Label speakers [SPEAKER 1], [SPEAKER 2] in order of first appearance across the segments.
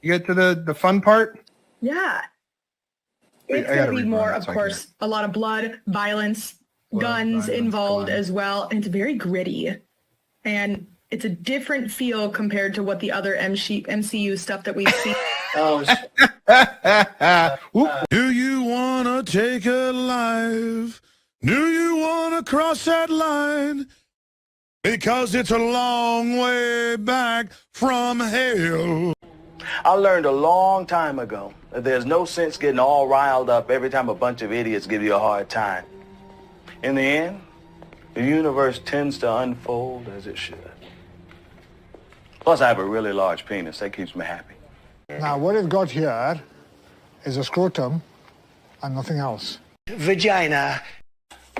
[SPEAKER 1] You get to the fun part?
[SPEAKER 2] Yeah. It's going to be more, of course, a lot of blood, violence, guns involved as well. And it's very gritty. And it's a different feel compared to what the other MCU stuff that we've seen.
[SPEAKER 3] Do you want to take a life? Do you want to cross that line? Because it's a long way back from hell.
[SPEAKER 4] I learned a long time ago that there's no sense getting all riled up every time a bunch of idiots give you a hard time. In the end, the universe tends to unfold as it should. Plus, I have a really large penis. That keeps me happy.
[SPEAKER 5] Now, what you've got here is a scrotum and nothing else.
[SPEAKER 6] Vagina.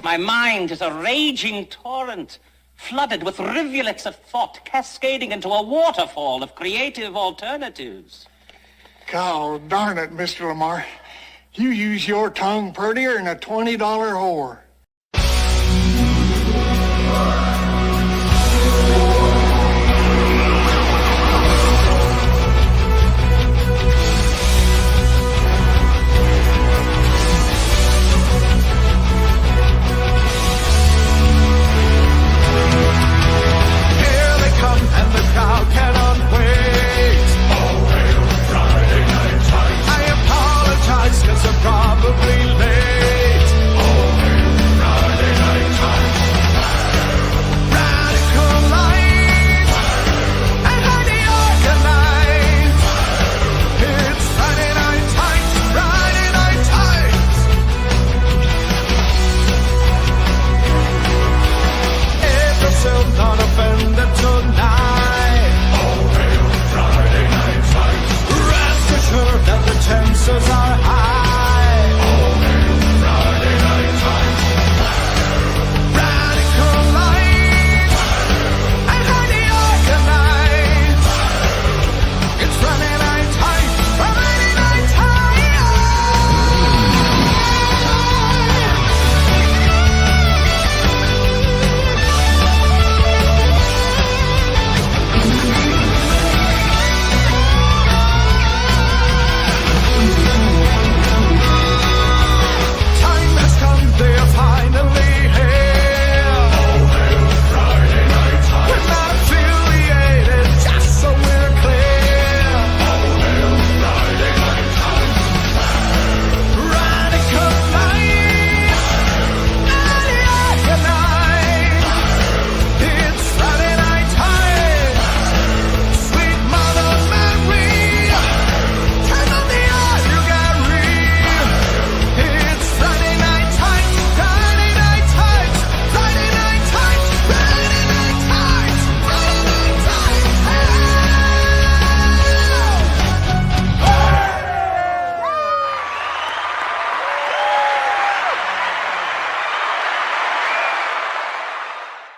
[SPEAKER 7] My mind is a raging torrent, flooded with rivulets of thought, cascading into a waterfall of creative alternatives.
[SPEAKER 5] God darn it, Mr. Lamar. You use your tongue prettier than a $20 whore.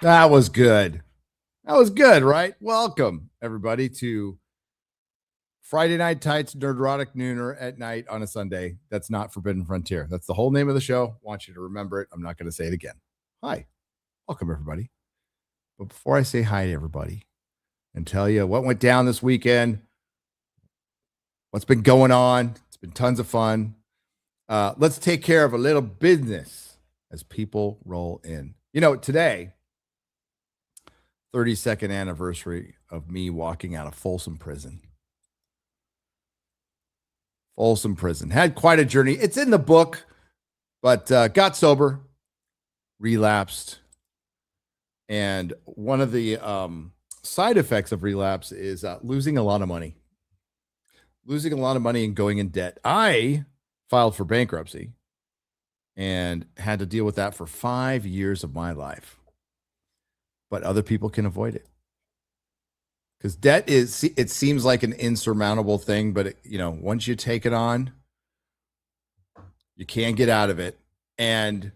[SPEAKER 8] That was good. That was good, right? Welcome, everybody, to Friday Night Tights, Nerdrotic Nooner at night on a Sunday. That's not Forbidden Frontier. That's the whole name of the show. I want you to remember it. I'm not going to say it again. Hi. Welcome, everybody. But before I say hi to everybody and tell you what went down this weekend, what's been going on, it's been tons of fun. Let's take care of a little business as people roll in. You know, today, 32nd anniversary of me walking out of Folsom Prison. Folsom Prison. Had quite a journey. It's in the book, but got sober, relapsed. And one of the side effects of relapse is losing a lot of money. Losing a lot of money and going in debt. I filed for bankruptcy and had to deal with that for 5 years of my life. But other people can avoid it. Because debt is, it seems like an insurmountable thing, but once you take it on, you can't get out of it. And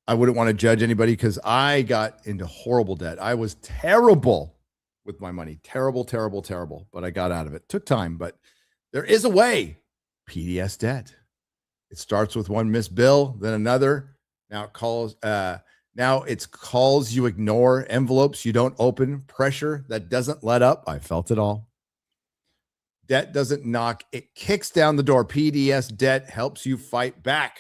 [SPEAKER 8] I wouldn't want to judge anybody because I got into horrible debt. I was terrible with my money. Terrible, terrible, terrible. But I got out of it. Took time, but there is a way. PDS debt. It starts with one missed bill, then another. Now it's calls you ignore, envelopes you don't open, pressure that doesn't let up. I felt it all. Debt doesn't knock, it kicks down the door. PDS Debt helps you fight back.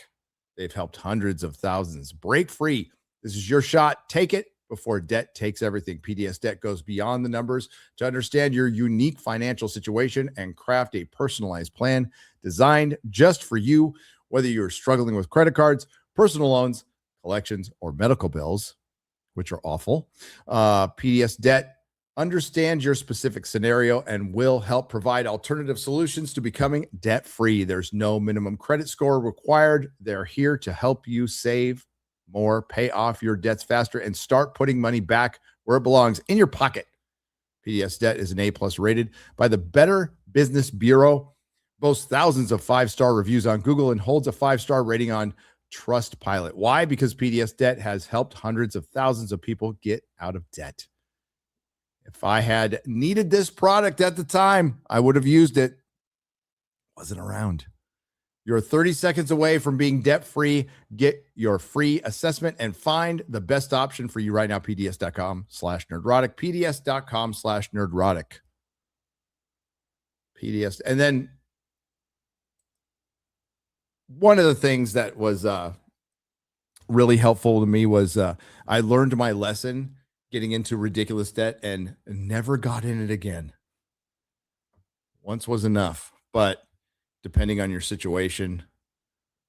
[SPEAKER 8] They've helped hundreds of thousands break free. This is your shot. Take it before debt takes everything. PDS Debt goes beyond the numbers to understand your unique financial situation and craft a personalized plan designed just for you, whether you're struggling with credit cards, personal loans, collections, or medical bills, which are awful. PDS Debt understands your specific scenario and will help provide alternative solutions to becoming debt-free. There's no minimum credit score required. They're here to help you save more, pay off your debts faster, and start putting money back where it belongs, in your pocket. PDS Debt is an A+ rated by the Better Business Bureau, boasts thousands of 5-star reviews on Google, and holds a 5-star rating on Trustpilot. Why? Because PDS Debt has helped hundreds of thousands of people get out of debt. If I had needed this product at the time, I would have used it. Wasn't around. You're 30 seconds away from being debt-free. Get your free assessment and find the best option for you right now. PDS.com/nerdrotic. PDS.com/nerdrotic. PDS. And then one of the things that was really helpful to me was I learned my lesson getting into ridiculous debt and never got in it again. Once was enough, but depending on your situation,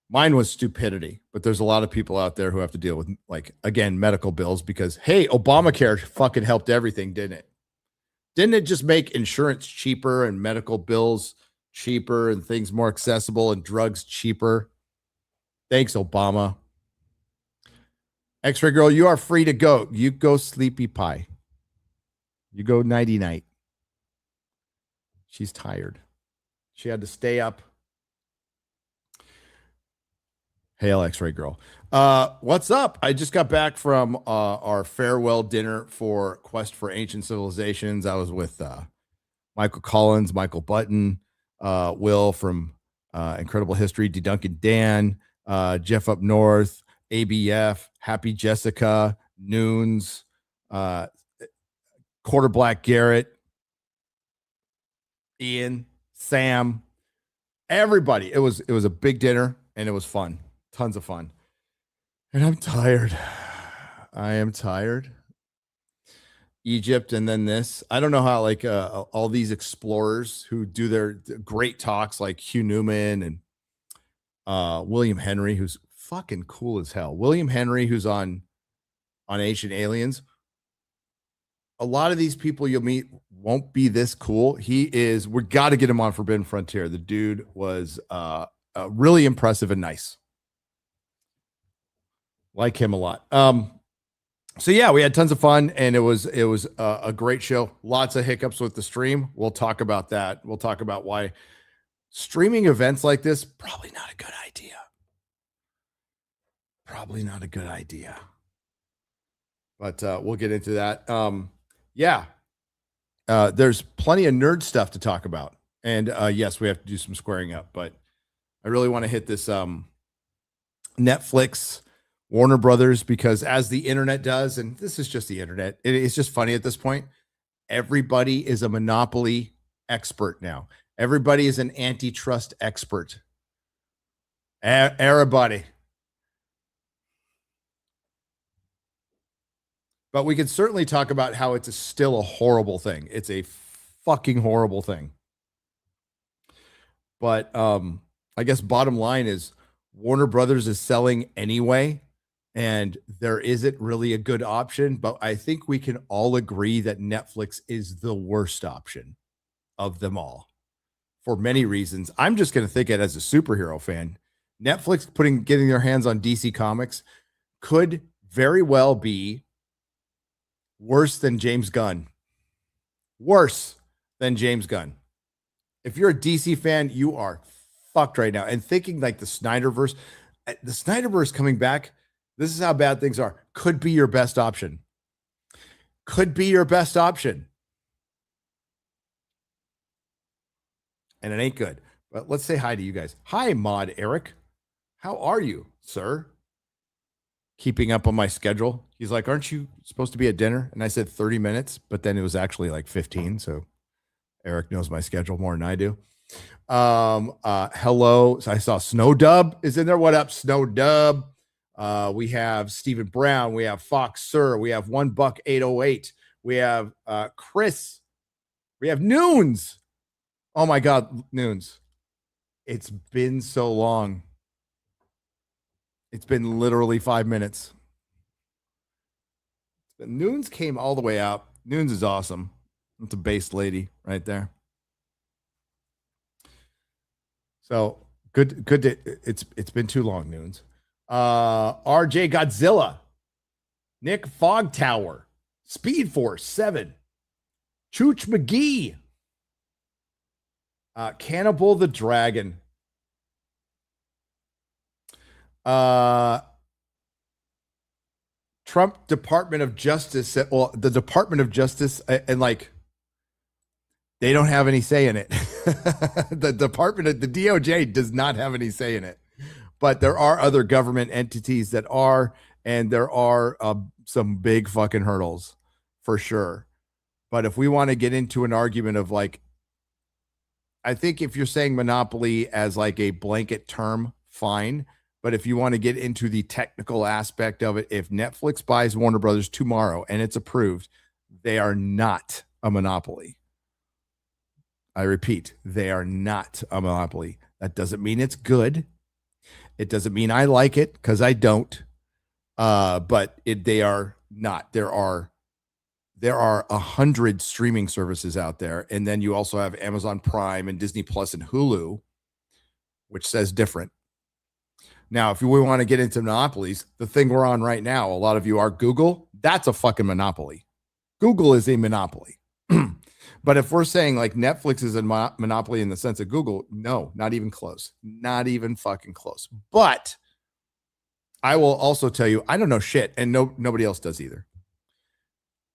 [SPEAKER 8] mine was stupidity, but there's a lot of people out there who have to deal with, like, again, medical bills because, hey, Obamacare fucking helped everything, didn't it? Didn't it just make insurance cheaper and medical bills cheaper and things more accessible and drugs cheaper? Thanks, Obama. X-Ray Girl, you are free to go. You go sleepy pie. You go nighty-night. She's tired. She had to stay up. Hail, X-Ray Girl. What's up? I just got back from our farewell dinner for Quest for Ancient Civilizations. I was with Michael Collins, Michael Button, Will from Incredible History, D. Duncan Dan, Jeff Up North, ABF, Happy Jessica, Noons, Quarter Black Garrett, Ian, Sam, everybody. It was a big dinner and it was fun. Tons of fun. And I'm tired. I am tired. Egypt and then this. I don't know how, like, all these explorers who do their great talks, like Hugh Newman and William Henry, who's fucking cool as hell. William Henry, who's on Ancient Aliens. A lot of these people you'll meet won't be this cool. We got to get him on Forbidden Frontier. The dude was really impressive and nice. Like him a lot. So yeah, we had tons of fun and it was a great show. Lots of hiccups with the stream. We'll talk about that. We'll talk about why streaming events like this, probably not a good idea. Probably not a good idea. But we'll get into that. There's plenty of nerd stuff to talk about. And yes, we have to do some squaring up, but I really want to hit this Netflix, Warner Brothers, because as the internet does, and this is just the internet, it's just funny at this point, everybody is a monopoly expert now. Everybody is an antitrust expert. Everybody. But we can certainly talk about how it's still a horrible thing. It's a fucking horrible thing. But I guess bottom line is Warner Brothers is selling anyway, and there isn't really a good option. But I think we can all agree that Netflix is the worst option of them all for many reasons. I'm just going to think it as a superhero fan. Netflix getting their hands on DC Comics could very well be worse than James Gunn. Worse than James Gunn. If you're a DC fan, you are fucked right now. And thinking like the Snyderverse coming back, this is how bad things are. Could be your best option. Could be your best option. And it ain't good. But let's say hi to you guys. Hi, Mod Eric. How are you, sir? Keeping up on my schedule. He's like, aren't you supposed to be at dinner? And I said 30 minutes, but then it was actually like 15. So Eric knows my schedule more than I do. Hello. So I saw Snow Dub is in there. What up, Snow Dub? We have Stephen Brown. We have Fox Sir. We have $1.808. We have Chris. We have Noons. Oh my God, Noons. It's been so long. It's been literally 5 minutes. Noons came all the way out. Noons is awesome. That's a base lady right there. So good. It's been too long, Noons. RJ Godzilla, Nick Fog Tower, Speed Force 7, Chooch McGee, Cannibal the Dragon, Trump Department of Justice said, well, the Department of Justice and like they don't have any say in it. The Department of the DOJ does not have any say in it, but there are other government entities that are, and there are some big fucking hurdles for sure. But if we want to get into an argument of like, I think if you're saying monopoly as like a blanket term, fine. But if you want to get into the technical aspect of it, if Netflix buys Warner Brothers tomorrow and it's approved, they are not a monopoly. I repeat, they are not a monopoly. That doesn't mean it's good. It doesn't mean I like it, because I don't. But they are not. There are 100 streaming services out there, and then you also have Amazon Prime and Disney Plus and Hulu, which says different. Now, if we want to get into monopolies, the thing we're on right now, a lot of you are Google. That's a fucking monopoly. Google is a monopoly. But if we're saying like Netflix is a monopoly in the sense of Google, no, not even close. Not even fucking close. But I will also tell you, I don't know shit, and nobody else does either.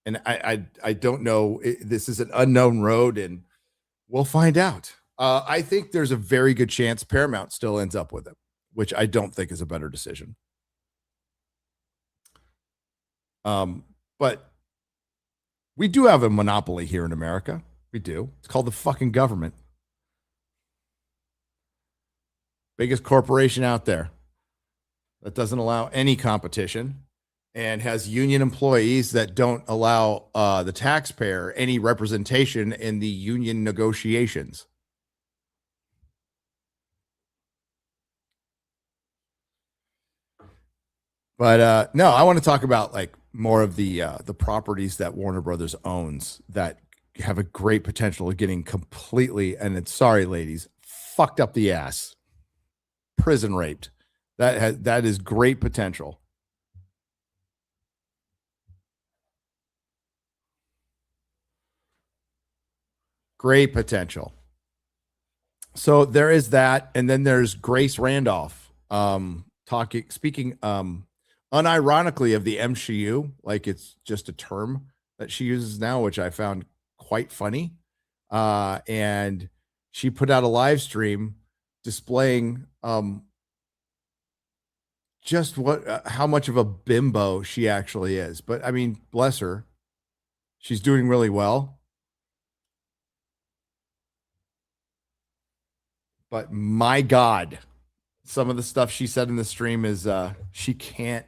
[SPEAKER 8] And I don't know. This is an unknown road, and we'll find out. I think there's a very good chance Paramount still ends up with it, which I don't think is a better decision. But we do have a monopoly here in America. We do. It's called the fucking government. Biggest corporation out there that doesn't allow any competition and has union employees that don't allow the taxpayer any representation in the union negotiations. But no, I want to talk about like more of the properties that Warner Brothers owns that have a great potential of getting completely, and it's sorry, ladies, fucked up the ass, prison raped. That is great potential. Great potential. So there is that, and then there's Grace Randolph speaking unironically of the MCU, like it's just a term that she uses now, which I found quite funny. And she put out a live stream displaying just how much of a bimbo she actually is. But I mean, bless her, she's doing really well. But my God, some of the stuff she said in the stream is she can't.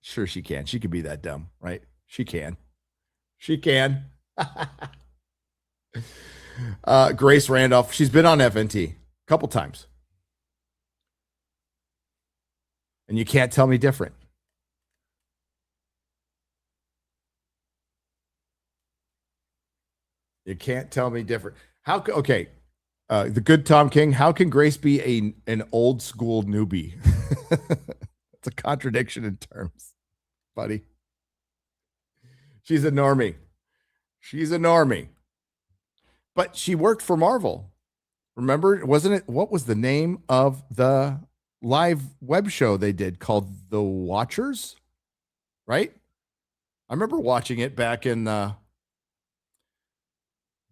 [SPEAKER 8] Sure, she can. She could be that dumb, right? She can. She can. Grace Randolph. She's been on FNT a couple times. And you can't tell me different. You can't tell me different. Okay. The good Tom King, how can Grace be an old school newbie? It's a contradiction in terms, buddy. She's a normie. She's a normie. But she worked for Marvel. Remember, wasn't it? What was the name of the live web show they did called The Watchers? Right? I remember watching it back in at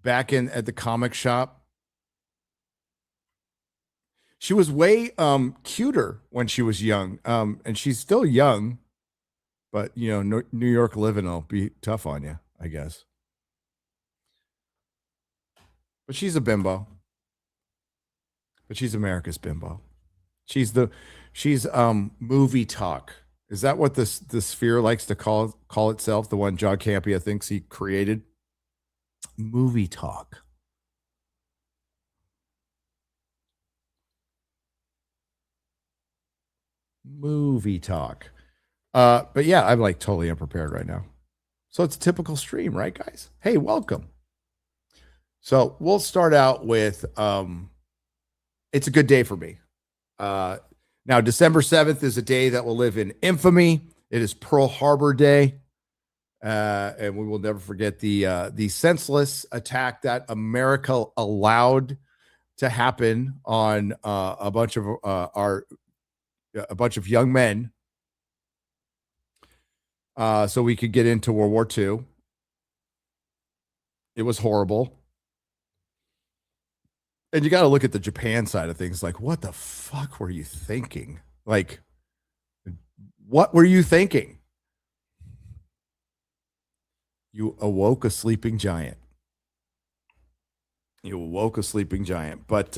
[SPEAKER 8] the comic shop. She was way cuter when she was young, and she's still young, but you know, New York living will be tough on you, I guess. But she's a bimbo. But she's America's bimbo. She's movie talk. Is that what the sphere likes to call itself? The one John Campea thinks he created? Movie talk. Movie talk. But yeah, I'm like totally unprepared right now. So it's a typical stream, right, guys? Hey, welcome. So we'll start out with it's a good day for me. Now, December 7th is a day that will live in infamy. It is Pearl Harbor Day. And we will never forget the senseless attack that America allowed to happen on a bunch of young men, so we could get into World War II. It was horrible. And you got to look at the Japan side of things. Like, what the fuck were you thinking? Like, what were you thinking? You awoke a sleeping giant. You awoke a sleeping giant. But,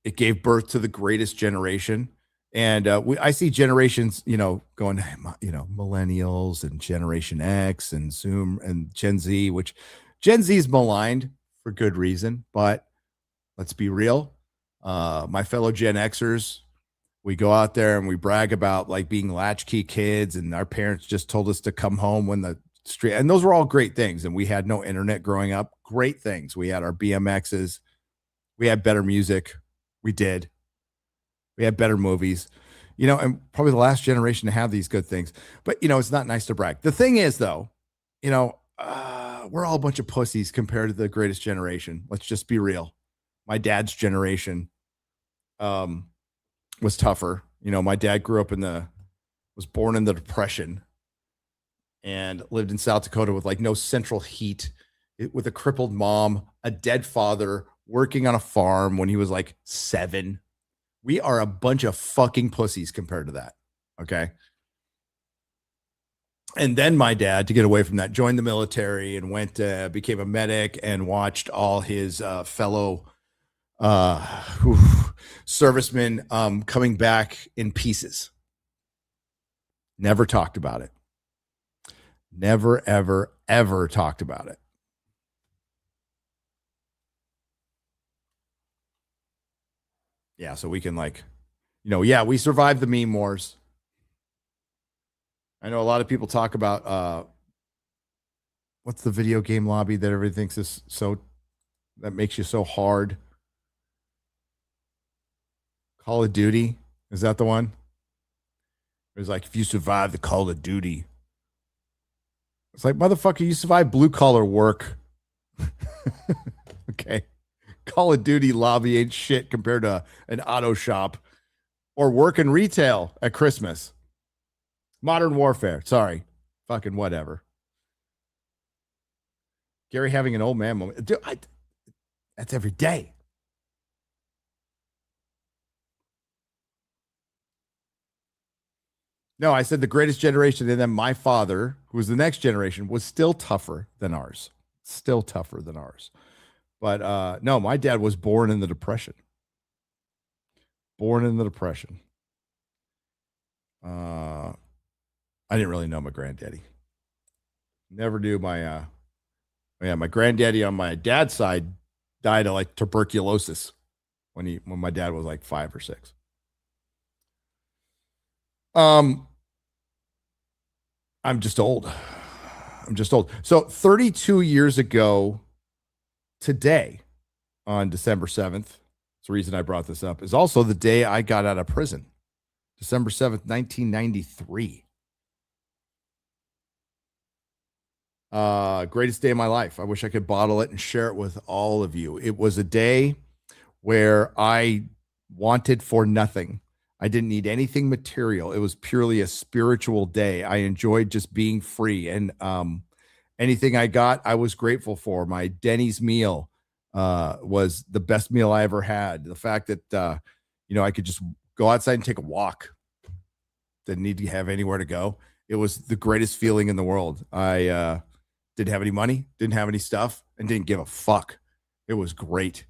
[SPEAKER 8] it gave birth to the greatest generation. And I see generations, going, millennials and Generation X and Zoom and Gen Z, which Gen Z is maligned for good reason. But let's be real. My fellow Gen Xers, we go out there and we brag about like being latchkey kids, and our parents just told us to come home when the street, and those were all great things. And we had no internet growing up. Great things. We had our BMXs. We had better music. We did. We had better movies, and probably the last generation to have these good things. But, it's not nice to brag. The thing is, though, we're all a bunch of pussies compared to the greatest generation. Let's just be real. My dad's generation was tougher. My dad was born in the Depression and lived in South Dakota with like no central heat, with a crippled mom, a dead father, working on a farm when he was like 7. We are a bunch of fucking pussies compared to that. Okay. And then my dad, to get away from that, joined the military and became a medic and watched all his fellow servicemen coming back in pieces. Never talked about it. Never, ever, ever talked about it. Yeah, so we can we survived the meme wars. I know a lot of people talk about what's the video game lobby that everybody thinks is that makes you so hard? Call of Duty. Is that the one? It was like, if you survive the Call of Duty. It's like, motherfucker, you survive blue collar work. Okay. Call of Duty lobby ain't shit compared to an auto shop or work in retail at Christmas. Modern Warfare. Sorry. Fucking whatever. Gary having an old man moment. Dude, that's every day. No, I said the greatest generation, and then my father, who was the next generation, was still tougher than ours. Still tougher than ours. But no, my dad was born in the Depression. Born in the Depression. I didn't really know my granddaddy. Never knew my granddaddy on my dad's side died of like tuberculosis when my dad was like 5 or 6. I'm just old. So 32 years ago today, on December 7th, it's the reason I brought this up, is also the day I got out of prison. December 7th, 1993. Greatest day of my life. I wish I could bottle it and share it with all of you. It was a day where I wanted for nothing. I didn't need anything material. It was purely a spiritual day. I enjoyed just being free, and anything I got, I was grateful for. My Denny's meal was the best meal I ever had. The fact that I could just go outside and take a walk. Didn't need to have anywhere to go. It was the greatest feeling in the world. I Didn't have any money, didn't have any stuff, and didn't give a fuck. It was great.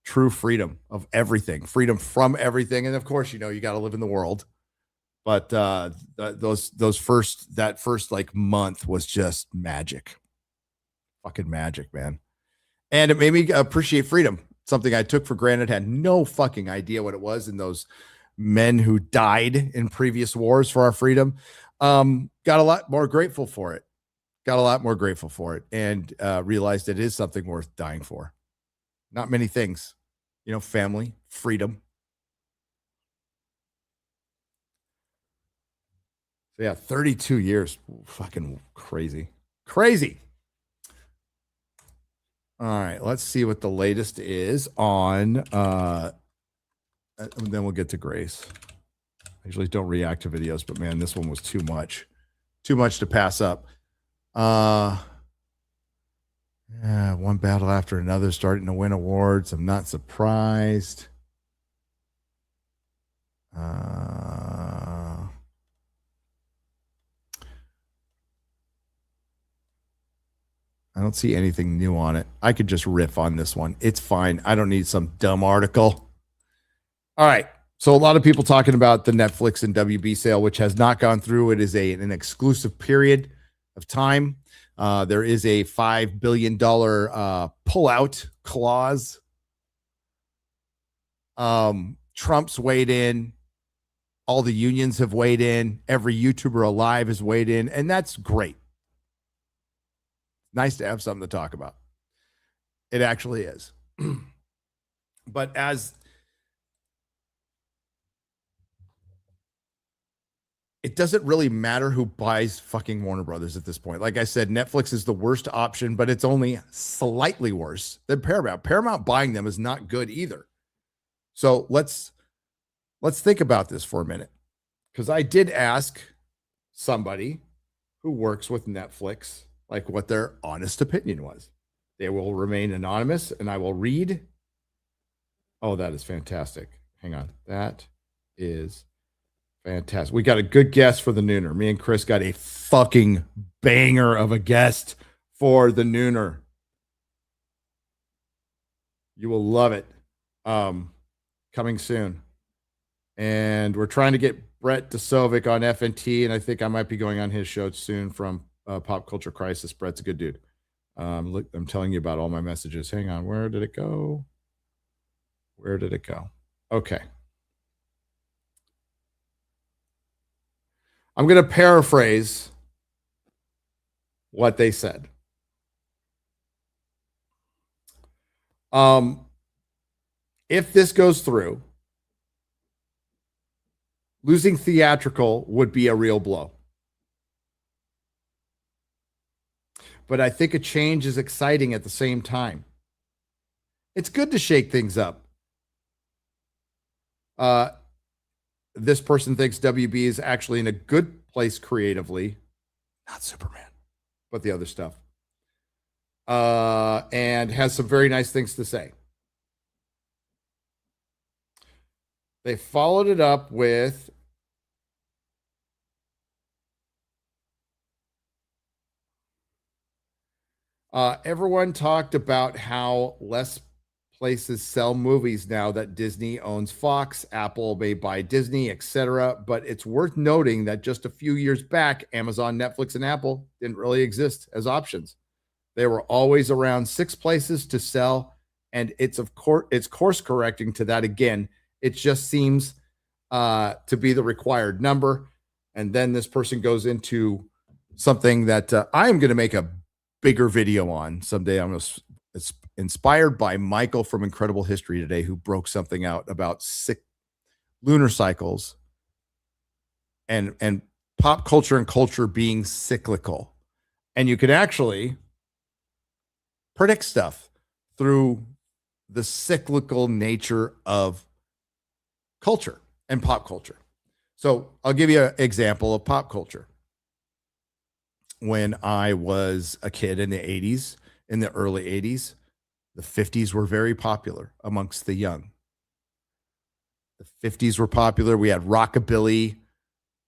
[SPEAKER 8] True freedom of everything, freedom from everything. And of course, you got to live in the world. But that first like month was just magic. Fucking magic, man. And it made me appreciate freedom. Something I took for granted, had no fucking idea what it was. And those men who died in previous wars for our freedom, got a lot more grateful for it. And realized it is something worth dying for. Not many things, family, freedom. So yeah, 32 years. Fucking crazy. All right, let's see what the latest is on, then we'll get to Grace. I usually don't react to videos, but man, this one was too much to pass up. Yeah, one battle after another, starting to win awards. I'm not surprised. I don't see anything new on it. I could just riff on this one. It's fine. I don't need some dumb article. All right. So a lot of people talking about the Netflix and WB sale, which has not gone through. It is an exclusive period of time. There is a $5 billion pullout clause. Trump's weighed in. All the unions have weighed in. Every YouTuber alive has weighed in. And that's great. Nice to have something to talk about. It actually is. But it doesn't really matter who buys fucking Warner Brothers at this point. Like I said, Netflix is the worst option, but it's only slightly worse than Paramount. Paramount buying them is not good either. So let's think about this for a minute. Because I did ask somebody who works with Netflix like what their honest opinion was. They will remain anonymous, and I will read. Oh, that is fantastic. Hang on. That is fantastic. We got a good guest for the Nooner. Me and Chris got a fucking banger of a guest for the Nooner. You will love it. Coming soon. And we're trying to get Brett Desovic on FNT, and I think I might be going on his show soon from Pop Culture Crisis. Brett's a good dude. Look, I'm telling you about all my messages. Hang on. Where did it go? Okay. I'm going to paraphrase what they said. If this goes through, losing theatrical would be a real blow. But I think a change is exciting at the same time. It's good to shake things up. This person thinks WB is actually in a good place creatively. Not Superman, but the other stuff. And has some very nice things to say. They followed it up with everyone talked about how less places sell movies now that Disney owns Fox, Apple may buy Disney, etc. But it's worth noting that just a few years back, Amazon, Netflix, and Apple didn't really exist as options. They were always around 6 places to sell, and it's course correcting to that again. It just seems to be the required number. And then this person goes into something that I am going to make a bigger video on someday. It's inspired by Michael from Incredible History Today, who broke something out about lunar cycles and pop culture and culture being cyclical. And you can actually predict stuff through the cyclical nature of culture and pop culture. So I'll give you an example of pop culture. When I was a kid in the 80s, in the early 80s, the 50s were very popular amongst the young. The 50s were popular. We had rockabilly.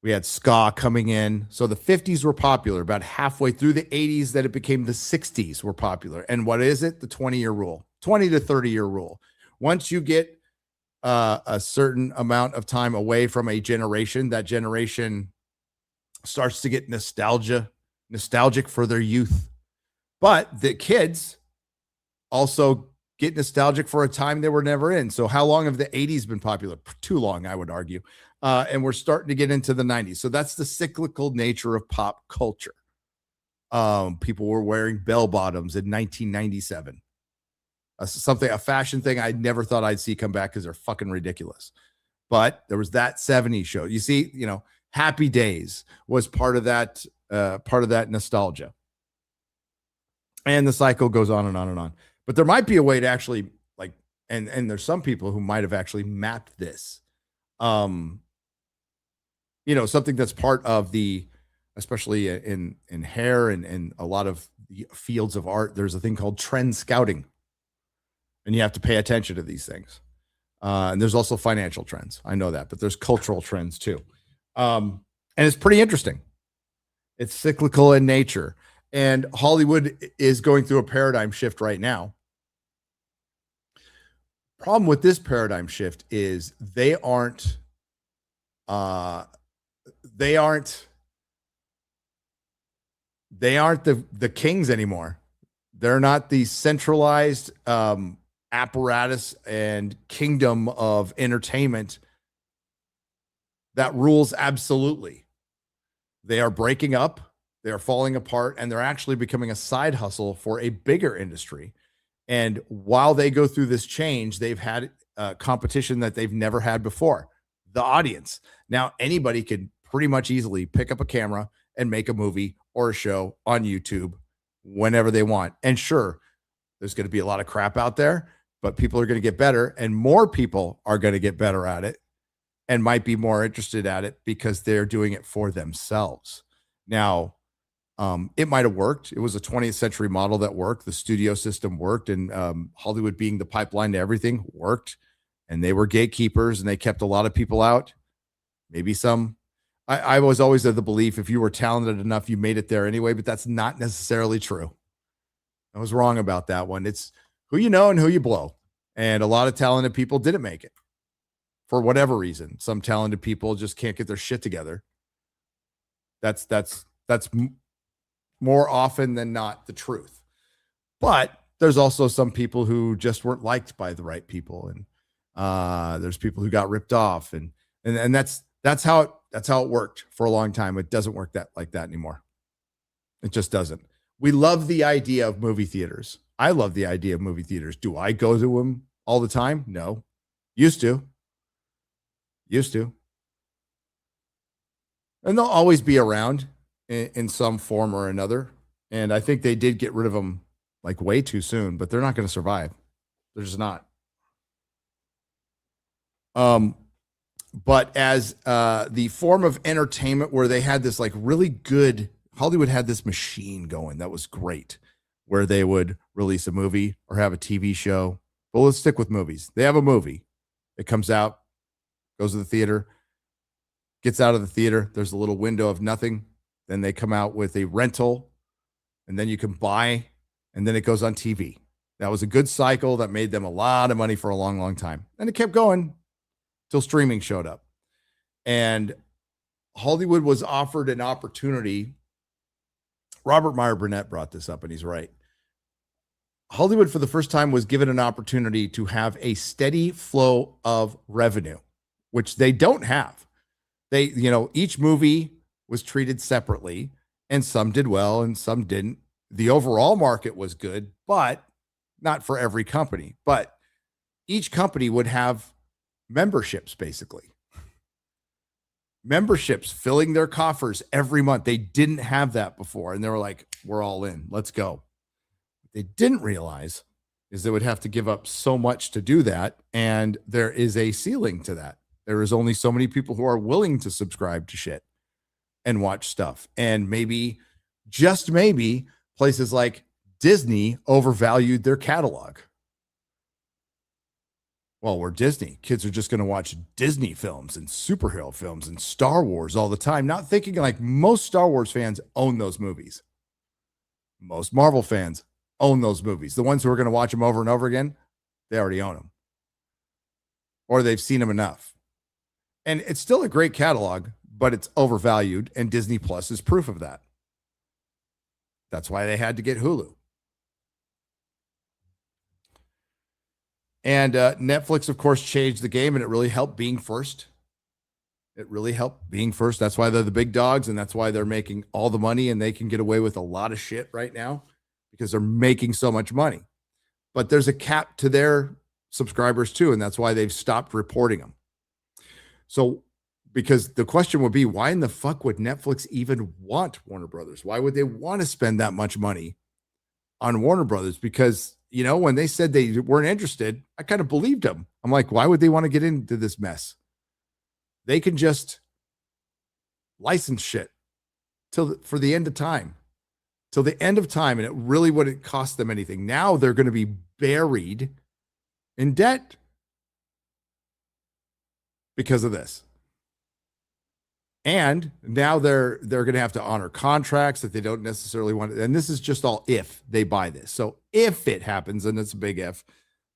[SPEAKER 8] We had ska coming in. So the 50s were popular. About halfway through the 80s that it became the 60s were popular. And what is it? The 20-year rule, 20 to 30-year rule. Once you get a certain amount of time away from a generation, that generation starts to get nostalgic for their youth. But the kids also get nostalgic for a time they were never in. So how long have the 80s been popular? Too long, I would argue. And we're starting to get into the 90s. So that's the cyclical nature of pop culture. People were wearing bell bottoms in 1997. A fashion thing I never thought I'd see come back because they're fucking ridiculous. But there was that 70s show. You see, Happy Days was part of that nostalgia. And the cycle goes on and on and on. But there might be a way to actually and there's some people who might have actually mapped this. Something that's part of the, especially in hair and a lot of the fields of art, there's a thing called trend scouting. And you have to pay attention to these things. And there's also financial trends. I know that, but there's cultural trends too. And it's pretty interesting. It's cyclical in nature. And Hollywood is going through a paradigm shift right now. Problem with this paradigm shift is they aren't the kings anymore. They're not the centralized apparatus and kingdom of entertainment that rules absolutely. They are breaking up, they are falling apart, and they're actually becoming a side hustle for a bigger industry. And while they go through this change, they've had competition that they've never had before. The audience. Now, anybody could pretty much easily pick up a camera and make a movie or a show on YouTube whenever they want. And sure, there's going to be a lot of crap out there, but people are going to get better, and more people are going to get better at it and might be more interested at it because they're doing it for themselves. Now, it might have worked. It was a 20th century model that worked. The studio system worked, and Hollywood being the pipeline to everything worked, and they were gatekeepers and they kept a lot of people out. Maybe some. I was always of the belief if you were talented enough, you made it there anyway, but that's not necessarily true. I was wrong about that one. It's who you know and who you blow. And a lot of talented people didn't make it for whatever reason. Some talented people just can't get their shit together. That's more often than not the truth. But there's also some people who just weren't liked by the right people. And there's people who got ripped off. And that's how it worked for a long time. It doesn't work like that anymore. It just doesn't. We love the idea of movie theaters. I love the idea of movie theaters. Do I go to them all the time? No. Used to. And they'll always be around in some form or another. And I think they did get rid of them like way too soon, but they're not going to survive. They're just not. But as the form of entertainment where they had this like really good, Hollywood had this machine going that was great, where they would release a movie or have a TV show. But let's stick with movies. They have a movie. It comes out, goes to the theater, gets out of the theater. There's a little window of nothing. Then they come out with a rental, and then you can buy, and then it goes on TV. That was a good cycle that made them a lot of money for a long, long time. And it kept going till streaming showed up. And Hollywood was offered an opportunity. Robert Meyer Burnett brought this up, and he's right. Hollywood, for the first time, was given an opportunity to have a steady flow of revenue, which they don't have. Each movie was treated separately, and some did well and some didn't. The overall market was good, but not for every company. But each company would have memberships, basically. Memberships filling their coffers every month. They didn't have that before, and they were like, we're all in. Let's go. What they didn't realize is they would have to give up so much to do that, and there is a ceiling to that. There is only so many people who are willing to subscribe to shit and watch stuff. And maybe, just maybe, places like Disney overvalued their catalog. well, we're Disney. Kids are just going to watch Disney films and superhero films and Star Wars all the time, not thinking like most Star Wars fans own those movies. Most Marvel fans own those movies. The ones who are going to watch them over and over again, they already own them. Or they've seen them enough. And it's still a great catalog, but it's overvalued, and Disney Plus is proof of that. That's why they had to get Hulu. And Netflix, of course, changed the game, and it really helped being first. It really helped being first. That's why they're the big dogs, and that's why they're making all the money, and they can get away with a lot of shit right now because they're making so much money. But there's a cap to their subscribers too, and that's why they've stopped reporting them. So, because the question would be, why in the fuck would Netflix even want Warner Brothers? Why would they want to spend that much money on Warner Brothers? Because, you know, when they said they weren't interested, I kind of believed them. I'm like, why would they want to get into this mess? They can just license shit for the end of time, till the end of time, and it really wouldn't cost them anything. Now they're going to be buried in debt because of this. And now they're going to have to honor contracts that they don't necessarily want. And this is just all if they buy this. So if it happens, and it's a big if,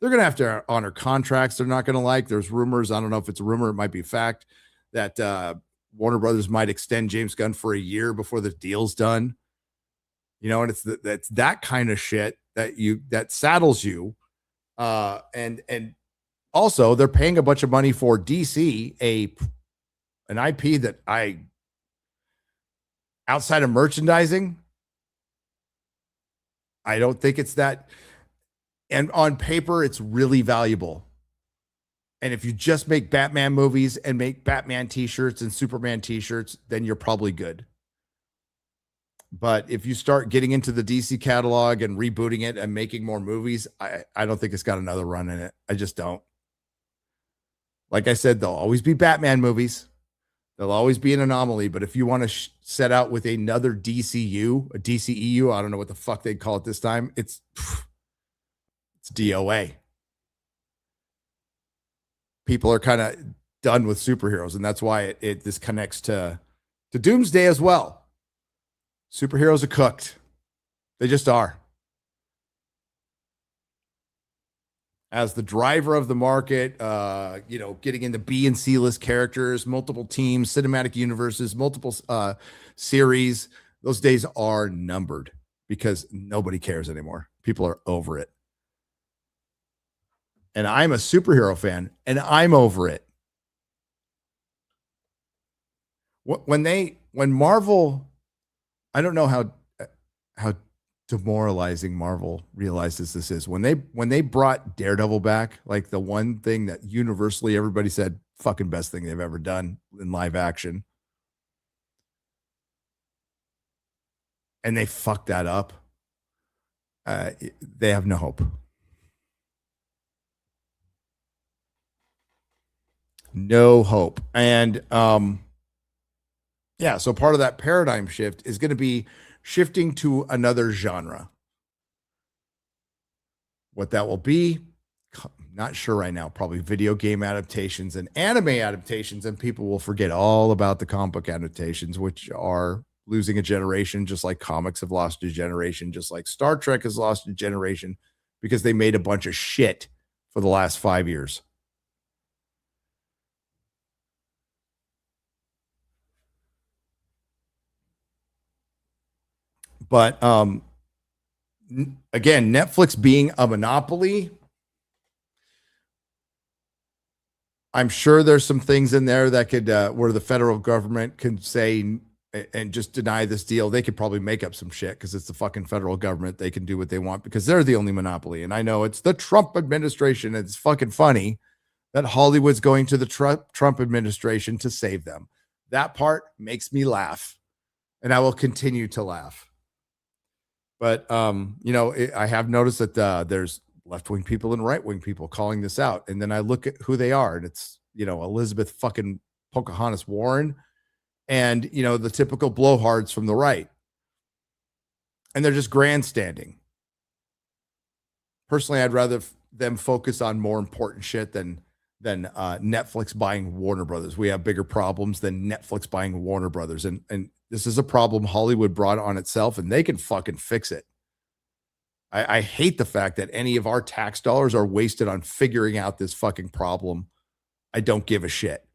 [SPEAKER 8] they're going to have to honor contracts they're not going to like. There's rumors, I don't know if it's a rumor, it might be a fact, that Warner Brothers might extend James Gunn for a year before the deal's done. You know, and it's that kind of shit that saddles you. And also they're paying a bunch of money for DC, an IP that outside of merchandising, I don't think it's that. And on paper, it's really valuable. And if you just make Batman movies and make Batman t-shirts and Superman t-shirts, then you're probably good. But if you start getting into the DC catalog and rebooting it and making more movies, I don't think it's got another run in it. I just don't. Like I said, there'll always be Batman movies. There'll always be an anomaly. But if you want to set out with another DCU, a DCEU, I don't know what the fuck they'd call it this time. It's DOA. People are kind of done with superheroes, and that's why this connects to Doomsday as well. Superheroes are cooked. They just are. As the driver of the market, getting into B and C list characters, multiple teams, cinematic universes, multiple series, those days are numbered because nobody cares anymore. People are over it. And I'm a superhero fan, and I'm over it. When Marvel, I don't know how demoralizing Marvel realizes this is. When they brought Daredevil back, like the one thing that universally everybody said, fucking best thing they've ever done in live action. And they fucked that up. They have no hope. No hope. And so part of that paradigm shift is going to be shifting to another genre. What that will be, not sure right now. Probably video game adaptations and anime adaptations, and people will forget all about the comic book adaptations, which are losing a generation, just like comics have lost a generation, just like Star Trek has lost a generation because they made a bunch of shit for the last 5 years. But again, Netflix being a monopoly, I'm sure there's some things in there that could, where the federal government can say and just deny this deal. They could probably make up some shit because it's the fucking federal government. They can do what they want because they're the only monopoly. And I know it's the Trump administration. It's fucking funny that Hollywood's going to the Trump administration to save them. That part makes me laugh, and I will continue to laugh. But, I have noticed that there's left-wing people and right-wing people calling this out. And then I look at who they are, and it's, Elizabeth fucking Pocahontas Warren and, the typical blowhards from the right. And they're just grandstanding. Personally, I'd rather them focus on more important shit than than Netflix buying Warner Brothers. We have bigger problems than Netflix buying Warner Brothers. And this is a problem Hollywood brought on itself, and they can fucking fix it. I hate the fact that any of our tax dollars are wasted on figuring out this fucking problem. I don't give a shit.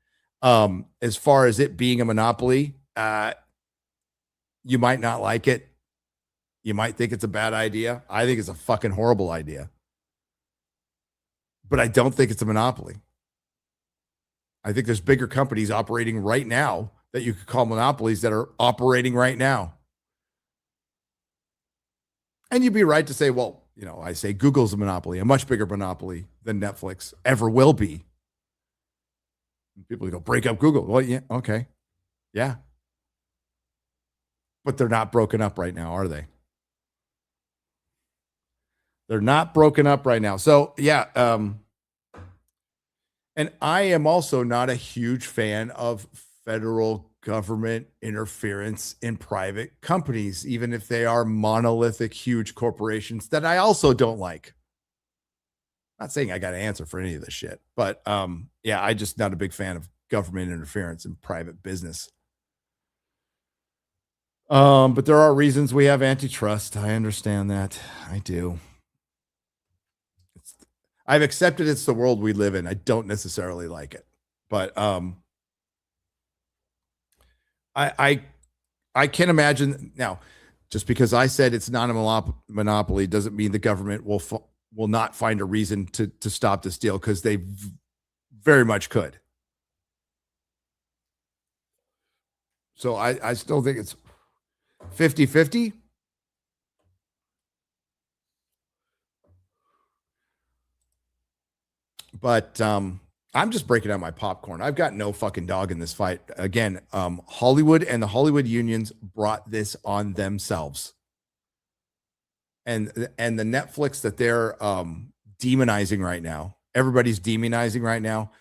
[SPEAKER 8] As far as it being a monopoly, you might not like it. You might think it's a bad idea. I think it's a fucking horrible idea. But I don't think it's a monopoly. I think there's bigger companies operating right now that you could call monopolies that are operating right now. And you'd be right to say, well, you know, I say Google's a monopoly, a much bigger monopoly than Netflix ever will be. People go, break up Google. Well, yeah, okay. Yeah. But they're not broken up right now, are they? They're not broken up right now. So, yeah. And I am also not a huge fan of federal government interference in private companies, even if they are monolithic, huge corporations that I also don't like. Not saying I got an answer for any of this shit, but yeah, I just not a big fan of government interference in private business. But there are reasons we have antitrust. I understand that. I do. I've accepted it's the world we live in. I don't necessarily like it, but I can imagine now. Just because I said it's not a monopoly doesn't mean the government will not find a reason to stop this deal, because they very much could. So I still think it's 50-50. But I'm just breaking out my popcorn. I've got no fucking dog in this fight. Again, Hollywood and the Hollywood unions brought this on themselves. And the Netflix that they're demonizing right now, everybody's demonizing right now.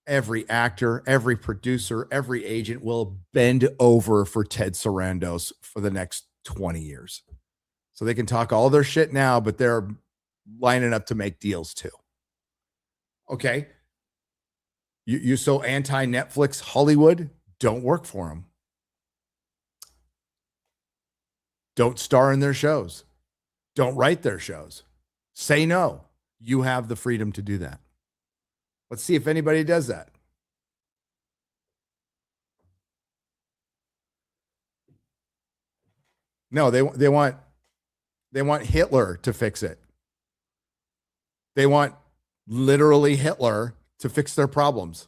[SPEAKER 8] Every actor, every producer, every agent will bend over for Ted Sarandos for the next 20 years. So they can talk all their shit now, but they're lining up to make deals too. Okay. You so anti-Netflix Hollywood, don't work for them. Don't star in their shows. Don't write their shows. Say no. You have the freedom to do that. Let's see if anybody does that. No, they want Hitler to fix it. They want literally Hitler to fix their problems.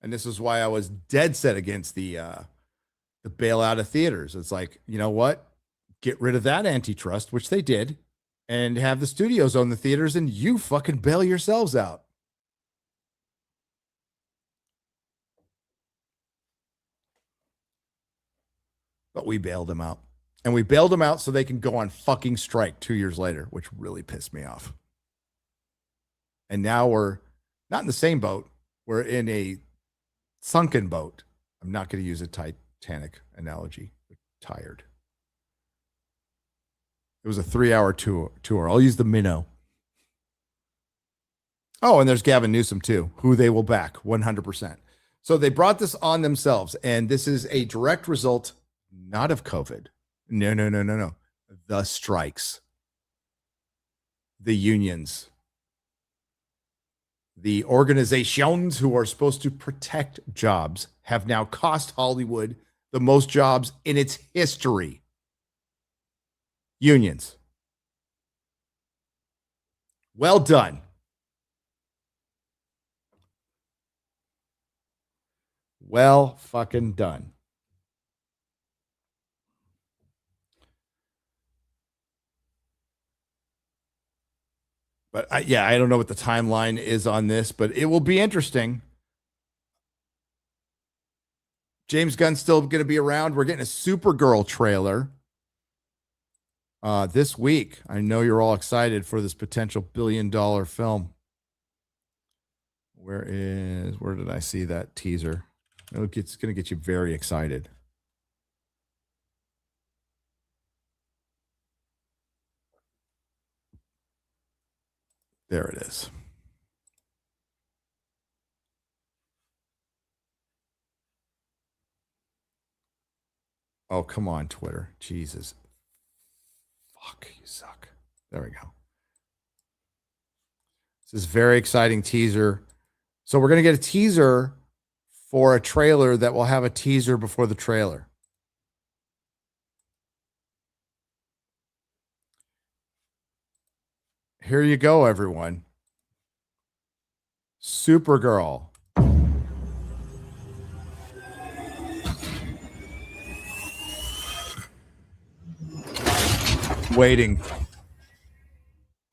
[SPEAKER 8] And this is why I was dead set against the bailout of theaters. It's like, you know what? Get rid of that antitrust, which they did, and have the studios own the theaters, and you fucking bail yourselves out. But we bailed them out. And we bailed them out so they can go on fucking strike 2 years later, which really pissed me off. And now we're not in the same boat. We're in a sunken boat. I'm not going to use a Titanic analogy. We're tired. It was a 3-hour tour. I'll use the minnow. Oh, and there's Gavin Newsom too, who they will back 100%. So they brought this on themselves, and this is a direct result, not of COVID. No. The strikes, the unions, the organizations who are supposed to protect jobs have now cost Hollywood the most jobs in its history. Unions. Well done. Well fucking done. But I don't know what the timeline is on this, but it will be interesting. James Gunn's still going to be around. We're getting a Supergirl trailer this week. I know you're all excited for this potential $1 billion film. Where did I see that teaser? It's going to get you very excited. There it is. Oh, come on, Twitter. Jesus. Fuck, you suck. There we go. This is a very exciting teaser. So we're going to get a teaser for a trailer that will have a teaser before the trailer. Here you go, everyone. Supergirl. Waiting.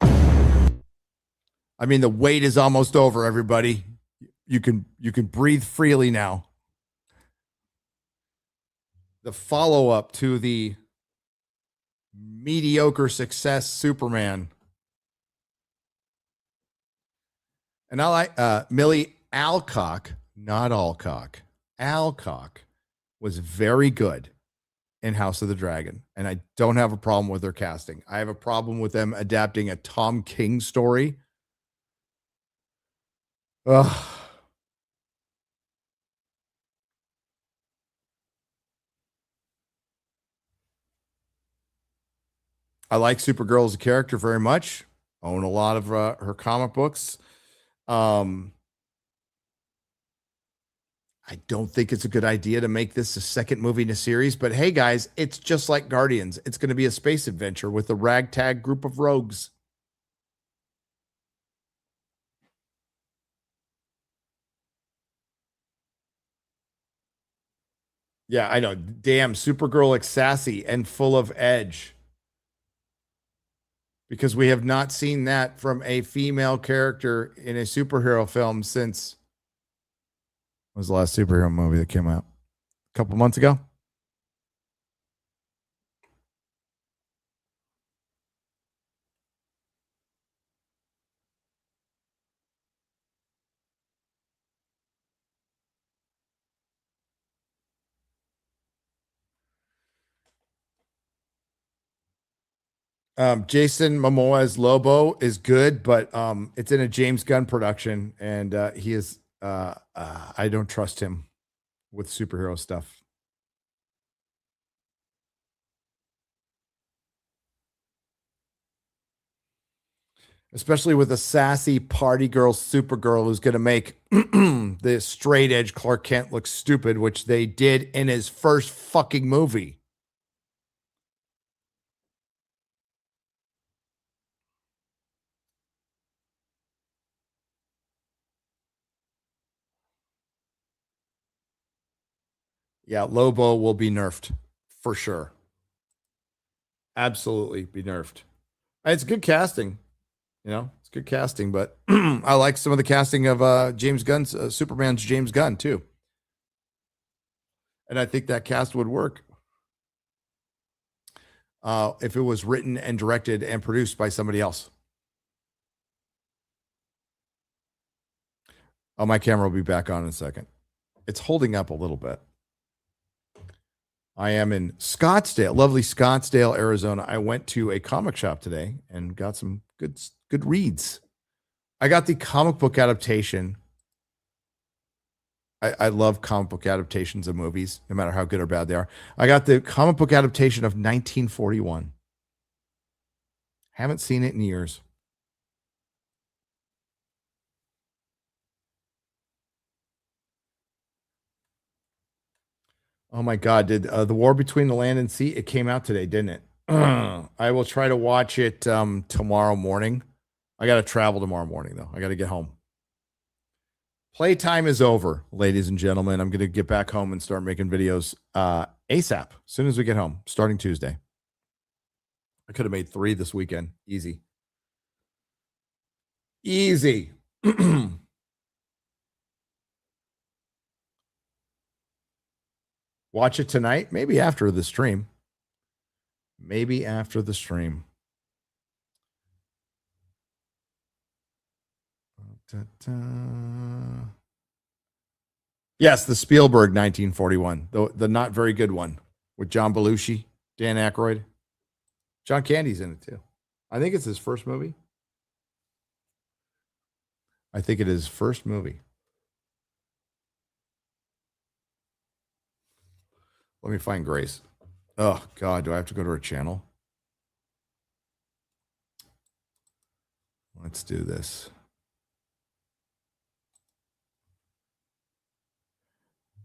[SPEAKER 8] I mean, the wait is almost over, everybody. You can breathe freely now. The follow-up to the mediocre success Superman. And I like Millie Alcock, not Alcock. Alcock was very good in House of the Dragon. And I don't have a problem with their casting. I have a problem with them adapting a Tom King story. Ugh. I like Supergirl as a character very much. Own a lot of her comic books. I don't think it's a good idea to make this a second movie in a series, but hey guys, it's just like Guardians. It's going to be a space adventure with a ragtag group of rogues. Yeah, I know. Damn, Supergirl looks sassy and full of edge. Because we have not seen that from a female character in a superhero film since... What was the last superhero movie that came out? A couple months ago? Jason Momoa's Lobo is good, but it's in a James Gunn production, and he is I don't trust him with superhero stuff. Especially with a sassy party girl Supergirl who's going to make the straight edge Clark Kent look stupid, which they did in his first fucking movie. Yeah, Lobo will be nerfed for sure. Absolutely be nerfed. It's good casting. You know, it's good casting, but I like some of the casting of James Gunn's Superman's James Gunn too. And I think that cast would work if it was written and directed and produced by somebody else. Oh, my camera will be back on in a second. It's holding up a little bit. I am in Scottsdale, lovely Scottsdale, Arizona. I went to a comic shop today and got some good reads. I got the comic book adaptation. I love comic book adaptations of movies, no matter how good or bad they are. I got the comic book adaptation of 1941. Haven't seen it in years. Oh my God, did The War Between the Land and Sea, it came out today, didn't it? I will try to watch it tomorrow morning. I got to travel tomorrow morning, though. I got to get home. Playtime is over, ladies and gentlemen. I'm going to get back home and start making videos ASAP, as soon as we get home, starting Tuesday. I could have made 3 this weekend. Easy. Easy. Watch it tonight, maybe after the stream. Maybe after the stream. Yes, the Spielberg 1941, the not very good one with John Belushi, Dan Aykroyd. John Candy's in it too. I think it's his first movie. I think it is first movie. Let me find Grace. Oh, God, do I have to go to her channel? Let's do this.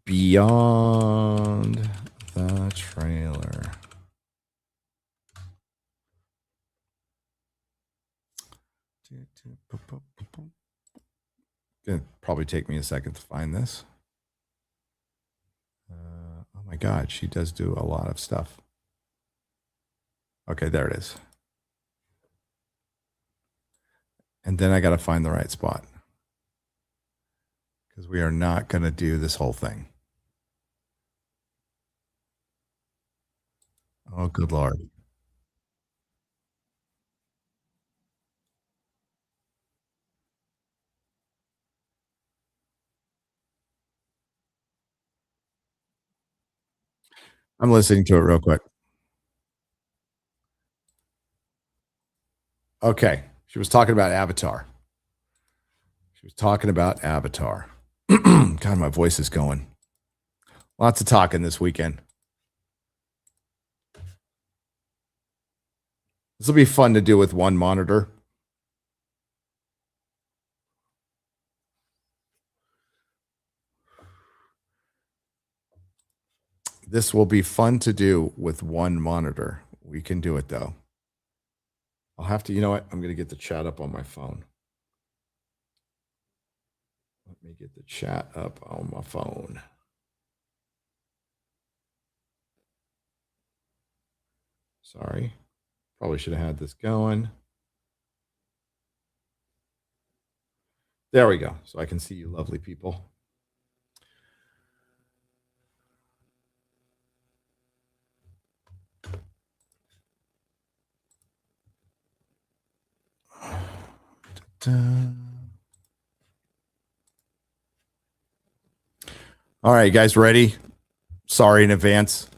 [SPEAKER 8] Beyond the trailer. It'll probably take me a second to find this. Oh my God, she does do a lot of stuff. Okay, there it is. And then I got to find the right spot because we are not going to do this whole thing. Oh, good Lord. I'm listening to it real quick. Okay. She was talking about Avatar. God, my voice is going. Lots of talking this weekend. This will be fun to do with one monitor. This will be fun to do with one monitor. We can do it though. I'll have to, you know what? I'm going to get the chat up on my phone. Let me get the chat up on my phone. Sorry. Probably should have had this going. There we go. So I can see you lovely people. All right, guys, ready? Sorry in advance.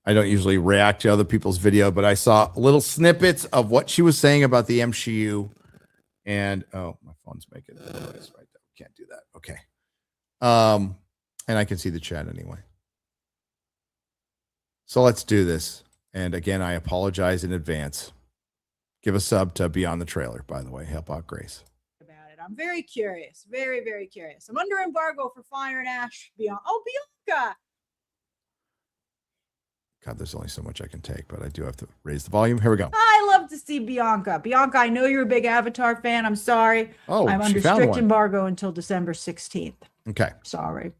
[SPEAKER 8] I don't usually react to other people's video, but I saw little snippets of what she was saying about the MCU. And oh, my phone's making noise right there. Can't do that. Okay. And I can see the chat anyway. So let's do this. And again, I apologize in advance. Give a sub to Beyond the Trailer, by the way. Help out Grace.
[SPEAKER 6] About it. I'm very curious. Very, very curious. I'm under embargo for Fire and Ash. Beyond. Oh, Bianca.
[SPEAKER 8] God, there's only so much I can take, but I do have to raise the volume. Here we go.
[SPEAKER 6] I love to see Bianca. Bianca, I know you're a big Avatar fan. I'm sorry.
[SPEAKER 8] Oh,
[SPEAKER 6] I'm under strict embargo until December 16th.
[SPEAKER 8] Okay.
[SPEAKER 6] Sorry.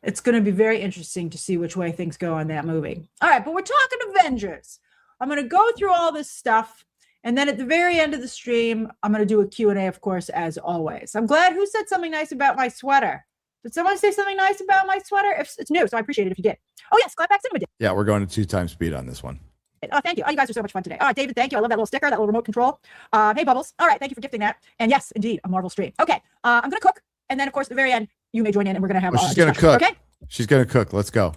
[SPEAKER 6] It's going to be very interesting to see which way things go on that movie. All right, but we're talking Avengers. I'm going to go through all this stuff. And then at the very end of the stream, I'm going to do a Q&A, of course, as always. I'm glad. Who said something nice about my sweater? Did someone say something nice about my sweater? It's new, so I appreciate it if you did. Oh, yes, Clapback Cinema did.
[SPEAKER 8] Yeah, we're going to 2x speed on this one.
[SPEAKER 6] Oh, thank you. Oh, you guys are so much fun today. All right, David, thank you. I love that little sticker, that little remote control. Hey, Bubbles. All right, thank you for gifting that. And yes, indeed, a Marvel stream. Okay, I'm going to cook. And then, of course, at the very end, you may join in, and we're going to have
[SPEAKER 8] she's going to cook.
[SPEAKER 6] Okay?
[SPEAKER 8] She's going to cook. Let's go.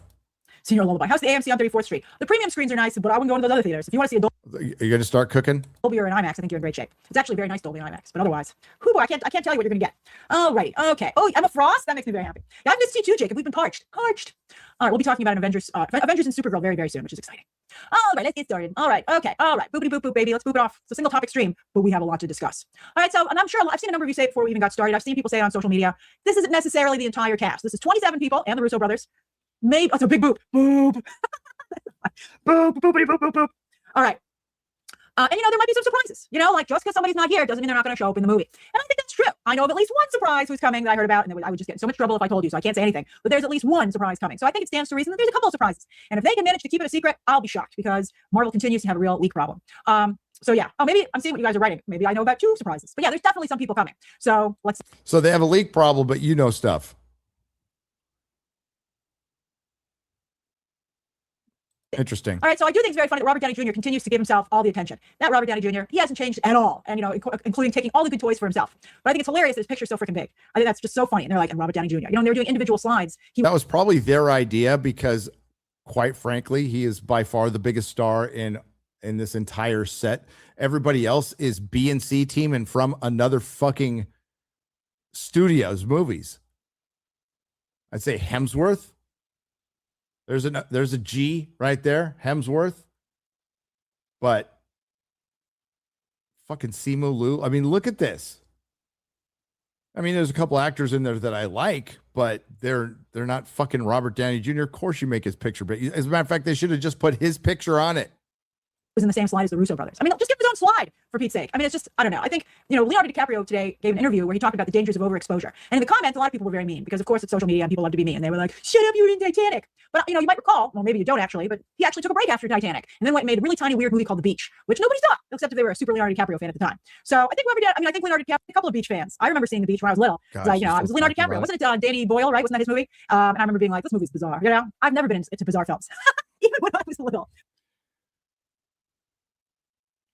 [SPEAKER 6] Senior Lullaby. How's the AMC on 34th Street? The premium screens are nice, but I wouldn't go into those other theaters. If you want to see a
[SPEAKER 8] Are you going to start cooking?
[SPEAKER 6] Dolby or an IMAX, I think you're in great shape. It's actually very nice Dolby and IMAX, but otherwise, whoo, I can't tell you what you're going to get. All right, okay. Oh, I'm a Frost. That makes me very happy. Yeah, I've missed you too, Jacob. We've been parched. All right, we'll be talking about Avengers and Supergirl very, very soon, which is exciting. All right, let's get started. All right, okay, all right. Boopity boop boop, baby. Let's boop it off. It's a single topic stream, but we have a lot to discuss. All right, so, and I'm sure I've seen a number of you say it before we even got started. I've seen people say it on social media. This isn't necessarily the entire cast. This is 27 people and the Russo brothers. Maybe, oh, it's a big boop. Boop. Boop, boopity boop, boop, boop. All right. And, there might be some surprises, like just because somebody's not here doesn't mean they're not going to show up in the movie. And I think that's true. I know of at least one surprise who's coming that I heard about, and I would just get in so much trouble if I told you, so I can't say anything. But there's at least one surprise coming. So I think it stands to reason that there's a couple of surprises. And if they can manage to keep it a secret, I'll be shocked because Marvel continues to have a real leak problem. So yeah. Oh, maybe I'm seeing what you guys are writing. Maybe I know about 2 surprises. But yeah, there's definitely some people coming. So let's.
[SPEAKER 8] So they have a leak problem, but you know stuff. Interesting.
[SPEAKER 6] All right, so I do think it's very funny that Robert Downey Jr. continues to give himself all the attention. That Robert Downey Jr., he hasn't changed at all, and including taking all the good toys for himself. But I think it's hilarious that his picture's so freaking big. I think that's just so funny. And they're like, and Robert Downey Jr. And they were doing individual slides.
[SPEAKER 8] That was probably their idea because, quite frankly, he is by far the biggest star in this entire set. Everybody else is B and C team and from another fucking studios movies. I'd say Hemsworth. There's a G right there, Hemsworth. But fucking Simu Liu. I mean, look at this. I mean, there's a couple actors in there that I like, but they're not fucking Robert Downey Jr. Of course you make his picture, but as a matter of fact, they should have just put his picture on it.
[SPEAKER 6] Was in the same slide as the Russo brothers. I mean, just give his own slide, for Pete's sake. I mean, it's just, I don't know. I think, Leonardo DiCaprio today gave an interview where he talked about the dangers of overexposure. And in the comments, a lot of people were very mean because, of course, it's social media and people love to be mean. And they were like, shut up, you were in Titanic. But, you might recall, well, maybe you don't actually, but he actually took a break after Titanic and then went and made a really tiny, weird movie called The Beach, which nobody saw, except if they were a super Leonardo DiCaprio fan at the time. So I think whoever did, I think Leonardo DiCaprio, a couple of Beach fans. I remember seeing The Beach when I was little.
[SPEAKER 8] Gosh,
[SPEAKER 6] I was Leonardo DiCaprio. Wasn't it Danny Boyle, right? Wasn't that his movie? And I remember being like, this movie's bizarre. I've never been into bizarre films, even when I was little.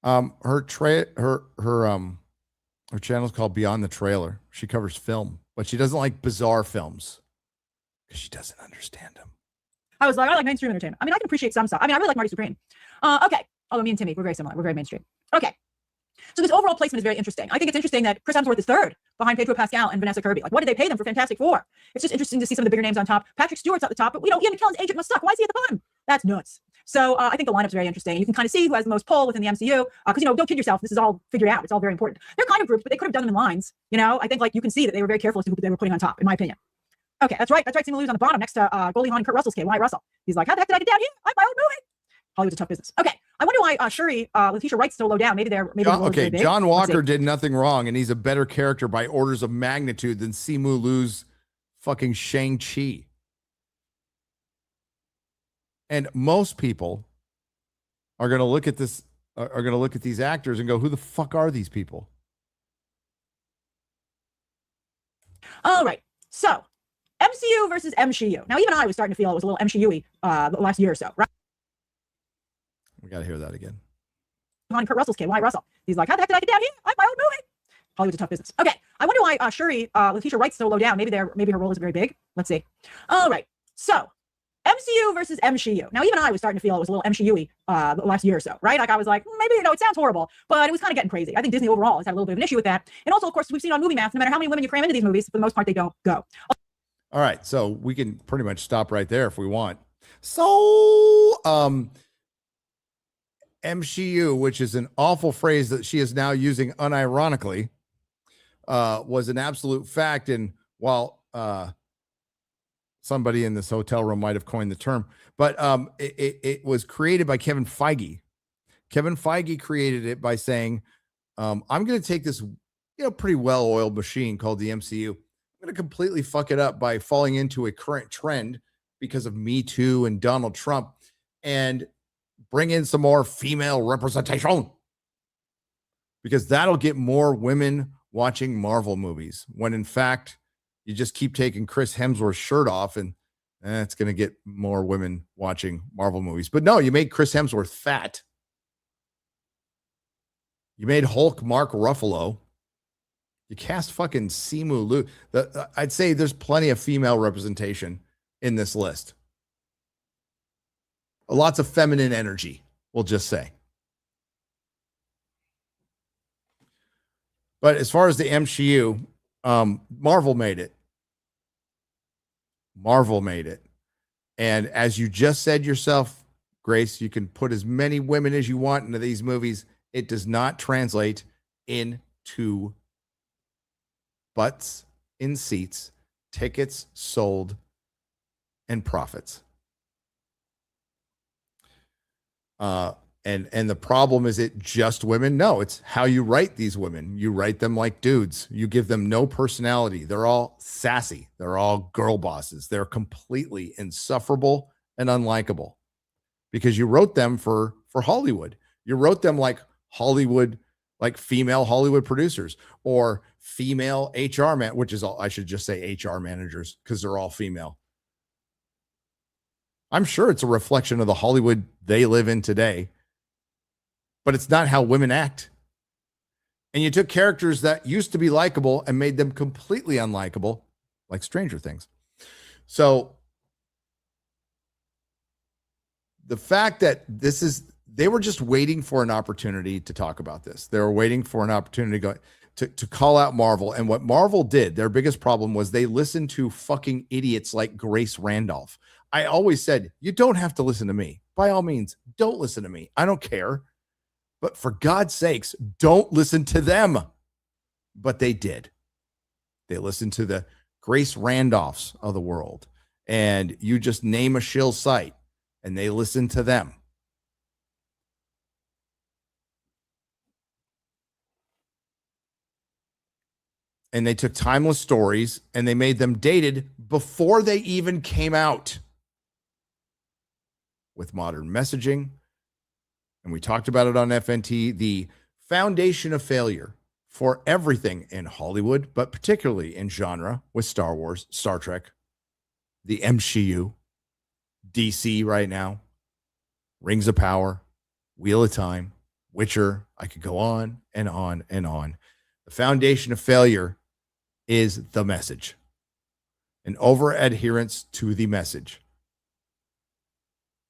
[SPEAKER 8] Her channel is called Beyond the Trailer. She covers film, but she doesn't like bizarre films because she doesn't understand them.
[SPEAKER 6] I was like, I like mainstream entertainment. I mean, I can appreciate some stuff. I mean, I really like Marty Supreme. Okay. Although me and Timmy, we're very similar. We're very mainstream. Okay. So this overall placement is very interesting. I think it's interesting that Chris Hemsworth is third behind Pedro Pascal and Vanessa Kirby. Like, what did they pay them for Fantastic Four? It's just interesting to see some of the bigger names on top. Patrick Stewart's at the top, but Ian McKellen's agent must suck. Why is he at the bottom? That's nuts. So I think the lineup's very interesting. You can kind of see who has the most pull within the MCU. Because, don't kid yourself. This is all figured out. It's all very important. They're kind of groups, but they could have done them in lines. I think you can see that they were very careful as to who they were putting on top, in my opinion. Okay, that's right. Simu Liu's on the bottom next to Goldie Hawn and Kurt Russell's kid, Wyatt Russell. He's like, how the heck did I get down here? I'm my own movie. Hollywood's a tough business. Okay, I wonder why Letitia Wright's so low down. Maybe
[SPEAKER 8] John Walker did nothing wrong, and he's a better character by orders of magnitude than Simu Liu's fucking Shang-Chi. And most people are going to look at this, are going to look at these actors and go, who the fuck are these people?
[SPEAKER 6] All right. So, MCU versus MCU. Now, even I was starting to feel it was a little MCU-y the last year or so, right?
[SPEAKER 8] We got to hear that again.
[SPEAKER 6] On Kurt Russell's kid, Wyatt Russell. He's like, how the heck did I get down here? I'm my own movie. Hollywood's a tough business. Okay. I wonder why Letitia Wright's so low down. Maybe her role isn't very big. Let's see. All right. So, MCU versus MCU. Now, even I was starting to feel it was a little MCU-y the last year or so, right? Like, I was like, maybe, it sounds horrible, but it was kind of getting crazy. I think Disney overall has had a little bit of an issue with that. And also, of course, we've seen on Movie Math, no matter how many women you cram into these movies, for the most part, they don't go.
[SPEAKER 8] All right. So we can pretty much stop right there if we want. So, MCU, which is an awful phrase that she is now using unironically, was an absolute fact. And while, somebody in this hotel room might have coined the term, but it was created by Kevin Feige. Kevin Feige created it by saying, I'm going to take this, pretty well-oiled machine called the MCU. I'm going to completely fuck it up by falling into a current trend because of Me Too and Donald Trump and bring in some more female representation because that'll get more women watching Marvel movies when in fact, you just keep taking Chris Hemsworth's shirt off and it's going to get more women watching Marvel movies. But no, you made Chris Hemsworth fat. You made Hulk Mark Ruffalo. You cast fucking Simu Liu. I'd say there's plenty of female representation in this list. Lots of feminine energy, we'll just say. But as far as the MCU, Marvel made it. Marvel made it. And as you just said yourself, Grace, you can put as many women as you want into these movies. It does not translate into butts in seats, tickets sold, and profits. And the problem is it just women? No, it's how you write these women. You write them like dudes. You give them no personality. They're all sassy. They're all girl bosses. They're completely insufferable and unlikable because you wrote them for Hollywood. You wrote them like Hollywood, like female Hollywood producers or female HR man, which is all, I should just say HR managers because they're all female. I'm sure it's a reflection of the Hollywood they live in today. But it's not how women act. And you took characters that used to be likable and made them completely unlikable, like Stranger Things. So the fact that they were just waiting for an opportunity to talk about this. They were waiting for an opportunity to go. to call out Marvel. And what Marvel did, their biggest problem was they listened to fucking idiots like Grace Randolph. I always said, you don't have to listen to me. By all means, don't listen to me. I don't care. But for God's sakes, don't listen to them. But they did. They listened to the Grace Randolphs of the world. And you just name a shill site, and they listen to them. And they took timeless stories and they made them dated before they even came out with modern messaging. And we talked about it on FNT, the foundation of failure for everything in Hollywood, but particularly in genre with Star Wars, Star Trek, the MCU, DC right now, Rings of Power, Wheel of Time, Witcher. I could go on and on and on. The foundation of failure is the message, an over adherence to the message,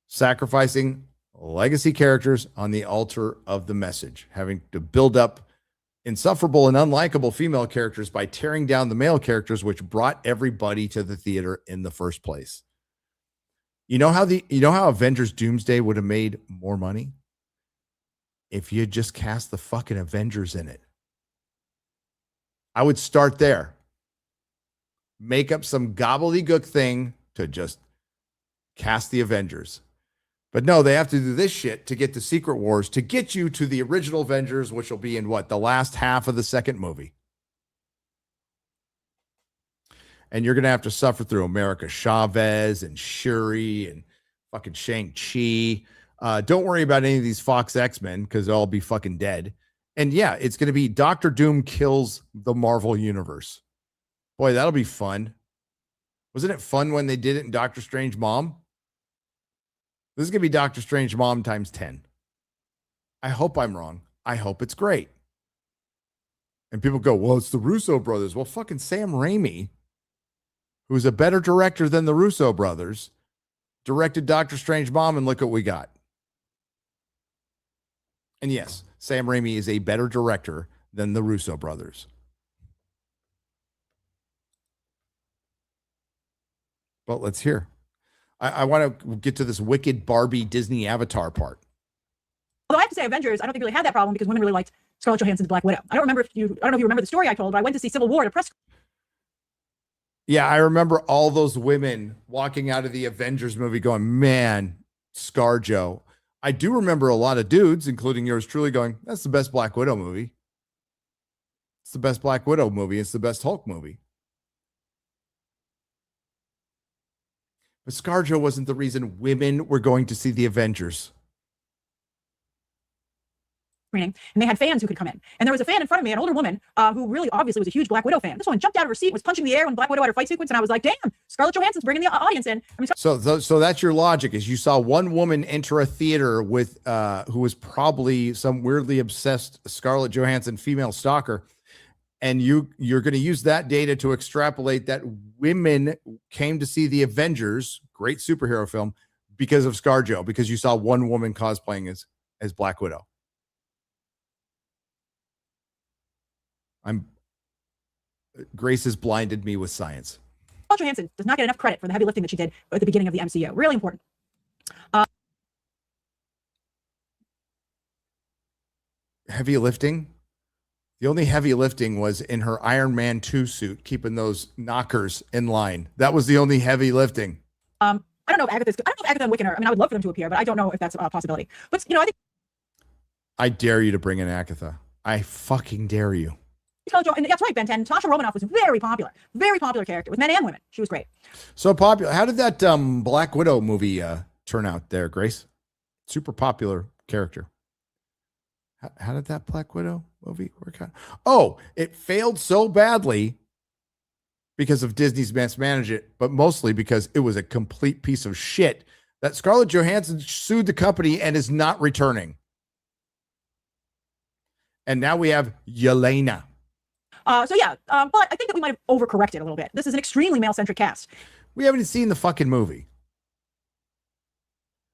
[SPEAKER 8] sacrificing legacy characters on the altar of the message, having to build up insufferable and unlikable female characters by tearing down the male characters, which brought everybody to the theater in the first place. You know how Avengers Doomsday would have made more money if you had just cast the fucking Avengers in it. I would start there. Make up some gobbledygook thing to just cast the Avengers. But no, they have to do this shit to get to Secret Wars, to get you to the original Avengers, which will be in what? The last half of the second movie. And you're going to have to suffer through America Chavez and Shuri and fucking Shang-Chi. Don't worry about any of these Fox X-Men because they'll all be fucking dead. And yeah, it's going to be Doctor Doom kills the Marvel Universe. Boy, that'll be fun. Wasn't it fun when they did it in Doctor Strange Mom? This is going to be Doctor Strange Mom times 10. I hope I'm wrong. I hope it's great. And people go, well, it's the Russo brothers. Well, fucking Sam Raimi, who's a better director than the Russo brothers, directed Doctor Strange Mom, and look what we got. And yes, Sam Raimi is a better director than the Russo brothers. But let's hear. I want to get to this wicked Barbie Disney Avatar part.
[SPEAKER 6] Although I have to say, Avengers, I don't think really had that problem because women really liked Scarlett Johansson's Black Widow. I don't know if you remember the story I told, but I went to see Civil War at a press.
[SPEAKER 8] Yeah, I remember all those women walking out of the Avengers movie going, man, ScarJo. I do remember a lot of dudes, including yours truly, going, that's the best Black Widow movie. It's the best Black Widow movie. It's the best Hulk movie. But ScarJo wasn't the reason women were going to see the Avengers.
[SPEAKER 6] And they had fans who could come in. And there was a fan in front of me, an older woman, who really obviously was a huge Black Widow fan. This woman jumped out of her seat, was punching the air when Black Widow had her fight sequence, and I was like, damn, Scarlett Johansson's bringing the audience in. I mean,
[SPEAKER 8] so that's your logic, is you saw one woman enter a theater with who was probably some weirdly obsessed Scarlett Johansson female stalker, and you're going to use that data to extrapolate that women came to see the Avengers, great superhero film, because of ScarJo, because you saw one woman cosplaying as Black Widow. Grace has blinded me with science.
[SPEAKER 6] Scarlett Johansson does not get enough credit for the heavy lifting that she did at the beginning of the MCU. Really important.
[SPEAKER 8] Heavy lifting? The only heavy lifting was in her Iron Man 2 suit, keeping those knockers in line. That was the only heavy lifting.
[SPEAKER 6] I don't know if Agatha and Wiccan are, I mean, I would love for them to appear, but I don't know if that's a possibility. But, I think
[SPEAKER 8] I dare you to bring in Agatha. I fucking dare you.
[SPEAKER 6] And that's right, Ben 10. Tasha Romanoff was very popular character with men and women. She was great.
[SPEAKER 8] So popular. How did that Black Widow movie turn out there, Grace? Super popular character. How did that Black Widow movie work out? Oh, it failed so badly because of Disney's mismanagement, but mostly because it was a complete piece of shit that Scarlett Johansson sued the company and is not returning. And now we have Yelena.
[SPEAKER 6] But I think that we might have overcorrected a little bit. This is an extremely male-centric cast.
[SPEAKER 8] We haven't seen the fucking movie.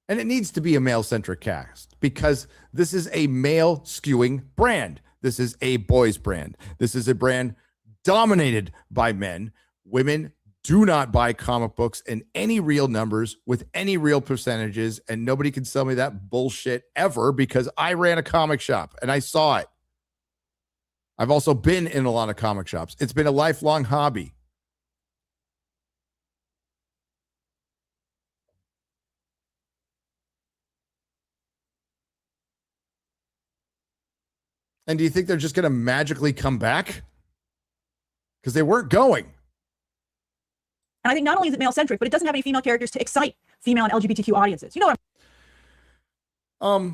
[SPEAKER 8] And it needs to be a male-centric cast because this is a male-skewing brand. This is a boys brand. This is a brand dominated by men. Women do not buy comic books in any real numbers with any real percentages, and nobody can sell me that bullshit ever because I ran a comic shop and I saw it. I've also been in a lot of comic shops. It's been a lifelong hobby. And do you think they're just going to magically come back? Because they weren't going.
[SPEAKER 6] And I think not only is it male-centric, but it doesn't have any female characters to excite female and LGBTQ audiences. You know what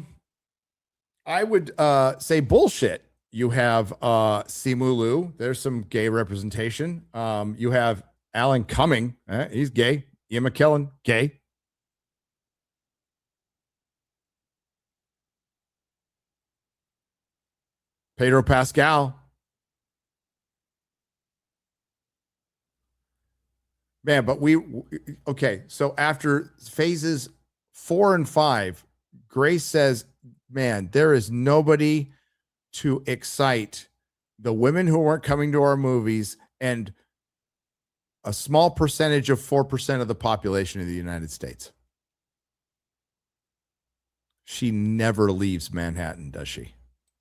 [SPEAKER 8] I would say bullshit. You have Simu Liu. There's some gay representation. You have Alan Cumming. He's gay. Ian McKellen, gay. Pedro Pascal. Man, but okay. So after phases 4 and 5, Grace says, man, there is nobody to excite the women who weren't coming to our movies and a small percentage of 4% of the population of the United States. She never leaves Manhattan, does she?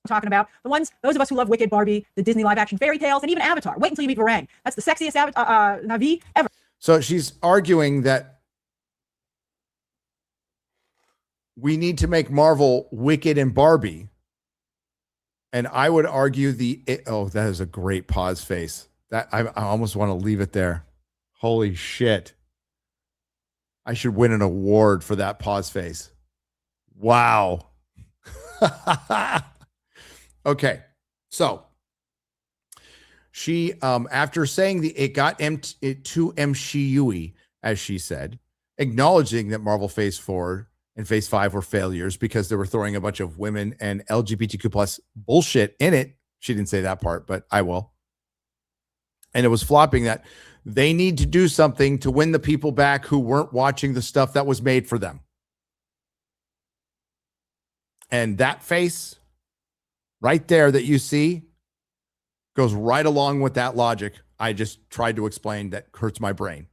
[SPEAKER 6] talking about? Those of us who love Wicked, Barbie, the Disney live action fairy tales, and even Avatar. Wait until you meet Varang. That's the sexiest Navi ever.
[SPEAKER 8] So she's arguing that we need to make Marvel Wicked and Barbie. And I would argue that is a great pause face. That I almost want to leave it there. Holy shit. I should win an award for that pause face. Wow. Okay. So she, after saying it got too MCU-y, as she said, acknowledging that Marvel Phase 4 and Phase 5 were failures because they were throwing a bunch of women and LGBTQ plus bullshit in it. She didn't say that part, but I will. And it was flopping that they need to do something to win the people back who weren't watching the stuff that was made for them. And that face right there that you see goes right along with that logic I just tried to explain that hurts my brain.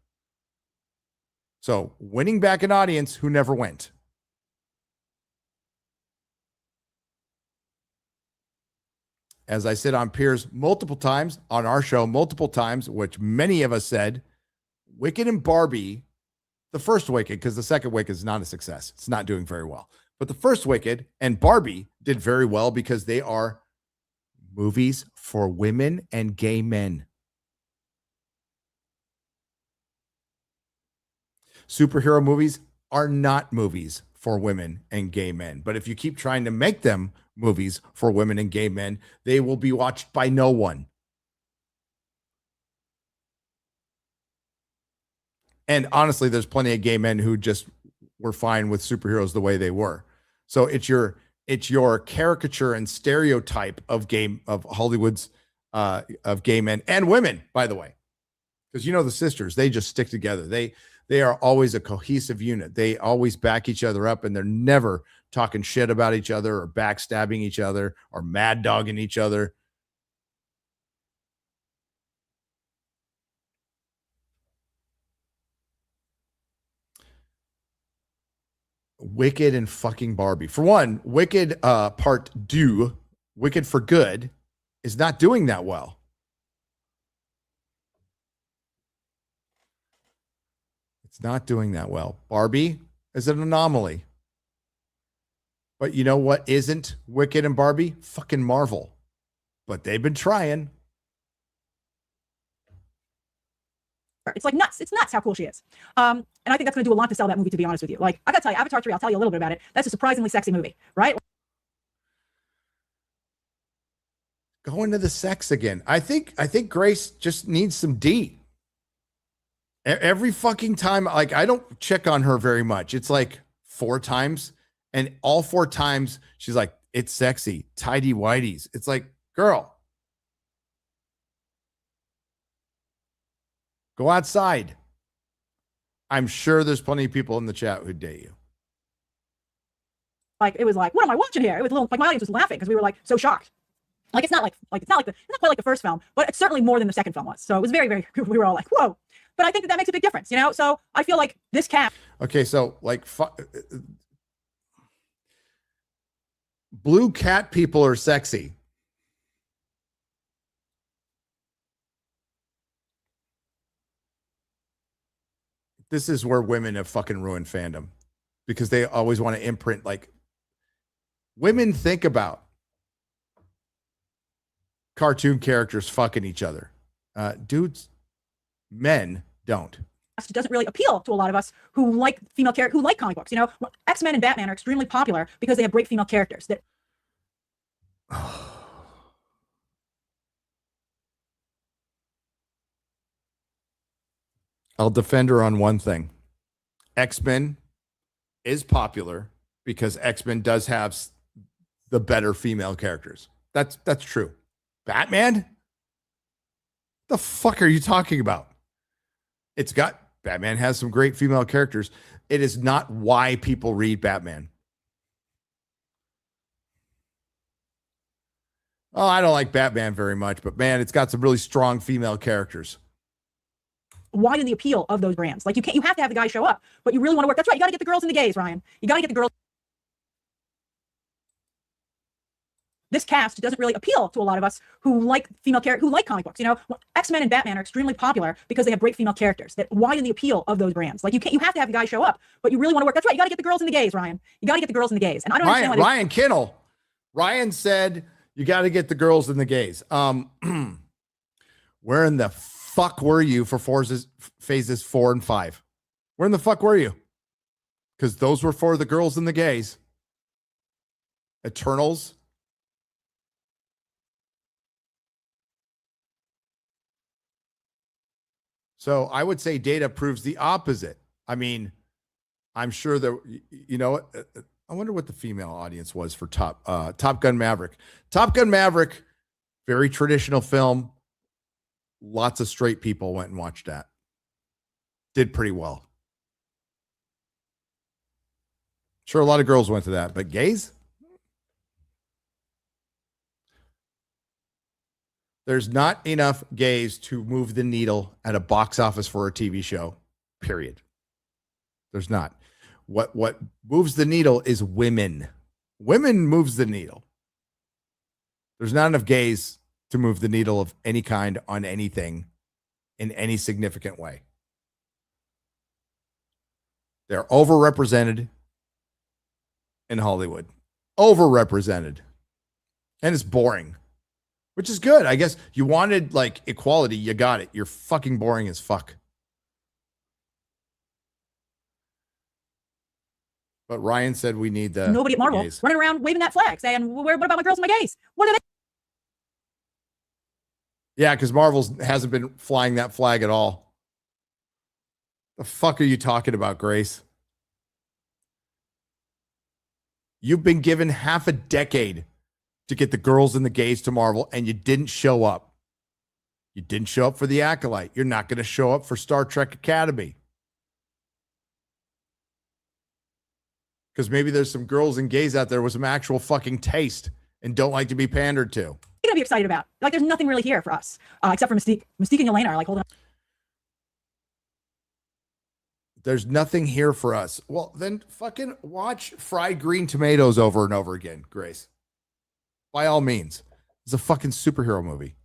[SPEAKER 8] So winning back an audience who never went. As I said on Piers multiple times, on our show multiple times, which many of us said, Wicked and Barbie, the first Wicked, because the second Wicked is not a success. It's not doing very well. But the first Wicked and Barbie did very well because they are movies for women and gay men. Superhero movies are not movies for women and gay men. But if you keep trying to make them movies for women and gay men, they will be watched by no one. And honestly, there's plenty of gay men who just were fine with superheroes the way they were. So it's your caricature and stereotype of Hollywood's of gay men and women, by the way. Because the sisters, they just stick together. They are always a cohesive unit. They always back each other up, and they're never talking shit about each other or backstabbing each other or mad dogging each other. Wicked and fucking Barbie. For one, Wicked Part 2, Wicked for Good, is not doing that well. It's not doing that well. Barbie is an anomaly. But you know what isn't Wicked and Barbie? Fucking Marvel. But they've been trying.
[SPEAKER 6] It's like nuts. It's nuts how cool she is. And I think that's going to do a lot to sell that movie, to be honest with you. Like, I got to tell you, Avatar 3, I'll tell you a little bit about it. That's a surprisingly sexy movie, right?
[SPEAKER 8] Go into the sex again. I think Grace just needs some D. Every fucking time, like, I don't check on her very much. It's like 4 times, and all 4 times she's like, it's sexy, tidy whities. It's like, girl, go outside. I'm sure there's plenty of people in the chat who'd date you.
[SPEAKER 6] Like, it was like, what am I watching here? It was a little, like, my audience was laughing because we were like so shocked. Like it's not quite like the first film, but it's certainly more than the second film was. So it was very, very. We were all like, whoa. But I think that makes a big difference, you know. So I feel like this cast.
[SPEAKER 8] Okay, so like blue cat people are sexy. This is where women have fucking ruined fandom because they always want to imprint like women think about cartoon characters fucking each other. Dudes, men don't.
[SPEAKER 6] It doesn't really appeal to a lot of us who like female characters, who like comic books. You know, X-Men and Batman are extremely popular because they have great female characters. That
[SPEAKER 8] I'll defend her on one thing. X-Men is popular because X-Men does have the better female characters. That's true. Batman? The fuck are you talking about? Batman has some great female characters. It is not why people read Batman. Oh, I don't like Batman very much, but man, it's got some really strong female characters.
[SPEAKER 6] Widen the appeal of those brands. Like you have to have the guys show up, but you really want to work. That's right. You got to get the girls and the gays, Ryan. You got to get the girls. This cast doesn't really appeal to a lot of us who like female characters, who like comic books. You know, X-Men and Batman are extremely popular because they have great female characters that widen the appeal of those brands. Like you have to have the guys show up, but you really want to work. That's right. You got to get the girls and the gays, Ryan. You got to get the girls and the gays. And I don't understand why
[SPEAKER 8] Ryan Kinnell. Ryan said you got to get the girls and the gays. Where in the fuck were you for phases 4 and 5? Where in the fuck were you? Because those were for the girls and the gays. Eternals. So I would say data proves the opposite. I mean, I'm sure that, you know, I wonder what the female audience was for Top Gun Maverick. Top Gun Maverick, very traditional film. Lots of straight people went and watched that. Did pretty well. Sure, a lot of girls went to that, but gays? There's not enough gays to move the needle at a box office for a TV show, period. There's not. What moves the needle is women. Women moves the needle. There's not enough gays to move the needle of any kind on anything in any significant way. They're overrepresented in Hollywood. Overrepresented. And it's boring. Which is good. I guess you wanted like equality. You got it. You're fucking boring as fuck. But Ryan said we need the
[SPEAKER 6] nobody at Marvel
[SPEAKER 8] gays
[SPEAKER 6] running around waving that flag saying, what about my girls and my gays? What are they?
[SPEAKER 8] Yeah, because Marvel hasn't been flying that flag at all. The fuck are you talking about, Grace? You've been given half a decade to get the girls and the gays to Marvel, and you didn't show up. You didn't show up for the Acolyte. You're not going to show up for Star Trek Academy. Because maybe there's some girls and gays out there with some actual fucking taste and don't like to be pandered to.
[SPEAKER 6] You're gonna be excited about. Like, there's nothing really here for us, except for Mystique. Mystique and Yelena are like holding on.
[SPEAKER 8] There's nothing here for us. Well, then fucking watch Fried Green Tomatoes over and over again, Grace. By all means. It's a fucking superhero movie.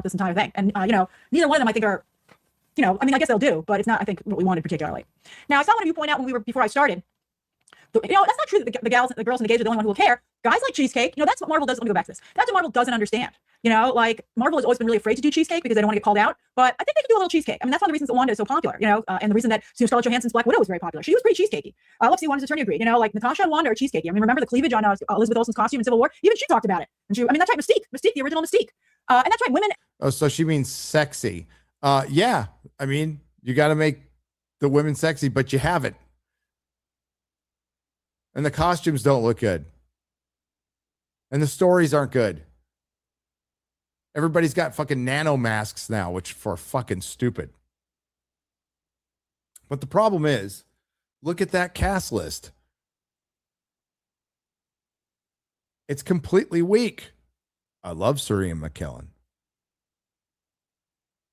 [SPEAKER 6] This entire thing. And, you know, neither one of them I think are, you know, I mean, I guess they'll do, but it's not, I think, what we wanted particularly. Now, I saw one of you point out before I started, you know, that's not true that the girls and the gays are the only one who will care. Guys like cheesecake. You know, that's what Marvel does. Let me go back to this. That's what Marvel doesn't understand. You know, like Marvel has always been really afraid to do cheesecake because they don't want to get called out. But I think they can do a little cheesecake. I mean, that's one of the reasons that Wanda is so popular. You know, and the reason that Scarlett Johansson's Black Widow was very popular. She was pretty cheesecakey. Let's see, Wanda's attorney agreed. You know, like Natasha and Wanda are cheesecakey. I mean, remember the cleavage on Elizabeth Olsen's costume in Civil War? Even she talked about it. And she, I mean, that's right, Mystique, the original Mystique. And that's right, women.
[SPEAKER 8] Oh, so she means sexy. Yeah, I mean, you got to make the women sexy, but you haven't. And the costumes don't look good. And the stories aren't good. Everybody's got fucking nano masks now, which for fucking stupid. But the problem is Look at that cast list. It's completely weak. I love Sir Ian McKellen.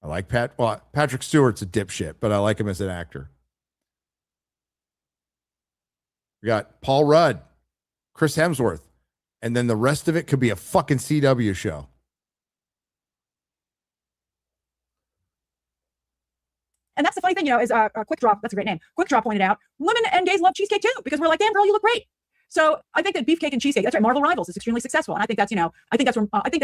[SPEAKER 8] I like Patrick Stewart's a dipshit, but I like him as an actor. We got Paul Rudd, Chris Hemsworth, and then the rest of it could be a fucking CW show.
[SPEAKER 6] And that's the funny thing, is a Quick Draw. That's a great name. Quick Draw pointed out women and gays love cheesecake too, because we're like, damn girl, you look great. So I think that beefcake and cheesecake, that's right, Marvel Rivals is extremely successful. And I think that's, I think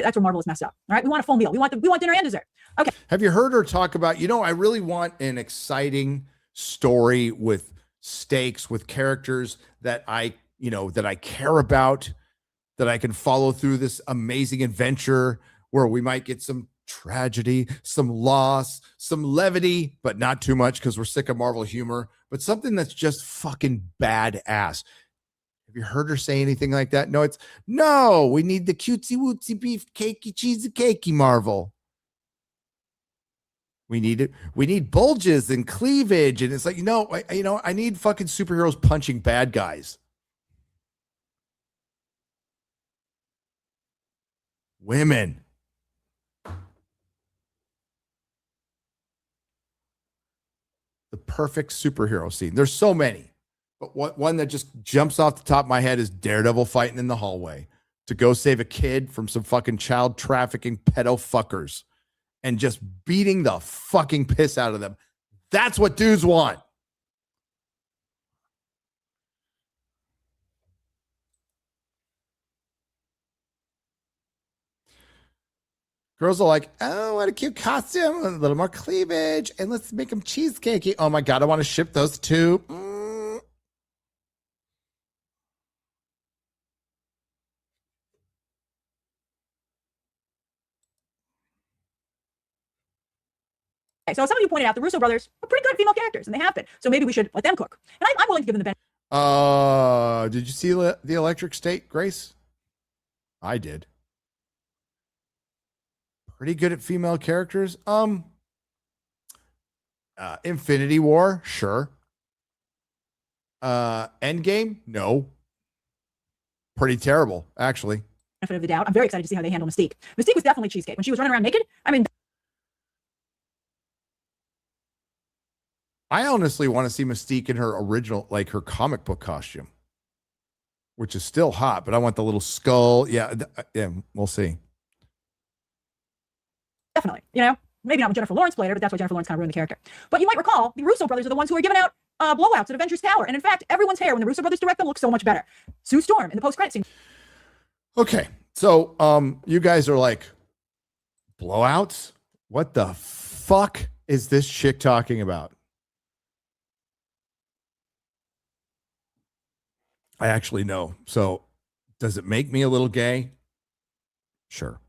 [SPEAKER 6] that's where Marvel is messed up. All right. We want a full meal. We want dinner and dessert. Okay.
[SPEAKER 8] Have you heard her talk about, I really want an exciting story with stakes, with characters that I care about, that I can follow through this amazing adventure where we might get some tragedy, some loss, some levity, but not too much because we're sick of Marvel humor, but something that's just fucking badass. Have you heard her say anything like that? No, we need the cutesy wootsy beef cakey cheesy cakey Marvel. We need it. We need bulges and cleavage. And it's like, I need fucking superheroes punching bad guys. Women. The perfect superhero scene. There's so many. But one that just jumps off the top of my head is Daredevil fighting in the hallway to go save a kid from some fucking child trafficking pedo fuckers and just beating the fucking piss out of them. That's what dudes want. Girls are like, oh, what a cute costume, a little more cleavage, and let's make them cheesecakey. Oh my God, I want to ship those two.
[SPEAKER 6] So some of you pointed out the Russo brothers are pretty good female characters, and they have been. So maybe we should let them cook. And I'm willing to give them the benefit.
[SPEAKER 8] Did you see the Electric State, Grace? I did. Pretty good at female characters. Infinity War, sure. Endgame, no. Pretty terrible, actually.
[SPEAKER 6] Benefit of the doubt. I'm very excited to see how they handle Mystique. Mystique was definitely cheesecake when she was running around naked. I mean,
[SPEAKER 8] I honestly want to see Mystique in her original, like her comic book costume, which is still hot, but I want the little skull. Yeah, we'll see.
[SPEAKER 6] Definitely. Maybe not when Jennifer Lawrence played her, but that's why Jennifer Lawrence kind of ruined the character. But you might recall the Russo brothers are the ones who are giving out blowouts at Avengers Tower. And in fact, everyone's hair when the Russo brothers direct them looks so much better. Sue Storm in the post-credit scene.
[SPEAKER 8] Okay. So you guys are like, blowouts? What the fuck is this chick talking about? I actually know. So does it make me a little gay? Sure.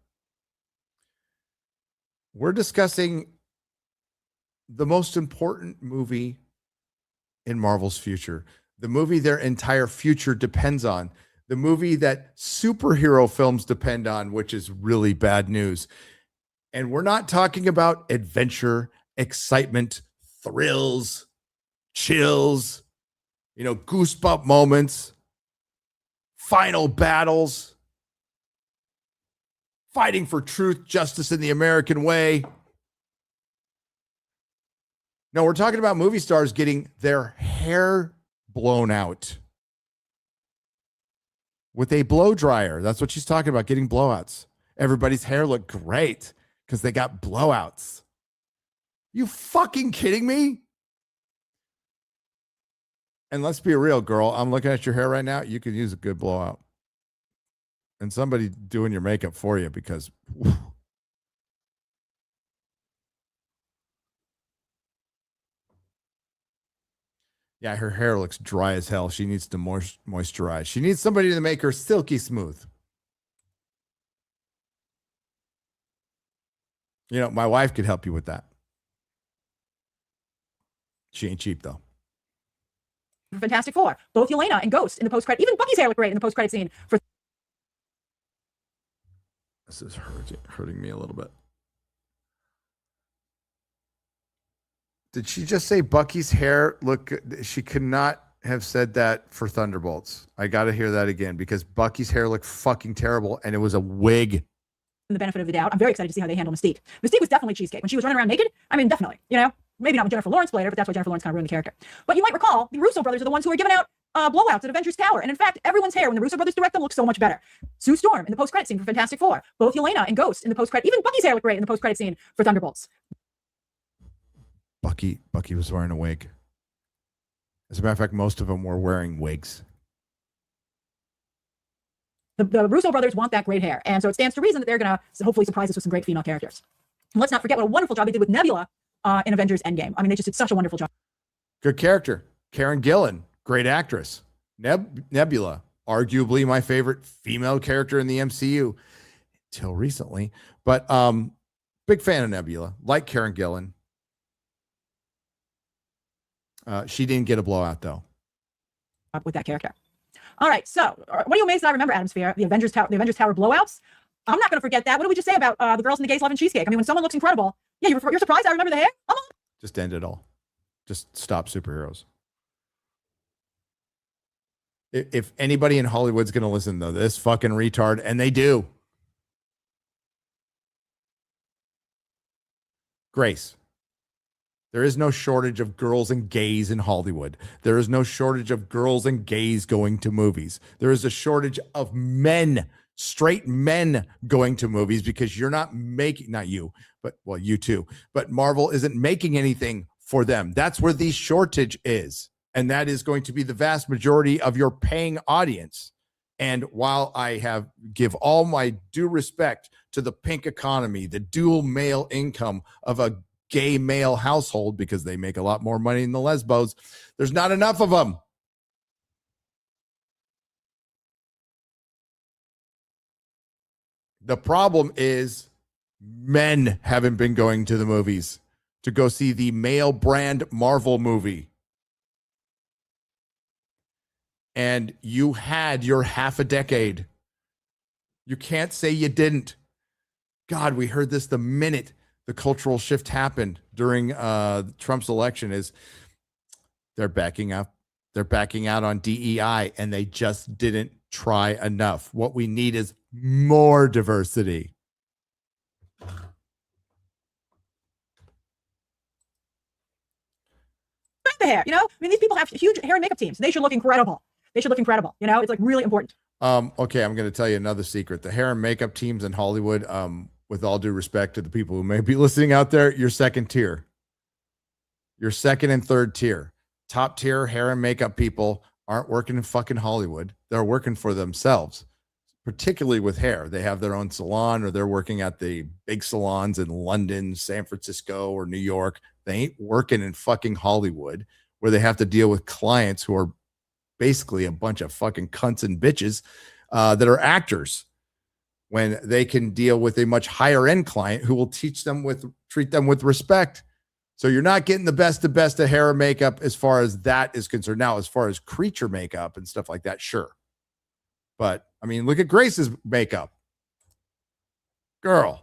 [SPEAKER 8] We're discussing the most important movie in Marvel's future, the movie their entire future depends on, the movie that superhero films depend on, which is really bad news. And we're not talking about adventure, excitement, thrills, chills, goosebump moments, final battles, fighting for truth, justice, in the American way. No, we're talking about movie stars getting their hair blown out with a blow dryer. That's what she's talking about, getting blowouts. Everybody's hair looked great because they got blowouts. You fucking kidding me? And let's be real, girl. I'm looking at your hair right now. You could use a good blowout. And somebody doing your makeup for you because... Yeah, her hair looks dry as hell. She needs to moisturize. She needs somebody to make her silky smooth. My wife could help you with that. She ain't cheap, though.
[SPEAKER 6] Fantastic Four. Both Yelena and Ghost in the post-credit. Even Bucky's hair looked great in the post-credit scene.
[SPEAKER 8] This is hurting me a little bit. Did she just say Bucky's hair look good? She could not have said that for Thunderbolts. I got to hear that again because Bucky's hair looked fucking terrible and it was a wig.
[SPEAKER 6] The benefit of the doubt. I'm very excited to see how they handle Mystique. Mystique was definitely cheesecake. When she was running around naked, I mean, definitely, you know, maybe not when Jennifer Lawrence played her, but that's why Jennifer Lawrence kind of ruined the character. But you might recall, the Russo brothers are the ones who were giving out blowouts at Avengers Tower. And in fact, everyone's hair, when the Russo brothers direct them, looks so much better. Sue Storm in the post-credit scene for Fantastic Four. Both Yelena and Ghost in the post-credit. Even Bucky's hair looked great in the post-credit scene for Thunderbolts.
[SPEAKER 8] Bucky was wearing a wig. As a matter of fact, most of them were wearing wigs.
[SPEAKER 6] The Russo brothers want that great hair. And so it stands to reason that they're going to hopefully surprise us with some great female characters. And let's not forget what a wonderful job they did with Nebula in Avengers Endgame. I mean, they just did such a wonderful job.
[SPEAKER 8] Good character. Karen Gillan, great actress. Nebula, arguably my favorite female character in the MCU until recently. But big fan of Nebula. Like Karen Gillan. She didn't get a blowout, though.
[SPEAKER 6] With that character. All right, so what are you amazed that I remember, Adam Sphere? The Avengers Tower blowouts? I'm not going to forget that. What did we just say about the girls in the Gays Love and Cheesecake? I mean, when someone looks incredible, yeah, you're surprised I remember the hair?
[SPEAKER 8] Just end it all. Just stop superheroes. If anybody in Hollywood's going to listen, though, this fucking retard, and they do. Grace. There is no shortage of girls and gays in Hollywood. There is no shortage of girls and gays going to movies. There is a shortage of men, straight men going to movies because you're not making, not you, but well, you too, but Marvel isn't making anything for them. That's where the shortage is. And that is going to be the vast majority of your paying audience. And while I give all my due respect to the pink economy, the dual male income of a gay male household, because they make a lot more money than the lesbos, there's not enough of them. The problem is men haven't been going to the movies to go see the male brand Marvel movie. And you had your half a decade. You can't say you didn't. God, we heard this the minute the cultural shift happened during Trump's election is they're backing up. They're backing out on DEI, and they just didn't try enough. What we need is more diversity.
[SPEAKER 6] The hair, you know? I mean, these people have huge hair and makeup teams. They should look incredible. They should look incredible. You know, it's like really important.
[SPEAKER 8] Okay, I'm going to tell you another secret. The hair and makeup teams in Hollywood, with all due respect to the people who may be listening out there, you're second tier. You're second and third tier. Top tier hair and makeup people aren't working in fucking Hollywood. They're working for themselves, particularly with hair. They have their own salon, or they're working at the big salons in London, San Francisco, or New York. They ain't working in fucking Hollywood, where they have to deal with clients who are basically a bunch of fucking cunts and bitches that are actors, when they can deal with a much higher end client who will treat them with respect. So you're not getting the best of hair and makeup as far as that is concerned. Now, as far as creature makeup and stuff like that, sure. But I mean, look at Grace's makeup. Girl.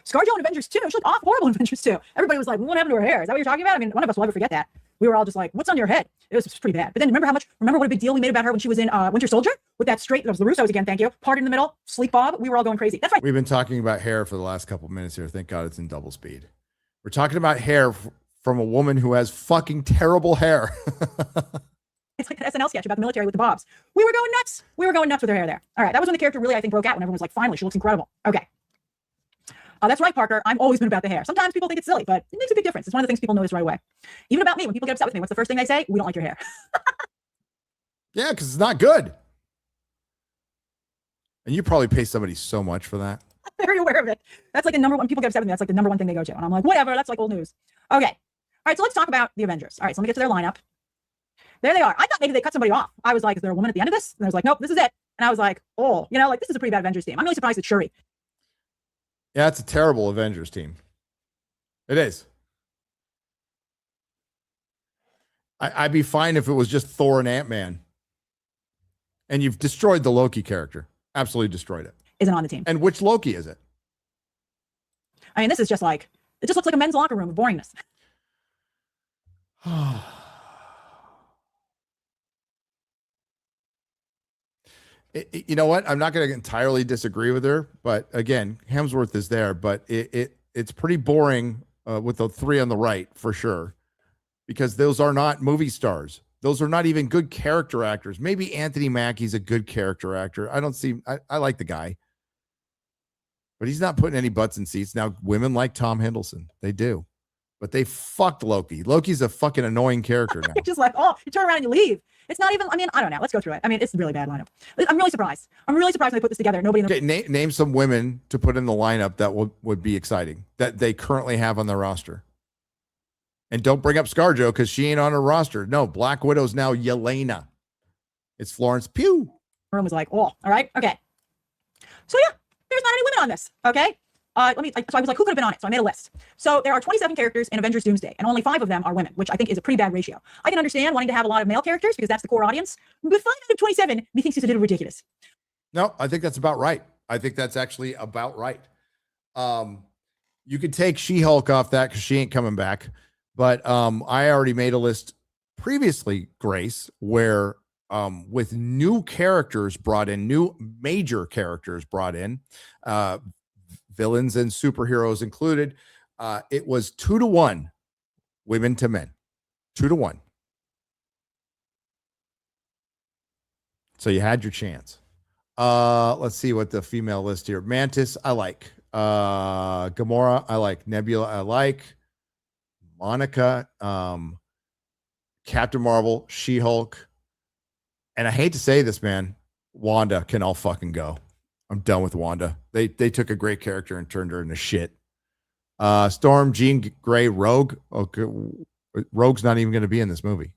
[SPEAKER 6] ScarJo in Avengers 2. She looked horrible in Avengers 2. Everybody was like, what happened to her hair? Is that what you're talking about? I mean, one of us will never forget that. We were all just like, what's on your head? It was pretty bad. But then remember what a big deal we made about her when she was in Winter Soldier? With that straight, that was the Russos again, thank you. Part in the middle, sleek bob. We were all going crazy. That's right.
[SPEAKER 8] We've been talking about hair for the last couple of minutes here. Thank God it's in double speed. We're talking about hair from a woman who has fucking terrible hair.
[SPEAKER 6] It's like an SNL sketch about the military with the bobs. We were going nuts. We were going nuts with her hair there. All right, that was when the character really, I think, broke out, when everyone was like, finally, she looks incredible. Okay. That's right, Parker. I've always been about the hair. Sometimes people think it's silly, but it makes a big difference. It's one of the things people notice right away. Even about me, when people get upset with me, what's the first thing they say? We don't like your hair.
[SPEAKER 8] Yeah, because it's not good. And you probably pay somebody so much for that.
[SPEAKER 6] I'm very aware of it. That's like the number one, people get upset with me, that's like the number one thing they go to. And I'm like, whatever, that's like old news. Okay. All right, so let's talk about the Avengers. All right, so let me get to their lineup. There they are. I thought maybe they cut somebody off. I was like, is there a woman at the end of this? And I was like, nope, this is it. And I was like, oh, you know, like this is a pretty bad Avengers team. I'm really surprised it's Shuri.
[SPEAKER 8] Yeah, it's a terrible Avengers team. It is. I'd be fine if it was just Thor and Ant-Man. And you've destroyed the Loki character. Absolutely destroyed it.
[SPEAKER 6] Isn't on the team.
[SPEAKER 8] And which Loki is it?
[SPEAKER 6] I mean, this is just like, it just looks like a men's locker room of boringness.
[SPEAKER 8] You know what? I'm not going to entirely disagree with her, but again, Hemsworth is there, but it's pretty boring with the three on the right for sure, because those are not movie stars. Those are not even good character actors. Maybe Anthony Mackie's a good character actor. I like the guy, but he's not putting any butts in seats. Now, women like Tom Hiddleston. They do, but they fucked Loki. Loki's a fucking annoying character now.
[SPEAKER 6] Just like, oh, you turn around and you leave. It's not even, I mean, I don't know. Let's go through it. I mean, it's a really bad lineup. I'm really surprised. I'm really surprised when they put this together. Nobody in the
[SPEAKER 8] name some women to put in the lineup that would be exciting that they currently have on their roster. And don't bring up ScarJo because she ain't on her roster. No, Black Widow's now Yelena. It's Florence Pugh.
[SPEAKER 6] room was like, oh, all right, okay. So yeah, there's not any women on this, okay? So I was like, who could have been on it? So I made a list. So there are 27 characters in Avengers Doomsday, and only 5 of them are women, which I think is a pretty bad ratio. I can understand wanting to have a lot of male characters because that's the core audience, but 5 out of 27, me thinks it's a little ridiculous.
[SPEAKER 8] No, I think that's about right. I think that's actually about right. You could take She-Hulk off that because she ain't coming back. But I already made a list previously, Grace, where with new characters brought in, new major characters brought in, villains and superheroes included, it was 2-1 women to men. 2-1. So you had your chance. Let's see what the female list here. Mantis, I like. Gamora, I like. Nebula, I like. Monica, Captain Marvel, She-Hulk, and I hate to say this, man, Wanda can all fucking go. I'm done with Wanda. They took a great character and turned her into shit. Storm, Jean Grey, Rogue. Okay, Rogue's not even going to be in this movie.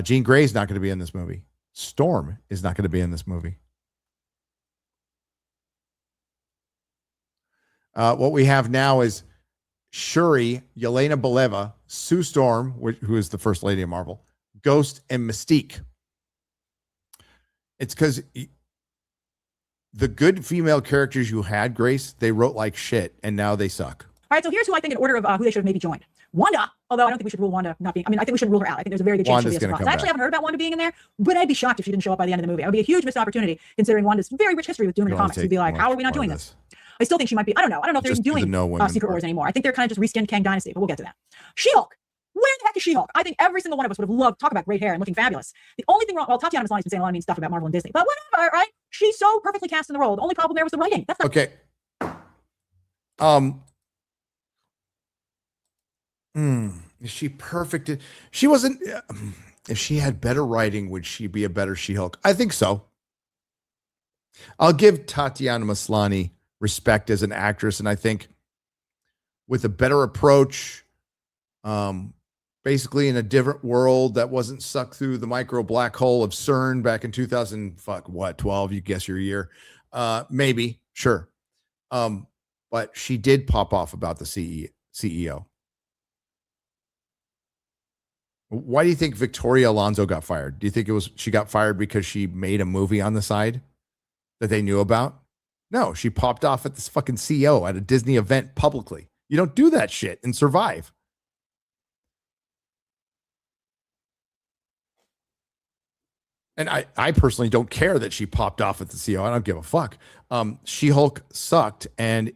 [SPEAKER 8] Jean Grey's not going to be in this movie. Storm is not going to be in this movie. What we have now is Shuri, Yelena Belova, Sue Storm, who is the First Lady of Marvel, Ghost, and Mystique. It's because the good female characters you had, Grace, they wrote like shit, and now they suck.
[SPEAKER 6] All right, so here's who I think in order of who they should have maybe joined. Wanda, although I don't think we should rule Wanda not being, I think we should rule her out. I think there's a very good chance she'll be a surprise. I actually haven't heard about Wanda being in there, but I'd be shocked if she didn't show up by the end of the movie. It would be a huge missed opportunity considering Wanda's very rich history with Doom in the comics. You'd be like, how are we not doing this? I still think she might be. I don't know if they're even doing Secret Wars anymore. I think they're kind of just reskinned Kang Dynasty, but we'll get to that. She-Hulk. Where the heck is She-Hulk? I think every single one of us would have loved to talk about great hair and looking fabulous. The only thing wrong, well, Tatiana Maslany's been saying a lot of mean stuff about Marvel and Disney, but whatever, right? She's so perfectly cast in the role. The only problem there was the writing. That's not
[SPEAKER 8] okay. Is she perfect? She wasn't. If she had better writing, would she be a better She-Hulk? I think so. I'll give Tatiana Maslany respect as an actress, and I think with a better approach, basically in a different world that wasn't sucked through the micro black hole of CERN back in 2012, you guess your year, maybe, sure. But she did pop off about the CEO. Why do you think Victoria Alonso got fired? Do you think she got fired because she made a movie on the side that they knew about? No, she popped off at this fucking CEO at a Disney event publicly. You don't do that shit and survive. And I personally don't care that she popped off at the CEO. I don't give a fuck. She-Hulk sucked, and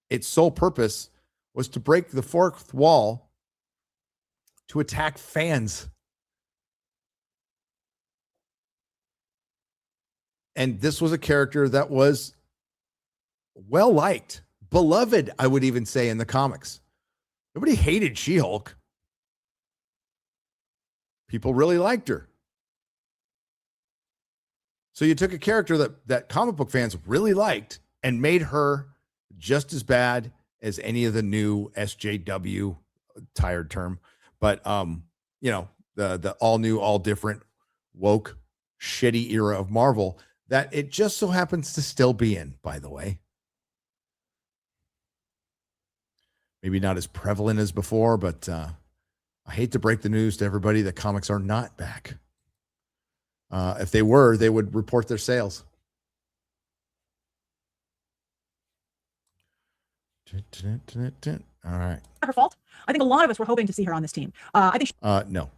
[SPEAKER 8] its sole purpose was to break the fourth wall to attack fans. And this was a character that was well liked, beloved, I would even say, in the comics. Nobody hated She-Hulk. People really liked her. So you took a character that comic book fans really liked and made her just as bad as any of the new SJW, tired term, but the all new, all different, woke, shitty era of Marvel that it just so happens to still be in, by the way. Maybe not as prevalent as before, but I hate to break the news to everybody that comics are not back. If they were, they would report their sales. All right.
[SPEAKER 6] her fault. I think a lot of us were hoping to see her on this team. I think
[SPEAKER 8] no.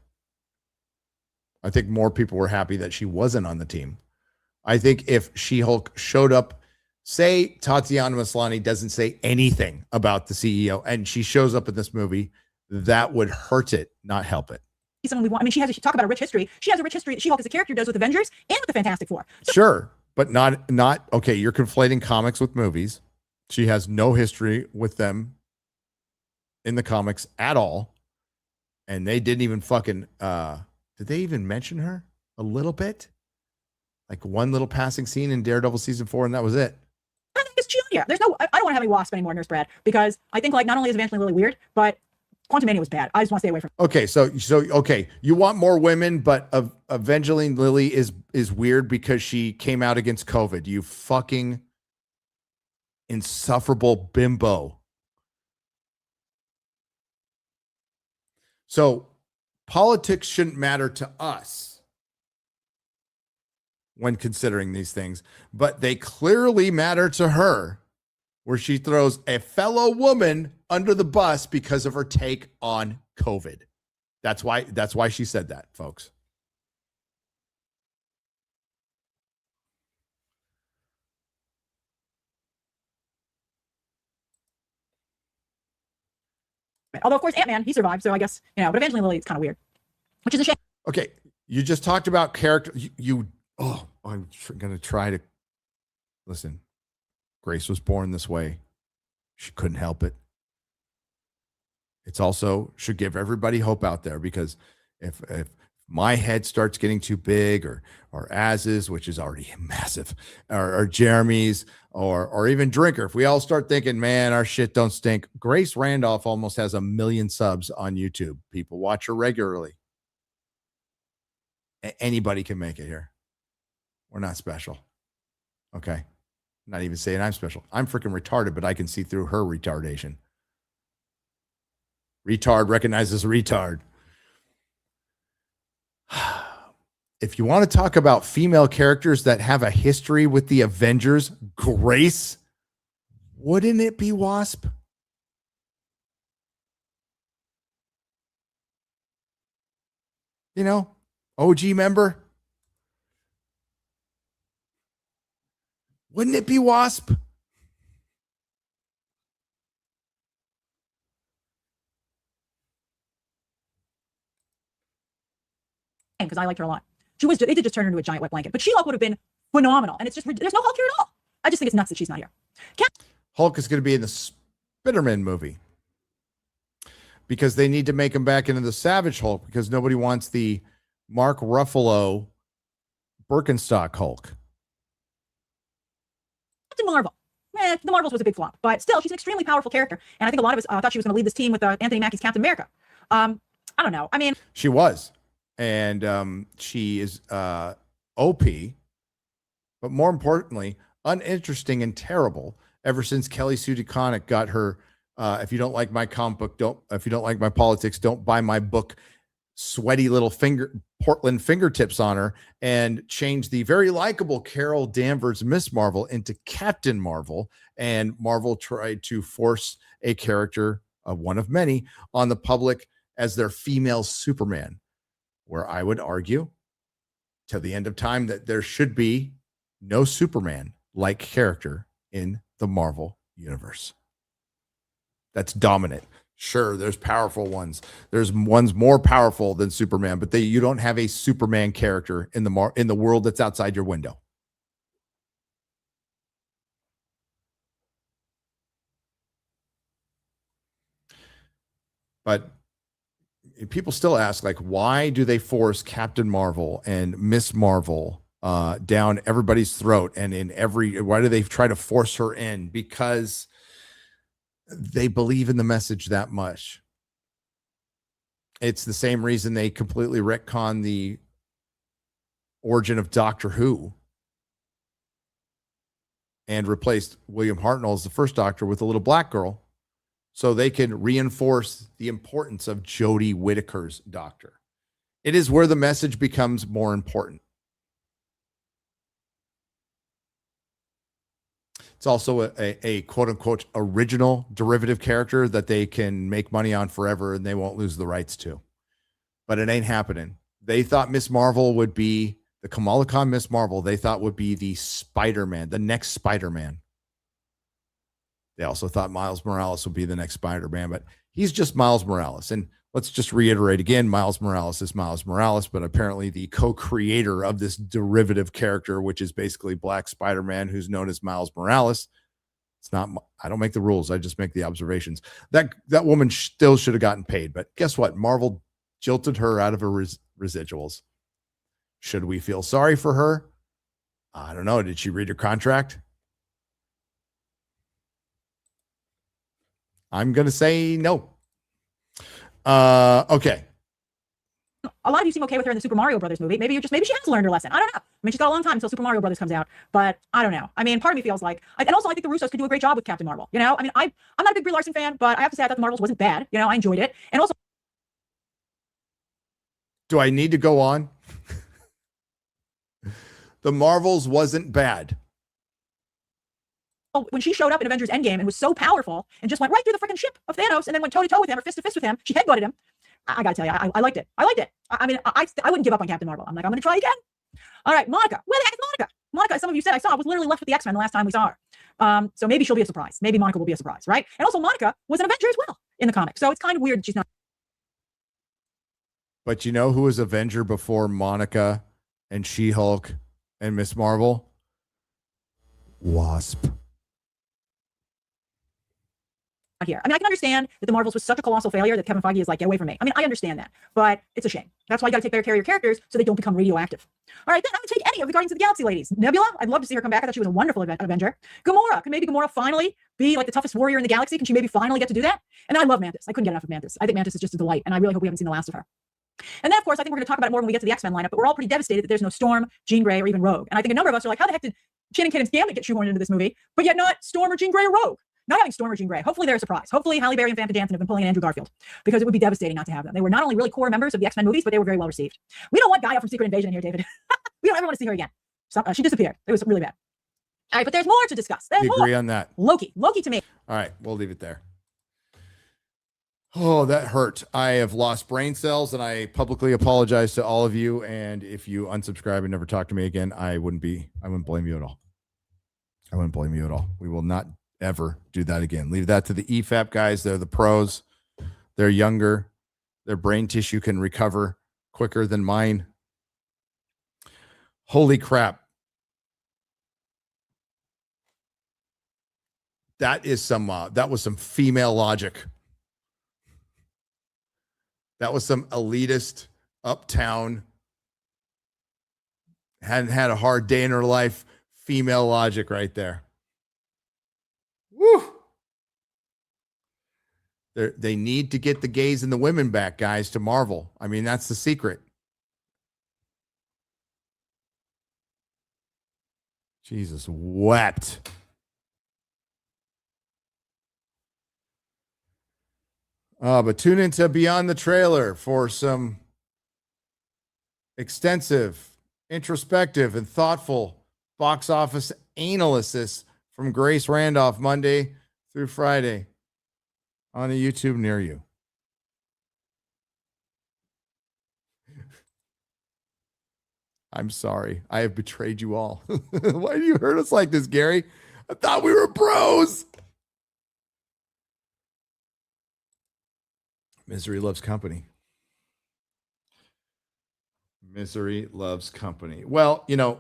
[SPEAKER 8] I think more people were happy that she wasn't on the team. I think if She-Hulk showed up, say Tatiana Maslany doesn't say anything about the CEO and she shows up in this movie, that would hurt it, not help it.
[SPEAKER 6] Someone we want. I mean, she talk about a rich history. She has a rich history. She-Hulk as a character does with Avengers and with the Fantastic Four. So,
[SPEAKER 8] sure, but not okay. You're conflating comics with movies. She has no history with them in the comics at all, and they didn't even fucking. Did they even mention her a little bit? Like one little passing scene in Daredevil season 4, and that was it.
[SPEAKER 6] I think it's chill. Yeah, there's no. I don't want to have any Wasp anymore, Nurse Brad, because I think like not only is Evangeline Lilly weird, but Quantumania was bad. I just want to stay away from it.
[SPEAKER 8] Okay, so okay, you want more women, but Evangeline Lilly is weird because she came out against COVID. You fucking insufferable bimbo. So politics shouldn't matter to us when considering these things, but they clearly matter to her, where she throws a fellow woman under the bus because of her take on COVID. That's why she said that, folks.
[SPEAKER 6] Although, of course, Ant-Man, he survived, so I guess, but Evangeline Lilly, it's kind of weird, which is a shame.
[SPEAKER 8] Okay, you just talked about character. I'm going to try to listen. Grace was born this way. She couldn't help it. It's also should give everybody hope out there, because if my head starts getting too big, or Az's, which is already massive, or Jeremy's, or even Drinker, if we all start thinking, man, our shit don't stink. Grace Randolph almost has 1 million subs on YouTube. People watch her regularly. Anybody can make it here. We're not special. Okay. Not even saying I'm special. I'm freaking retarded, but I can see through her retardation. Retard recognizes retard. If you want to talk about female characters that have a history with the Avengers, Grace, wouldn't it be Wasp? OG member. Wouldn't it be Wasp?
[SPEAKER 6] Because I liked her a lot. They did just turn her into a giant wet blanket, but She-Hulk would have been phenomenal. And it's just, there's no Hulk here at all. I just think it's nuts that she's not here.
[SPEAKER 8] Hulk is going to be in the Spider-Man movie, because they need to make him back into the Savage Hulk, because nobody wants the Mark Ruffalo Birkenstock Hulk.
[SPEAKER 6] Captain Marvel. The Marvels was a big flop, but still, she's an extremely powerful character. And I think a lot of us thought she was going to lead this team with Anthony Mackie's Captain America. I don't know. I mean,
[SPEAKER 8] she was. And she is OP, but more importantly, uninteresting and terrible ever since Kelly Sue DeConnick got her, if you don't like my comic book, if you don't like my politics, don't buy my book, sweaty little Portland fingertips on her, and changed the very likable Carol Danvers Miss Marvel into Captain Marvel. And Marvel tried to force a character, one of many, on the public as their female Superman, where I would argue till the end of time that there should be no Superman-like character in the Marvel universe that's dominant. Sure, there's powerful ones. There's ones more powerful than Superman, but you don't have a Superman character in the world that's outside your window. But people still ask, like, why do they force Captain Marvel and Miss Marvel down everybody's throat, and why do they try to force her in? Because they believe in the message that much. It's the same reason they completely retcon the origin of Doctor Who and replaced William Hartnell as the first Doctor with a little black girl, so they can reinforce the importance of Jodie Whittaker's Doctor. It is where the message becomes more important. It's also a quote-unquote original derivative character that they can make money on forever and they won't lose the rights to. But it ain't happening. They thought Miss Marvel would be the Kamala Khan Miss Marvel. They thought would be the Spider-Man, the next Spider-Man. They also thought Miles Morales would be the next Spider-Man, but he's just Miles Morales. And let's just reiterate again, Miles Morales is Miles Morales, but apparently the co-creator of this derivative character, which is basically Black Spider-Man, who's known as Miles Morales. It's not, I don't make the rules. I just make the observations. That woman still should have gotten paid, but guess what? Marvel jilted her out of her residuals. Should we feel sorry for her? I don't know. Did she read her contract? I'm going to say no. Okay.
[SPEAKER 6] A lot of you seem okay with her in the Super Mario Brothers movie. Maybe she has learned her lesson. I don't know. I mean, she's got a long time until Super Mario Brothers comes out, but I don't know. I mean, part of me feels like, and also I think the Russos could do a great job with Captain Marvel. You know, I mean, I'm not a big Brie Larson fan, but I have to say I thought the Marvels wasn't bad. You know, I enjoyed it. And also,
[SPEAKER 8] do I need to go on? The Marvels wasn't bad.
[SPEAKER 6] when she showed up in Avengers Endgame and was so powerful and just went right through the freaking ship of Thanos and then went toe to toe with him or fist to fist with him, she headbutted him. I gotta tell you, I liked it. I liked it. I mean, I wouldn't give up on Captain Marvel. I'm like, I'm gonna try again. All right, Monica. Where the heck is Monica? Monica, as some of you said, I saw, was literally left with the X-Men the last time we saw her. So maybe she'll be a surprise. Maybe Monica will be a surprise, right? And also Monica was an Avenger as well in the comics. So it's kind of weird that she's not.
[SPEAKER 8] But you know who was Avenger before Monica and She-Hulk and Miss Marvel? Wasp.
[SPEAKER 6] Here. I mean, I can understand that the Marvels was such a colossal failure that Kevin Feige is like, get away from me. I mean, I understand that, but it's a shame. That's why you got to take better care of your characters so they don't become radioactive. All right, then I would take any of the Guardians of the Galaxy ladies. Nebula, I'd love to see her come back. I thought she was a wonderful Avenger. Gamora, can maybe Gamora finally be like the toughest warrior in the galaxy? Can she maybe finally get to do that? And I love Mantis. I couldn't get enough of Mantis. I think Mantis is just a delight, and I really hope we haven't seen the last of her. And then, of course, I think we're going to talk about it more when we get to the X-Men lineup, but we're all pretty devastated that there's no Storm, Jean Grey, or even Rogue. And I think a number of us are like, how the heck did Channing Tatum's Gambit get shoehorned into this movie, but yet not Storm or Jean Grey or Rogue? Not having Storm or Jean Grey. Hopefully they're a surprise. Hopefully Halle Berry and Famke Janssen have been pulling in Andrew Garfield, because it would be devastating not to have them. They were not only really core members of the X-Men movies, but they were very well received. We don't want Gaia from Secret Invasion in here, David. We don't ever want to see her again. She disappeared. It was really bad. All right, but there's more to discuss.
[SPEAKER 8] We agree on that.
[SPEAKER 6] Loki to me.
[SPEAKER 8] All right, we'll leave it there. Oh, that hurt. I have lost brain cells, and I publicly apologize to all of you. And if you unsubscribe and never talk to me again, I wouldn't blame you at all. I wouldn't blame you at all. We will not ever do that again. Leave that to the EFAP guys. They're the pros. They're younger. Their brain tissue can recover quicker than mine. Holy crap. That was some female logic. That was some elitist, uptown, hadn't had a hard day in her life, female logic right there. Woo! They need to get the gays and the women back, guys, to Marvel. I mean, that's the secret. Jesus wept. But tune into Beyond the Trailer for some extensive, introspective, and thoughtful box office analysis from Grace Randolph Monday through Friday on a YouTube near you. I'm sorry. I have betrayed you all. Why do you hurt us like this, Gary? I thought we were bros. Misery loves company. Misery loves company. Well, you know,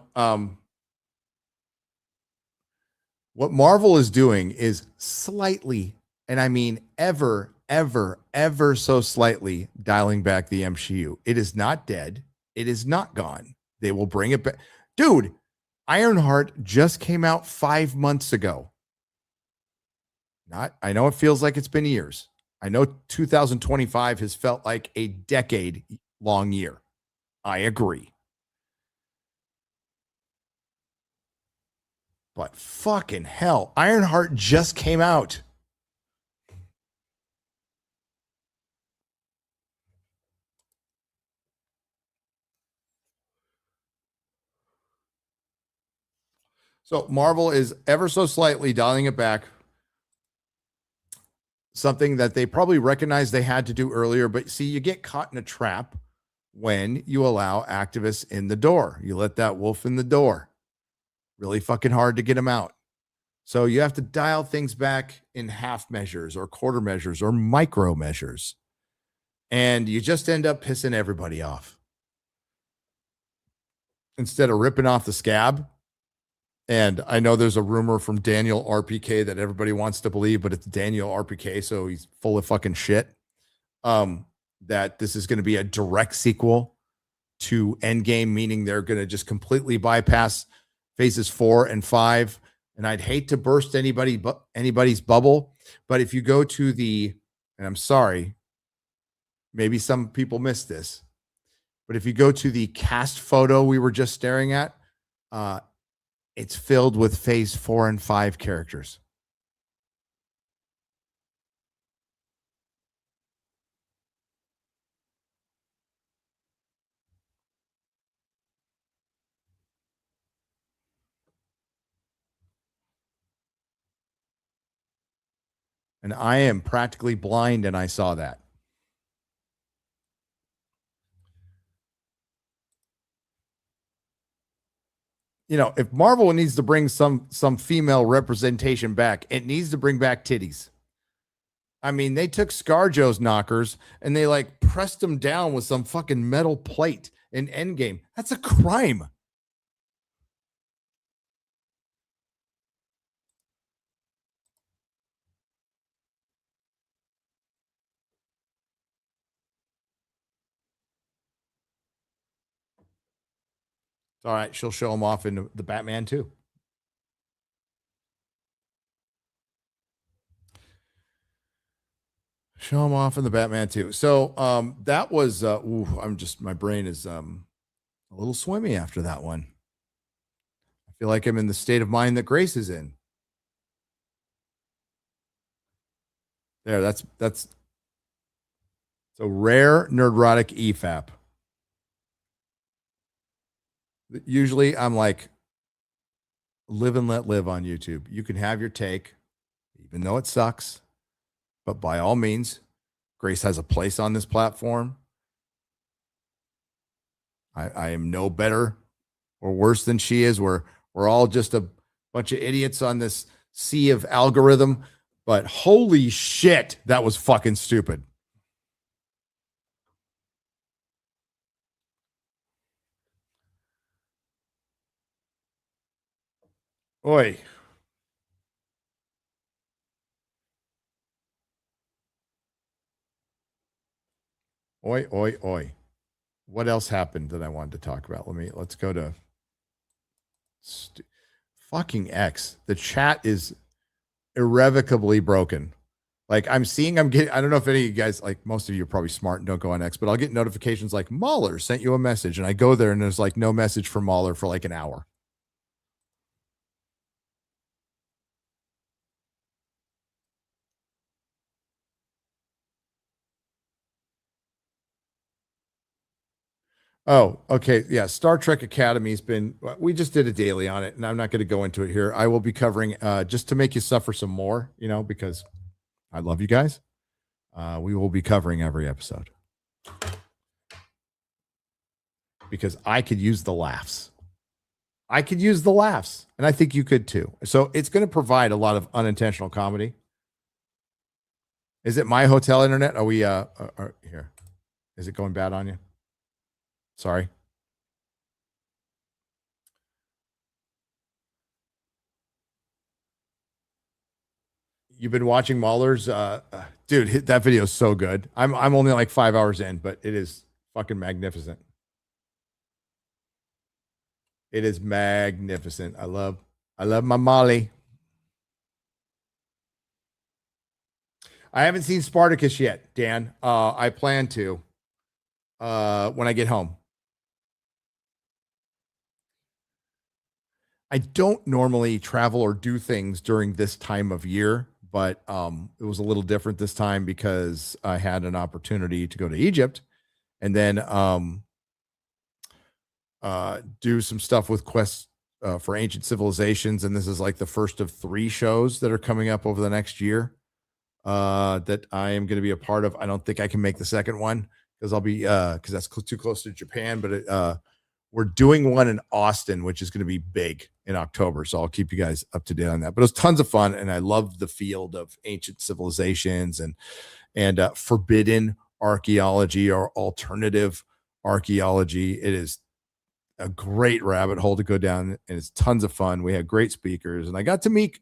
[SPEAKER 8] what Marvel is doing is slightly, and I mean ever so slightly, dialing back the MCU. It is not dead. It is not gone. They will bring it back. Dude, Ironheart just came out 5 months ago. I know it feels like it's been years. I know 2025 has felt like a decade-long year. I agree. But fucking hell, Ironheart just came out. So Marvel is ever so slightly dialing it back. Something that they probably recognized they had to do earlier, but see, you get caught in a trap when you allow activists in the door. You let that wolf in the door. Really fucking hard to get him out. So you have to dial things back in half measures or quarter measures or micro measures. And you just end up pissing everybody off. Instead of ripping off the scab. And I know there's a rumor from Daniel RPK that everybody wants to believe, but it's Daniel RPK, so he's full of fucking shit. That this is going to be a direct sequel to Endgame, meaning they're going to just completely bypass phases 4 and 5. And I'd hate to burst anybody's bubble, but if you go to the, and I'm sorry, maybe some people missed this, but if you go to the cast photo we were just staring at, it's filled with phase 4 and 5 characters. And I am practically blind, and I saw that. You know, if Marvel needs to bring some female representation back, it needs to bring back titties. I mean, they took ScarJo's knockers and they like pressed them down with some fucking metal plate in Endgame. That's a crime. All right, she'll show him off in the Batman too. Show him off in the Batman too. So that was my brain is a little swimmy after that one. I feel like I'm in the state of mind that Grace is in. There, that's so rare Nerdrotic EFAP. Usually I'm like live and let live on YouTube. You can have your take, even though it sucks. But by all means, Grace has a place on this platform. I am no better or worse than she is. We're all just a bunch of idiots on this sea of algorithm. But holy shit, that was fucking stupid. Oi. Oi, oi, oi. What else happened that I wanted to talk about? Let's go to fucking X. The chat is irrevocably broken. Like I'm getting, I don't know if any of you guys, like most of you are probably smart and don't go on X, but I'll get notifications like Mahler sent you a message and I go there and there's like no message from Mahler for like an hour. Oh, okay. Yeah. Star Trek Academy's been, we just did a daily on it and I'm not going to go into it here. I will be covering just to make you suffer some more, because I love you guys. We will be covering every episode because I could use the laughs. And I think you could too. So it's going to provide a lot of unintentional comedy. Is it my hotel internet? Are we here? Is it going bad on you? Sorry. You've been watching Mahler's, dude. That video is so good. I'm only like 5 hours in, but it is fucking magnificent. It is magnificent. I love my Molly. I haven't seen Spartacus yet, Dan. I plan to when I get home. I don't normally travel or do things during this time of year, but it was a little different this time because I had an opportunity to go to Egypt and then do some stuff with Quest for Ancient Civilizations. And this is like the first of 3 shows that are coming up over the next year that I am going to be a part of. I don't think I can make the second one because I'll be because that's too close to Japan. But we're doing one in Austin, which is going to be big in October. So I'll keep you guys up to date on that. But it was tons of fun, and I love the field of ancient civilizations and forbidden archaeology or alternative archaeology. It is a great rabbit hole to go down, and it's tons of fun. We had great speakers, and I got to meet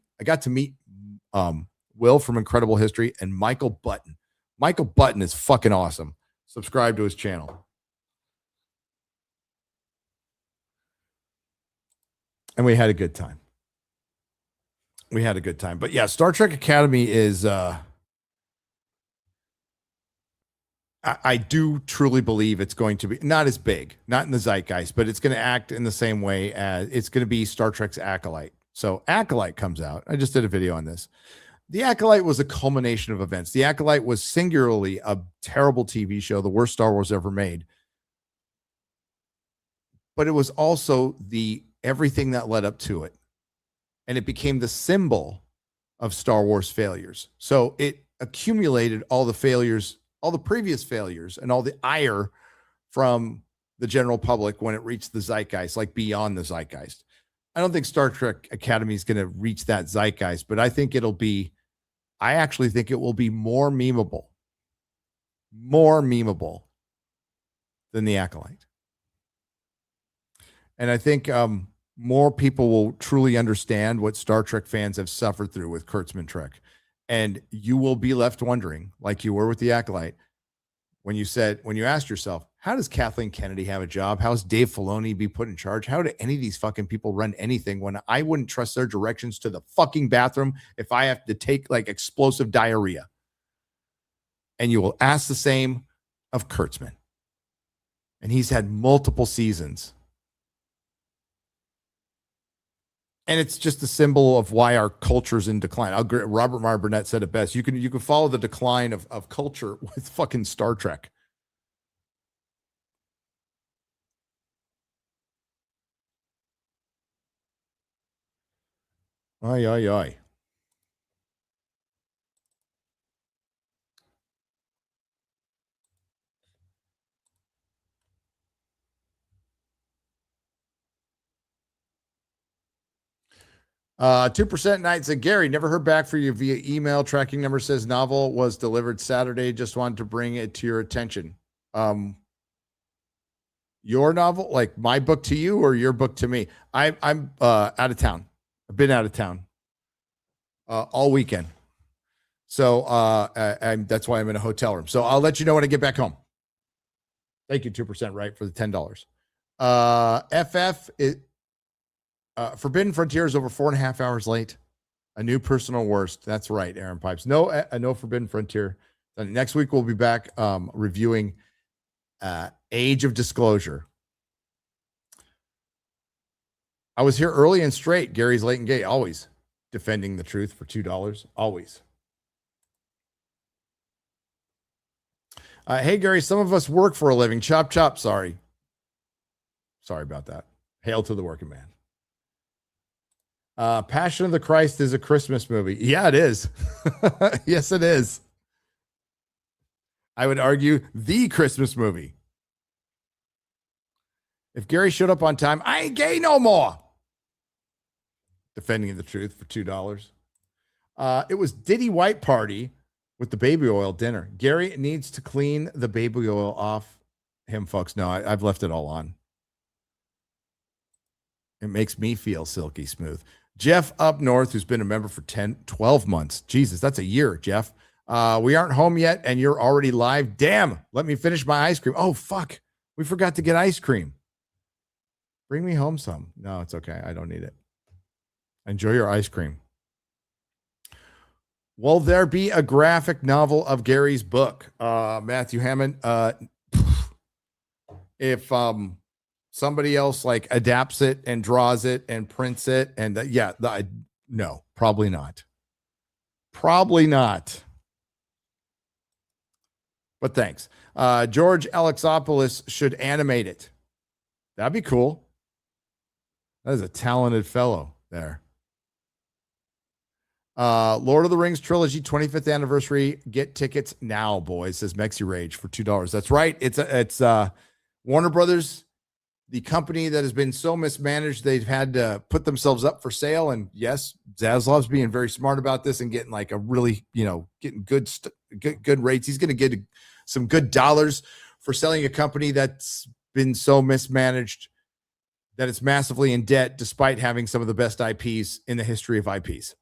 [SPEAKER 8] Will from Incredible History and Michael Button. Michael Button is fucking awesome. Subscribe to his channel. And we had a good time. But yeah, Star Trek Academy is I do truly believe it's going to be not as big, not in the zeitgeist, but it's going to act in the same way as it's going to be Star Trek's Acolyte. So Acolyte comes out. I just did a video on this. The Acolyte was a culmination of events. The Acolyte was singularly a terrible TV show, the worst Star Wars ever made. But it was also everything that led up to it. And it became the symbol of Star Wars failures. So it accumulated all the failures, all the previous failures, and all the ire from the general public when it reached the zeitgeist, like beyond the zeitgeist. I don't think Star Trek Academy is going to reach that zeitgeist, but I actually think it will be more memeable than the Acolyte. And I think more people will truly understand what Star Trek fans have suffered through with Kurtzman Trek. And you will be left wondering, like you were with the Acolyte, when you asked yourself, how does Kathleen Kennedy have a job? How does Dave Filoni be put in charge? How do any of these fucking people run anything when I wouldn't trust their directions to the fucking bathroom if I have to take like explosive diarrhea? And you will ask the same of Kurtzman. And he's had multiple seasons. And it's just a symbol of why our culture's in decline. Robert Meyer Burnett said it best. You can follow the decline of culture with fucking Star Trek. Aye, aye, aye. 2% Night said, Gary, never heard back from you via email. Tracking number says novel was delivered Saturday. Just wanted to bring it to your attention. Your novel, like my book to you or your book to me? I'm out of town. I've been out of town all weekend. So that's why I'm in a hotel room. So I'll let you know when I get back home. Thank you, 2% right for the $10. FF Forbidden Frontier is over 4.5 hours late. A new personal worst. That's right, Aaron Pipes. No Forbidden Frontier. Next week we'll be back reviewing Age of Disclosure. I was here early and straight. Gary's late and gay. Always defending the truth for $2. Always. Hey, Gary, some of us work for a living. Chop, chop. Sorry about that. Hail to the working man. Passion of the Christ is a Christmas movie. Yeah, it is. Yes, it is. I would argue the Christmas movie. If Gary showed up on time, I ain't gay no more. Defending the truth for $2. It was Diddy White Party with the baby oil dinner. Gary needs to clean the baby oil off him, folks. No, I've left it all on. It makes me feel silky smooth. Jeff up north, who's been a member for 12 months. Jesus, that's a year, Jeff. We aren't home yet, and you're already live. Damn, let me finish my ice cream. Oh, fuck. We forgot to get ice cream. Bring me home some. No, it's okay. I don't need it. Enjoy your ice cream. Will there be a graphic novel of Gary's book? Matthew Hammond, if somebody else like adapts it and draws it and prints it, and no, probably not. Probably not. But thanks. George Alexopoulos should animate it. That'd be cool. That is a talented fellow there. Lord of the Rings trilogy 25th anniversary. Get tickets now, boys, says Mexi Rage for $2. That's right. It's Warner Brothers, the company that has been so mismanaged, they've had to put themselves up for sale. And yes, Zaslav's being very smart about this and getting like a really, getting good rates. He's going to get some good dollars for selling a company that's been so mismanaged that it's massively in debt, despite having some of the best IPs in the history of IPs.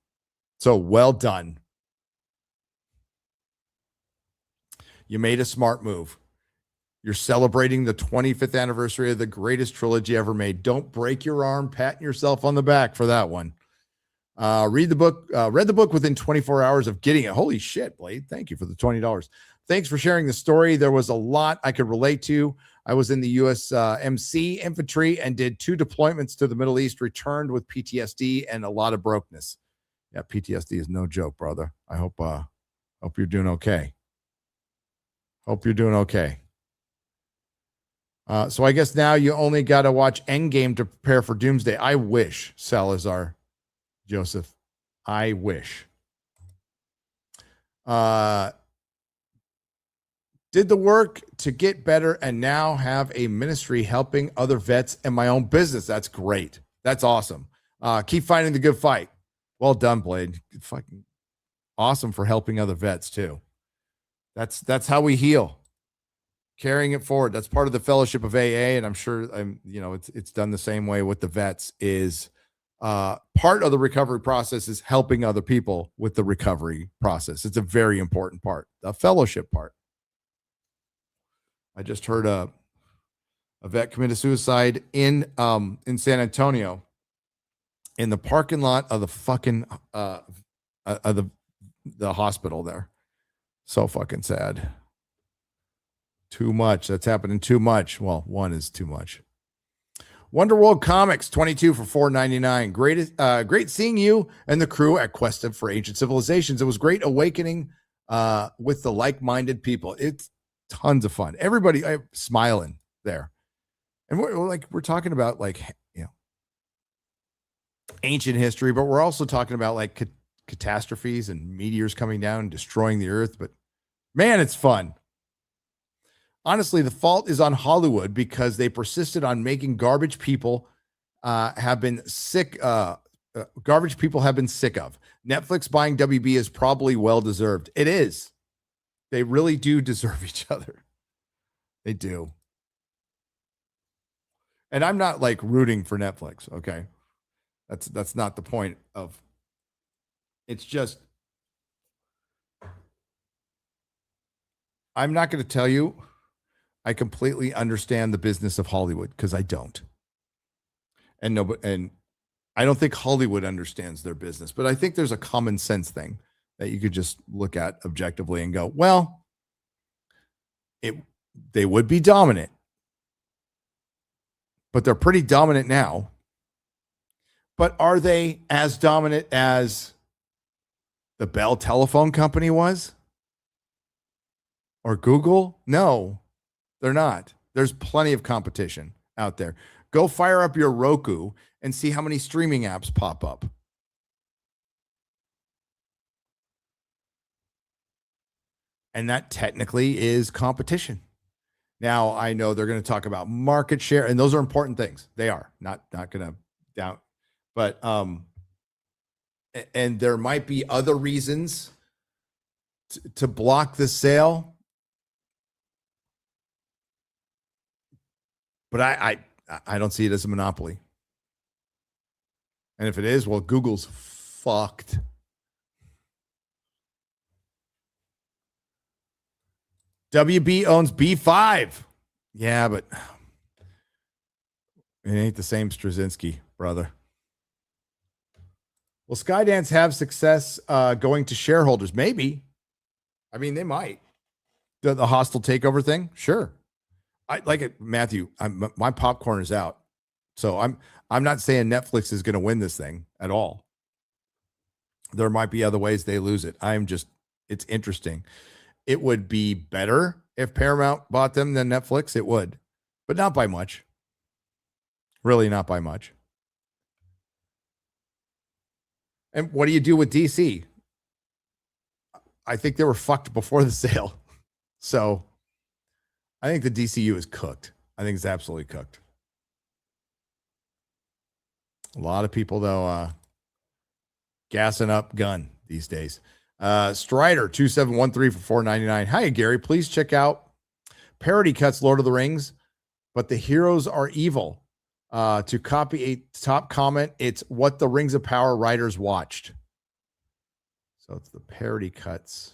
[SPEAKER 8] So well done. You made a smart move. You're celebrating the 25th anniversary of the greatest trilogy ever made. Don't break your arm patting yourself on the back for that one. Read the book within 24 hours of getting it. Holy shit, Blade. Thank you for the $20. Thanks for sharing the story. There was a lot I could relate to. I was in the U.S. MC infantry and did 2 deployments to the Middle East, returned with PTSD and a lot of brokenness. Yeah, PTSD is no joke, brother. I hope you're doing okay. Hope you're doing okay. So I guess now you only got to watch Endgame to prepare for Doomsday. I wish, Salazar Joseph. I wish. Did the work to get better and now have a ministry helping other vets and my own business. That's great. That's awesome. Keep fighting the good fight. Well done, Blade. Fucking awesome for helping other vets too. That's how we heal. Carrying it forward. That's part of the fellowship of AA, and I'm sure it's done the same way with the vets. Is part of the recovery process is helping other people with the recovery process. It's a very important part, the fellowship part. I just heard a vet committed suicide in San Antonio in the parking lot of the fucking the hospital there. So fucking sad. Too much. That's happening too much. Well, one is too much. Wonderworld Comics 22 for $4.99. Great seeing you and the crew at Quest for Ancient Civilizations. It was great awakening with the like-minded people. It's tons of fun. Everybody smiling there. And we're talking about ancient history, but we're also talking about catastrophes and meteors coming down and destroying the earth. But man, it's fun. Honestly, the fault is on Hollywood because they persisted on making garbage people have been sick of. Netflix buying WB is probably well-deserved. It is. They really do deserve each other. They do. And I'm not rooting for Netflix, okay? That's not the point of. It's just I'm not going to tell you I completely understand the business of Hollywood because I don't. And I don't think Hollywood understands their business, but I think there's a common sense thing that you could just look at objectively and go, well, they would be dominant, but they're pretty dominant now. But are they as dominant as the Bell Telephone Company was? Or Google? No, they're not. There's plenty of competition out there. Go fire up your Roku and see how many streaming apps pop up. And that technically is competition. Now, I know they're going to talk about market share, and those are important things. They are not going to doubt. But and there might be other reasons to block the sale. But I don't see it as a monopoly. And if it is, well, Google's fucked. WB owns B5. Yeah, but it ain't the same Straczynski, brother. Will Skydance have success going to shareholders? Maybe. I mean, they might. The hostile takeover thing? Sure. I like it, Matthew. My popcorn is out. So I'm not saying Netflix is going to win this thing at all. There might be other ways they lose it. It's interesting. It would be better if Paramount bought them than Netflix. It would, but not by much. Really not by much. And what do you do with DC? I think they were fucked before the sale. So I think the DCU is cooked. I think it's absolutely cooked. A lot of people, though, gassing up Gunn these days. Strider 2713 for $4.99. Hi, Gary. Please check out Parody Cuts Lord of the Rings, but the heroes are evil. To copy a top comment, it's what the Rings of Power writers watched. So it's the Parody Cuts.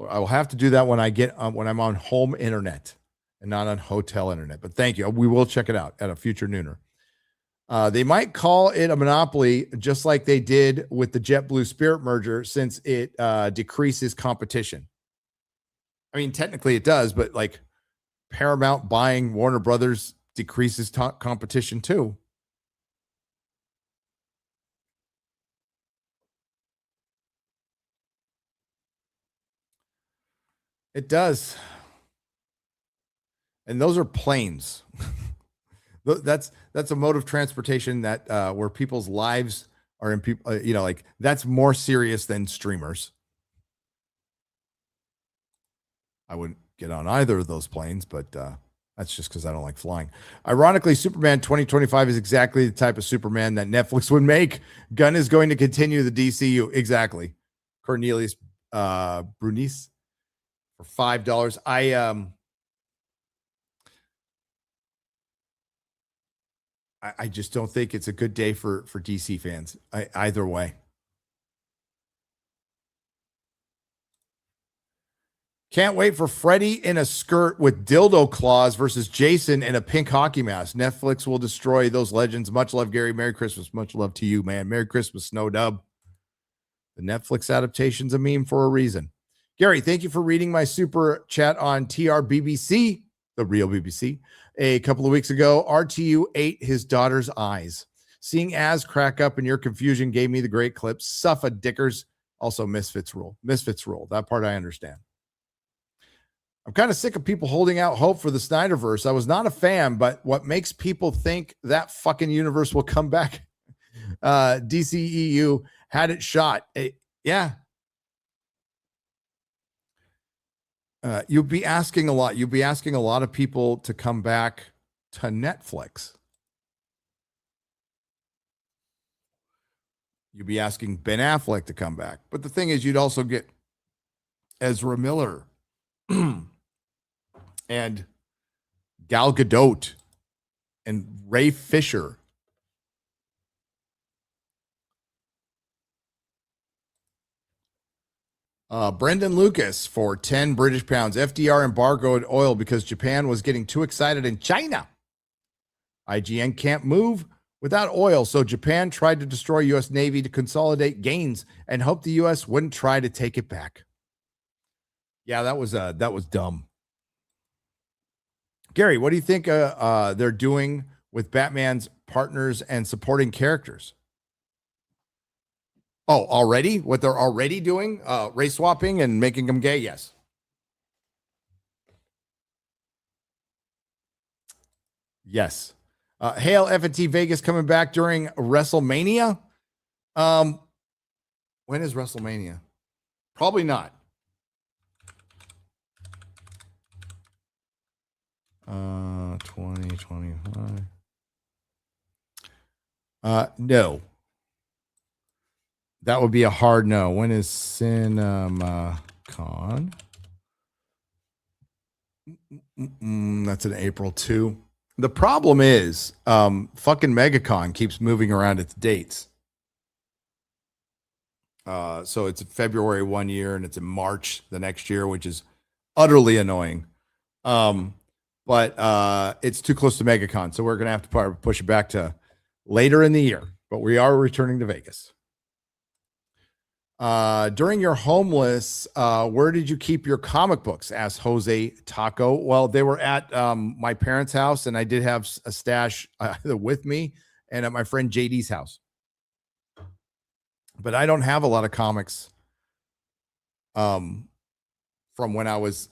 [SPEAKER 8] I will have to do that when I get when I'm on home internet and not on hotel internet. But thank you. We will check it out at a future nooner. They might call it a monopoly, just like they did with the JetBlue Spirit merger, since it decreases competition. I mean, technically it does, but like Paramount buying Warner Brothers decreases competition too. It does. And those are planes. That's a mode of transportation that where people's lives are in people, like that's more serious than streamers. I wouldn't get on either of those planes, but that's just because I don't like flying. Ironically, Superman 2025 is exactly the type of Superman that Netflix would make. Gunn is going to continue the DCU. Exactly. Cornelius Brunis for $5. I just don't think it's a good day for DC fans either way. Can't wait for Freddy in a skirt with dildo claws versus Jason in a pink hockey mask. Netflix will destroy those legends. Much love, Gary. Merry Christmas. Much love to you, man. Merry Christmas, Snow Dub. The Netflix adaptation's a meme for a reason. Gary, thank you for reading my super chat on TRBBC, the real BBC. A couple of weeks ago, RTU ate his daughter's eyes. Seeing Az crack up in your confusion gave me the great clip. Suffa dickers. Also, Misfits rule. Misfits rule. That part I understand. I'm kind of sick of people holding out hope for the Snyderverse. I was not a fan, but what makes people think that fucking universe will come back? DCEU had it shot. Yeah. You'll be asking a lot. You'll be asking a lot of people to come back to Netflix. You'll be asking Ben Affleck to come back. But the thing is, you'd also get Ezra Miller and Gal Gadot and Ray Fisher. Brendan Lucas for 10 British pounds. FDR embargoed oil because Japan was getting too excited in China. IGN can't move without oil, so Japan tried to destroy U.S. Navy to consolidate gains and hope the U.S. wouldn't try to take it back. Yeah, that was dumb. Gary, what do you think they're doing with Batman's partners and supporting characters? Oh, already? What they're already doing? Race swapping and making them gay? Yes. Yes. Hail FNT Vegas coming back during WrestleMania. When is WrestleMania? Probably not. 2025. No. That would be a hard no. When is CinemaCon? That's in April 2. The problem is, fucking MegaCon keeps moving around its dates. So it's February one year and it's in March the next year, which is utterly annoying. But it's too close to MegaCon, so we're going to have to push it back to later in the year. But we are returning to Vegas. During your homeless, where did you keep your comic books? Asked Jose Taco. Well, they were at my parents' house, and I did have a stash with me and at my friend JD's house. But I don't have a lot of comics from when I was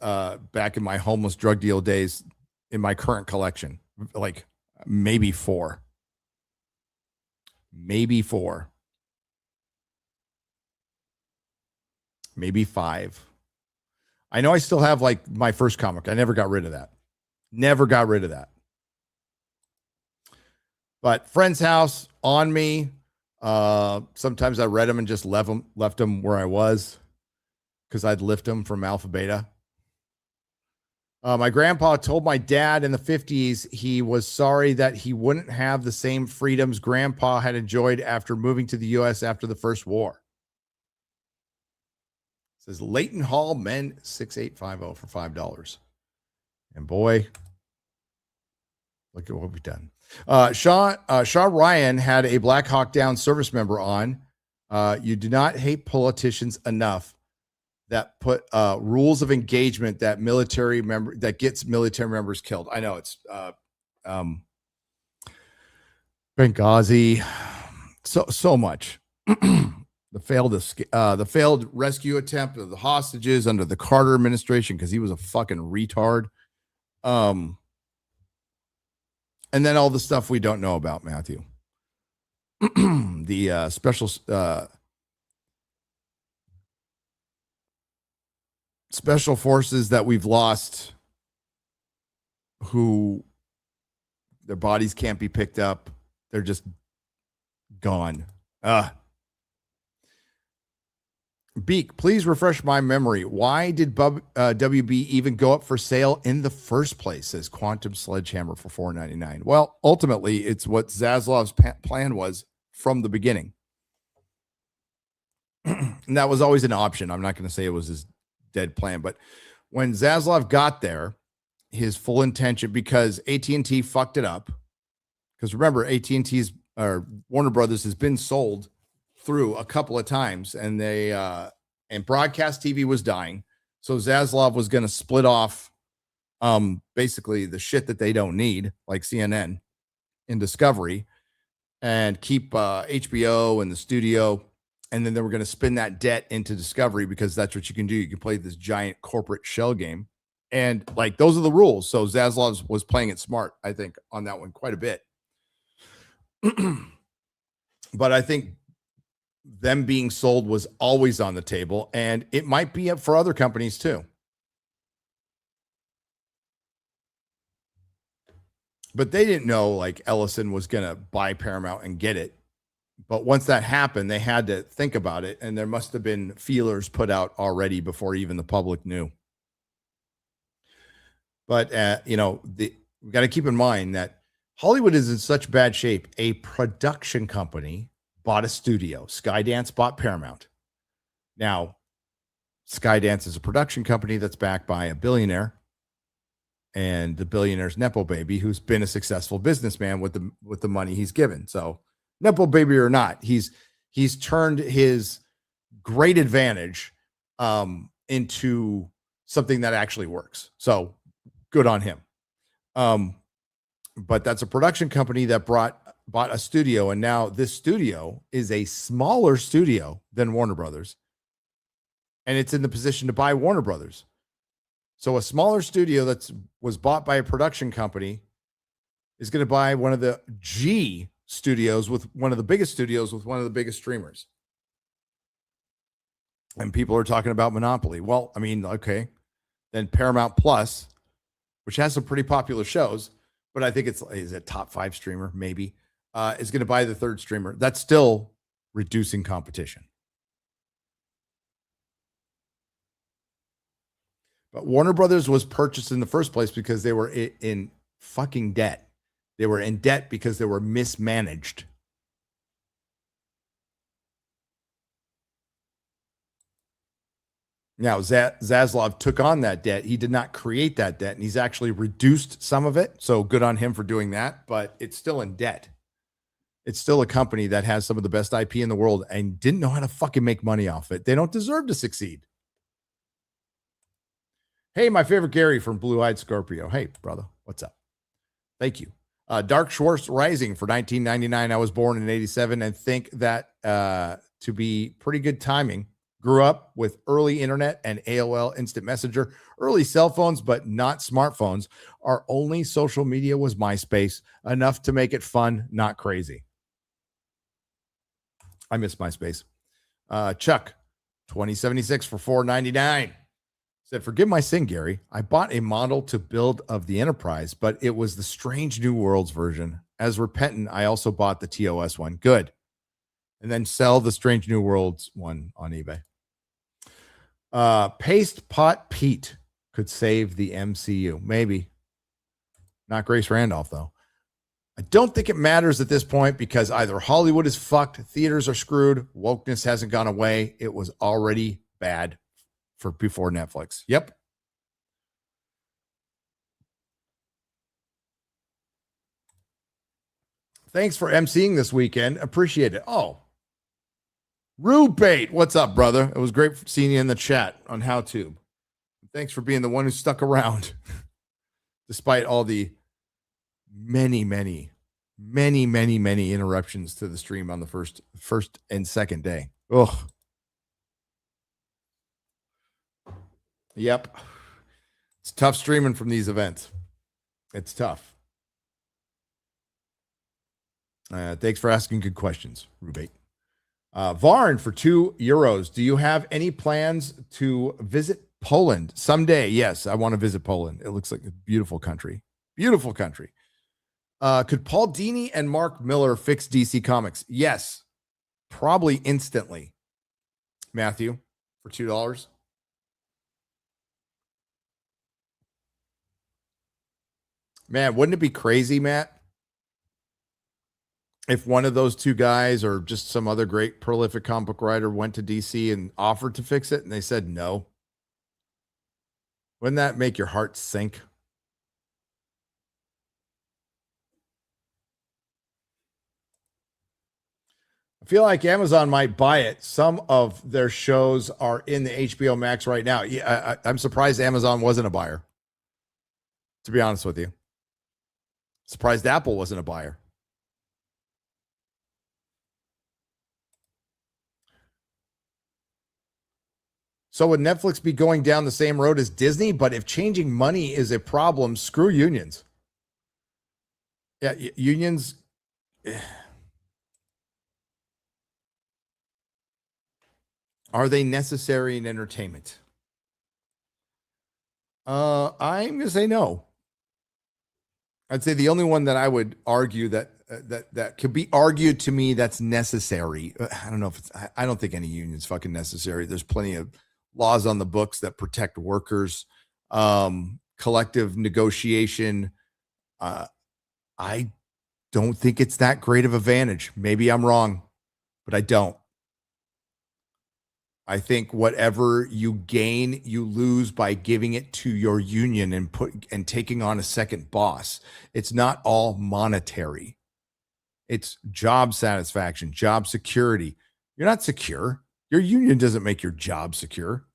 [SPEAKER 8] back in my homeless drug deal days in my current collection. Like maybe four. Maybe four. maybe 5. I know I still have like my first comic. I never got rid of that. Never got rid of that. But friend's house on me. Sometimes I read them and just left them where I was because I'd lift them from Alpha Beta. My grandpa told my dad in the 50s he was sorry that he wouldn't have the same freedoms grandpa had enjoyed after moving to the U.S. after the First War. It says Leighton Hall Men 6850 for $5. And boy, look at what we've done. Shaw Ryan had a Black Hawk Down service member on. You do not hate politicians enough that put rules of engagement that gets military members killed. I know it's Benghazi, so much. The failed rescue attempt of the hostages under the Carter administration because he was a fucking retard. And then all the stuff we don't know about, Matthew. The special forces that we've lost, who their bodies can't be picked up. They're just gone. Beak, please refresh my memory. Why did WB even go up for sale in the first place? Says Quantum Sledgehammer for $4.99. Well, ultimately, it's what Zaslav's plan was from the beginning. And that was always an option. I'm not going to say it was his dead plan, but when Zaslav got there, his full intention, because AT&T fucked it up, because remember, AT&T's or Warner Brothers has been sold through a couple of times, and and broadcast TV was dying. So Zaslav was going to split off basically the shit that they don't need, like CNN and Discovery, and keep HBO and the studio. And then they were going to spin that debt into Discovery because that's what you can do. You can play this giant corporate shell game. And like, those are the rules. So Zaslav was playing it smart, I think, on that one quite a bit. But I think them being sold was always on the table, and it might be up for other companies too. But they didn't know like Ellison was going to buy Paramount and get it. But once that happened, they had to think about it, and there must have been feelers put out already before even the public knew. But we got to keep in mind that Hollywood is in such bad shape. A production company bought a studio. Skydance bought Paramount. Now, Skydance is a production company that's backed by a billionaire, and the billionaire's Nepo baby, who's been a successful businessman with the money he's given. So, Nepo baby or not, he's turned his great advantage into something that actually works. So, good on him. But that's a production company that bought a studio, and now this studio is a smaller studio than Warner Brothers, and it's in the position to buy Warner Brothers. So a smaller studio was bought by a production company is going to buy one of the G studios with one of the biggest studios with one of the biggest streamers. And people are talking about monopoly. Well, I mean, okay, then Paramount Plus, which has some pretty popular shows, but I think is a top 5 streamer, maybe, is going to buy the third streamer. That's still reducing competition. But Warner Brothers was purchased in the first place because they were in fucking debt. They were in debt because they were mismanaged. Now, Zaslav took on that debt. He did not create that debt, and he's actually reduced some of it. So good on him for doing that, but it's still in debt. It's still a company that has some of the best IP in the world and didn't know how to fucking make money off it. They don't deserve to succeed. Hey, my favorite Gary from Blue Eyed Scorpio. Hey, brother, what's up? Thank you. Dark Schwartz Rising for $19.99. I was born in 87 and think that to be pretty good timing. Grew up with early internet and AOL Instant Messenger, early cell phones, but not smartphones. Our only social media was MySpace, enough to make it fun, not crazy. I miss MySpace. Chuck, 2076 for $4.99. Said, forgive my sin, Gary. I bought a model to build of the Enterprise, but it was the Strange New Worlds version. As repentant, I also bought the TOS one. Good. And then sell the Strange New Worlds one on eBay. Paste Pot Pete could save the MCU. Maybe. Not Grace Randolph, though. I don't think it matters at this point because either Hollywood is fucked, theaters are screwed, wokeness hasn't gone away. It was already bad before Netflix. Yep. Thanks for emceeing this weekend. Appreciate it. Oh, Rubate, what's up, brother? It was great seeing you in the chat on HowTube. Thanks for being the one who stuck around despite all the many interruptions to the stream on the first and second day. Ugh. Yep. It's tough streaming from these events. It's tough. Thanks for asking good questions, Rubate. Varn for €2. Do you have any plans to visit Poland someday? Yes, I want to visit Poland. It looks like a beautiful country. Beautiful country. Could Paul Dini and Mark Miller fix DC Comics? Yes, probably instantly. Matthew, for $2. Man, wouldn't it be crazy, Matt, if one of those two guys or just some other great prolific comic book writer went to DC and offered to fix it and they said no? Wouldn't that make your heart sink? I feel like Amazon might buy it. Some of their shows are in the HBO Max right now. Yeah, I'm surprised Amazon wasn't a buyer, to be honest with you. Surprised Apple wasn't a buyer. So would Netflix be going down the same road as Disney? But if changing money is a problem, screw unions. Yeah, unions. Are they necessary in entertainment? I'm going to say no. I'd say the only one that I would argue that could be argued to me that's necessary. I don't know if it's, I don't think any union's fucking necessary. There's plenty of laws on the books that protect workers, collective negotiation. I don't think it's that great of an advantage. Maybe I'm wrong, but I don't. I think whatever you gain, you lose by giving it to your union and taking on a second boss. It's not all monetary. It's job satisfaction, job security. You're not secure. Your union doesn't make your job secure.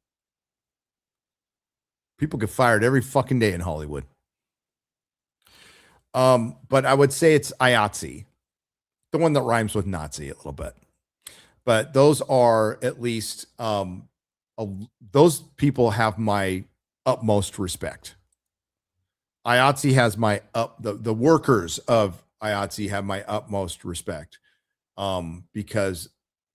[SPEAKER 8] People get fired every fucking day in Hollywood. But I would say it's IATSE, the one that rhymes with Nazi a little bit. But those are at least, those people have my utmost respect. IATSE has my the workers of IATSE have my utmost respect, because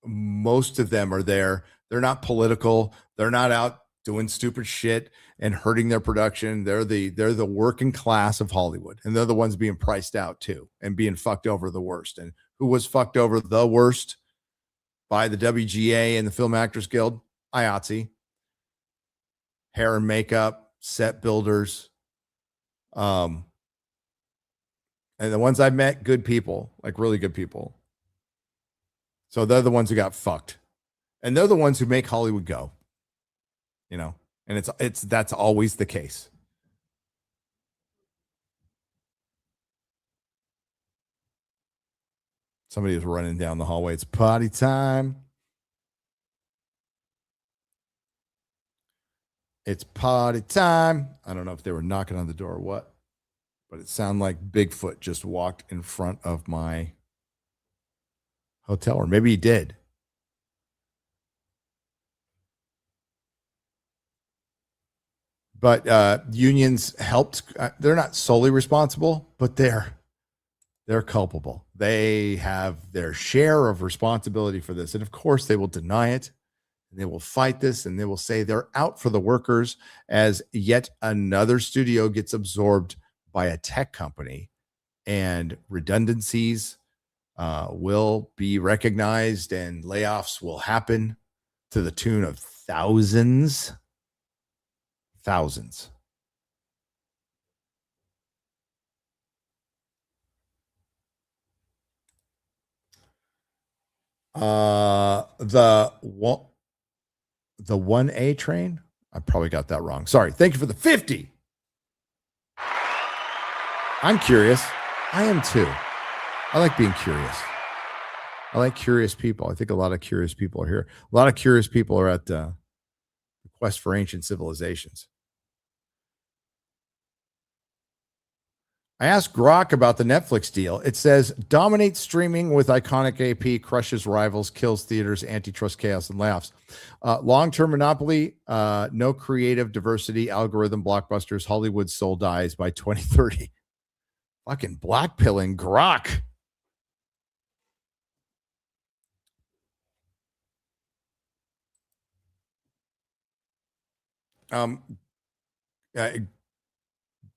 [SPEAKER 8] most of them are there. They're not political. They're not out doing stupid shit and hurting their production. They're the working class of Hollywood, and they're the ones being priced out too and being fucked over the worst. And who was fucked over the worst by the WGA and the Film Actors Guild? IATSE. Hair and makeup, set builders. And the ones I've met, good people, like really good people. So they're the ones who got fucked. And they're the ones who make Hollywood go. You know, and that's always the case. Somebody is running down the hallway. It's potty time. It's potty time. I don't know if they were knocking on the door or what, but it sounded like Bigfoot just walked in front of my hotel, or maybe he did. But unions helped. They're not solely responsible, but they're culpable. They have their share of responsibility for this. And of course, they will deny it And they will fight this, and they will say they're out for the workers as yet another studio gets absorbed by a tech company, and redundancies will be recognized and layoffs will happen to the tune of thousands. The 1A train. I probably got that wrong. Sorry. Thank you for the 50. I'm curious. I am too. I like being curious. I like curious people. I think a lot of curious people are here. A lot of curious people are at the Quest for Ancient Civilizations. I asked Grok about the Netflix deal. It says, dominates streaming with iconic AP, crushes rivals, kills theaters, antitrust chaos, and laughs. Long-term monopoly, no creative diversity, algorithm blockbusters, Hollywood's soul dies by 2030. Fucking blackpilling Grok.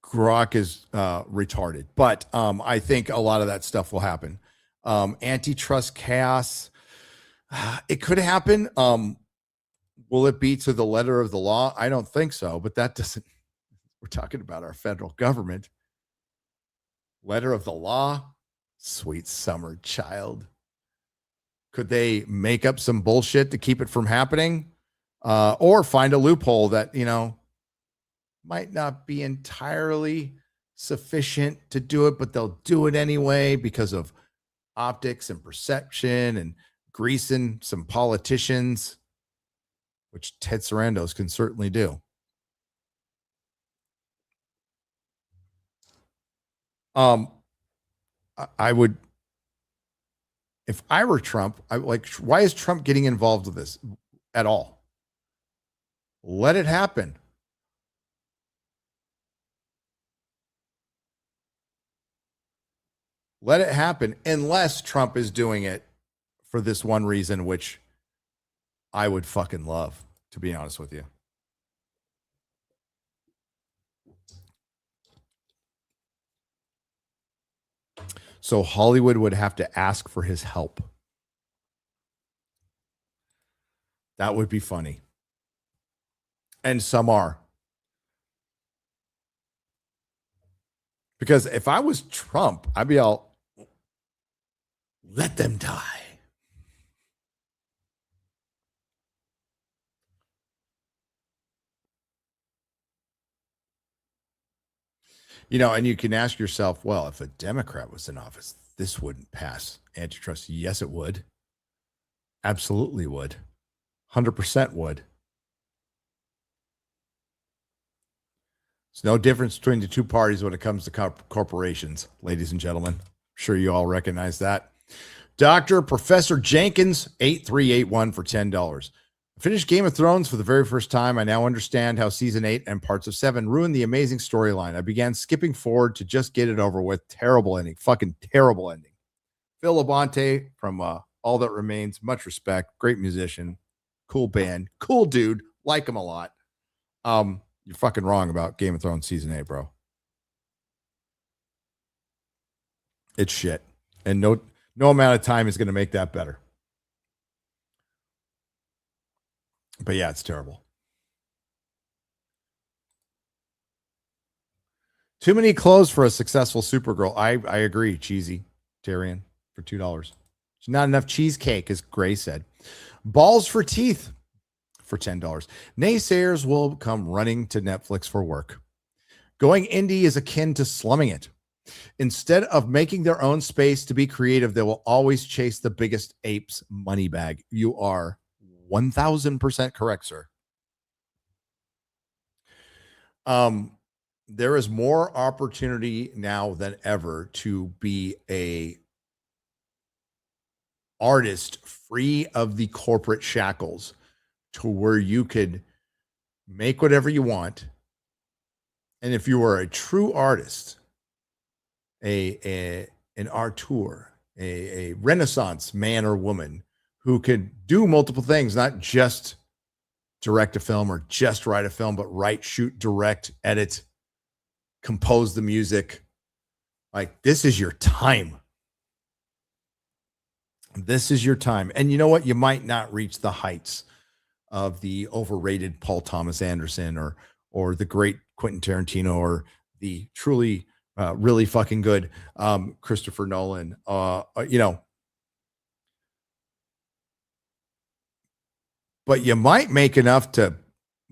[SPEAKER 8] Grok is retarded, but I think a lot of that stuff will happen. Antitrust chaos, it could happen. Will it be to the letter of the law? I don't think so, but that doesn't, we're talking about our federal government. Letter of the law, sweet summer child. Could they make up some bullshit to keep it from happening? Or find a loophole that, might not be entirely sufficient to do it, but they'll do it anyway because of optics and perception and greasing some politicians, which Ted Sarandos can certainly do. I would, if I were Trump, why is Trump getting involved with this at all? Let it happen. Let it happen, unless Trump is doing it for this one reason, which I would fucking love, to be honest with you. So Hollywood would have to ask for his help. That would be funny. And some are. Because if I was Trump, I'd be all, let them die. And you can ask yourself, well, if a Democrat was in office, this wouldn't pass antitrust. Yes, it would. Absolutely would. 100% would. There's no difference between the two parties when it comes to corporations, ladies and gentlemen. I'm sure you all recognize that. Dr. Professor Jenkins, 8381 for $10. I finished Game of Thrones for the very first time. I now understand how season 8 and parts of 7 ruined the amazing storyline. I began skipping forward to just get it over with. Terrible ending. Fucking terrible ending. Phil Labonte from All That Remains. Much respect. Great musician. Cool band. Cool dude. Like him a lot. You're fucking wrong about Game of Thrones season 8, bro. It's shit. And no amount of time is going to make that better. But yeah, it's terrible. Too many clothes for a successful Supergirl. I agree, Cheesy Tyrion, for $2. There's not enough cheesecake, as Gray said. Balls for teeth for $10. Naysayers will come running to Netflix for work. Going indie is akin to slumming it. Instead of making their own space to be creative, they will always chase the biggest ape's money bag. You are 1000% correct, sir. There is more opportunity now than ever to be a artist free of the corporate shackles, to where you could make whatever you want. And if you are a true artist, an auteur, a Renaissance man or woman who can do multiple things, not just direct a film or just write a film, but write, shoot, direct, edit, compose the music. Like, this is your time. This is your time. And you know what? You might not reach the heights of the overrated Paul Thomas Anderson or the great Quentin Tarantino or the truly really fucking good Christopher Nolan. You know, but you might make enough to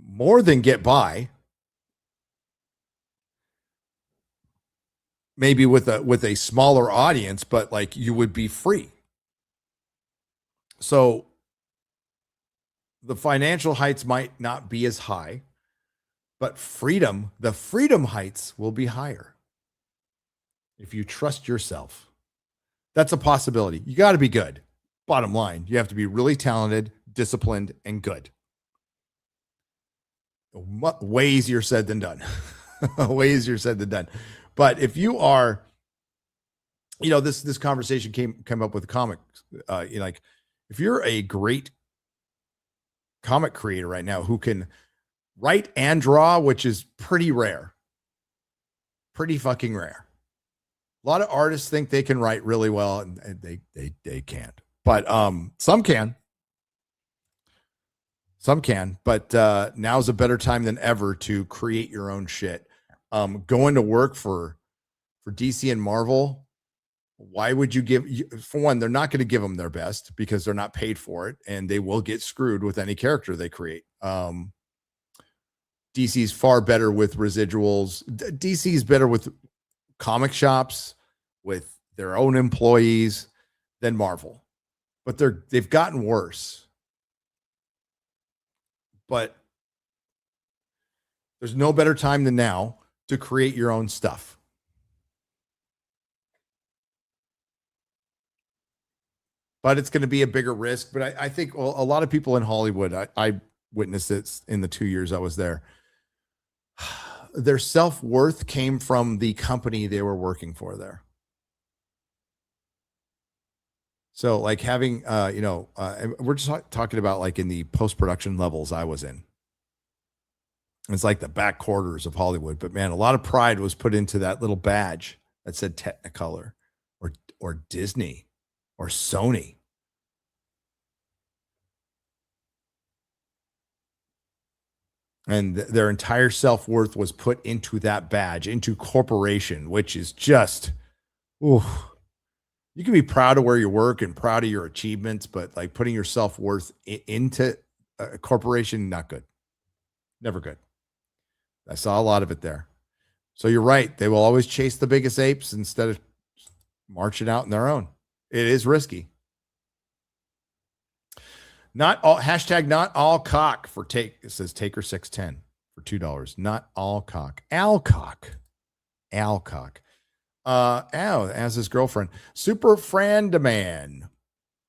[SPEAKER 8] more than get by. Maybe with a smaller audience, but like you would be free. So the financial heights might not be as high, but the freedom heights will be higher. If you trust yourself, that's a possibility. You got to be good. Bottom line, you have to be really talented, disciplined, and good. Way easier said than done. Way easier said than done. But if you are, you know, this conversation came up with comics. You know, like, if you're a great comic creator right now who can write and draw, which is pretty rare, pretty fucking rare. A lot of artists think they can write really well, and they can't. But some can. Some can. But now's a better time than ever to create your own shit. Going to work for DC and Marvel. Why would you for one, they're not going to give them their best because they're not paid for it, and they will get screwed with any character they create. DC's far better with residuals. DC's better with comic shops, with their own employees than Marvel, but they've gotten worse. But there's no better time than now to create your own stuff. But it's going to be a bigger risk. But I think a lot of people in Hollywood, I witnessed it in the 2 years I was there. Their self-worth came from the company they were working for there. So like having, we're just talking about like in the post-production levels I was in. It's like the back quarters of Hollywood. But man, a lot of pride was put into that little badge that said Technicolor or Disney or Sony. And their entire self-worth was put into that badge, into corporation, which is just, ooh. You can be proud of where you work and proud of your achievements, but like putting your self-worth into a corporation, not good. Never good. I saw a lot of it there. So you're right. They will always chase the biggest apes instead of marching out on their own. It is risky. Not all cock for take. It says Taker 610 for $2. Not all cock. Alcock. As his girlfriend. Super Frandaman.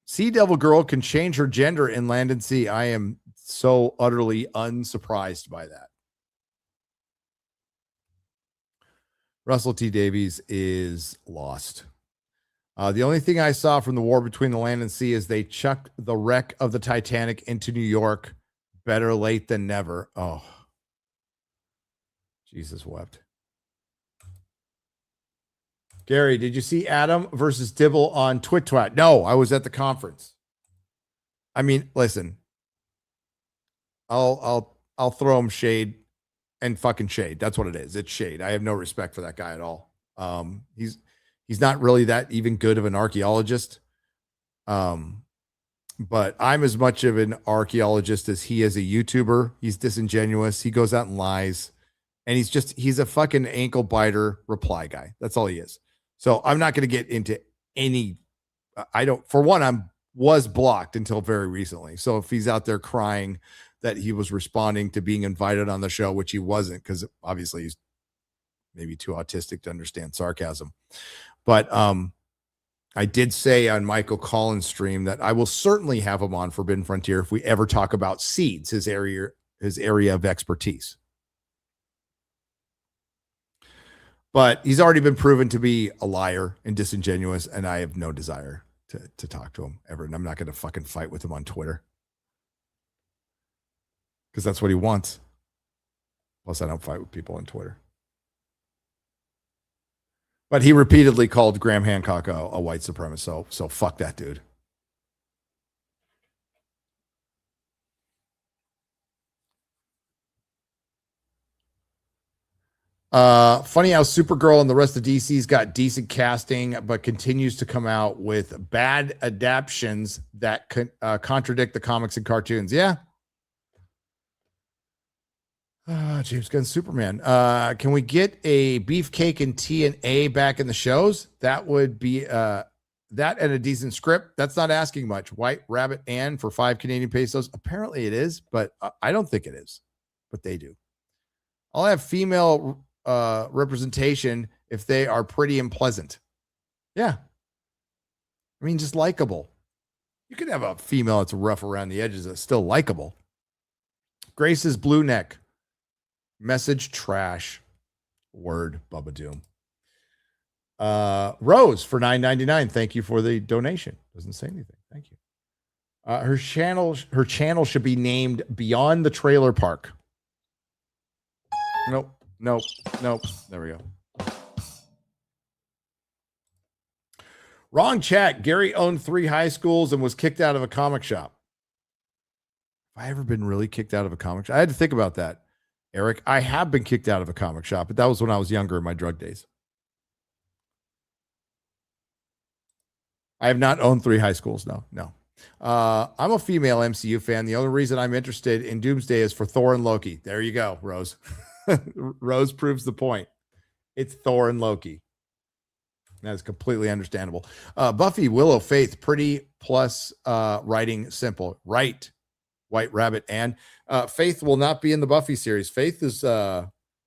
[SPEAKER 8] Sea Devil Girl can change her gender in Land and Sea. I am so utterly unsurprised by that. Russell T. Davies is lost. The only thing I saw from the war between the land and sea is they chucked the wreck of the Titanic into New York. Better late than never. Oh, Jesus wept. Gary, did you see Adam versus Dibble on Twit? No, I was at the conference. I mean, listen, I'll throw him shade and fucking shade. That's what it is. It's shade. I have no respect for that guy at all. He's not really that even good of an archaeologist. But I'm as much of an archaeologist as he is a YouTuber. He's disingenuous. He goes out and lies. And he's a fucking ankle biter reply guy. That's all he is. So I'm not going to get into any, for one, was blocked until very recently. So if he's out there crying that he was responding to being invited on the show, which he wasn't, because obviously he's maybe too autistic to understand sarcasm. But I did say on Michael Collins' stream that I will certainly have him on Forbidden Frontier if we ever talk about seeds, his area of expertise. But he's already been proven to be a liar and disingenuous, and I have no desire to talk to him ever. And I'm not going to fucking fight with him on Twitter. because that's what he wants. Plus, I don't fight with people on Twitter. But he repeatedly called Graham Hancock a white supremacist. So fuck that dude. Funny how Supergirl and the rest of DC's got decent casting, but continues to come out with bad adaptions that contradict the comics and cartoons. Yeah. James Gunn Superman. Can we get a Beefcake and T&A back in the shows? That would be that and a decent script. That's not asking much. White Rabbit Ann for 5 Canadian pesos. Apparently it is, but I don't think it is. But they do. I'll have female representation if they are pretty and pleasant. Yeah. I mean, just likable. You could have a female that's rough around the edges that's still likable. Grace's blue neck. Message trash. Word Bubba Doom. Rose for $9.99. Thank you for the donation. Doesn't say anything. Thank you. Her channel should be named Beyond the Trailer Park. Nope. There we go. Wrong chat. Gary owned 3 high schools and was kicked out of a comic shop. Have I ever been really kicked out of a comic shop? I had to think about that. Eric, I have been kicked out of a comic shop, but that was when I was younger in my drug days. I have not owned 3 high schools. No. I'm a female MCU fan. The only reason I'm interested in Doomsday is for Thor and Loki. There you go, Rose. Rose proves the point. It's Thor and Loki. That is completely understandable. Buffy, Willow, Faith, pretty plus writing simple. Right. White Rabbit and Faith will not be in the Buffy series. Faith is Eliza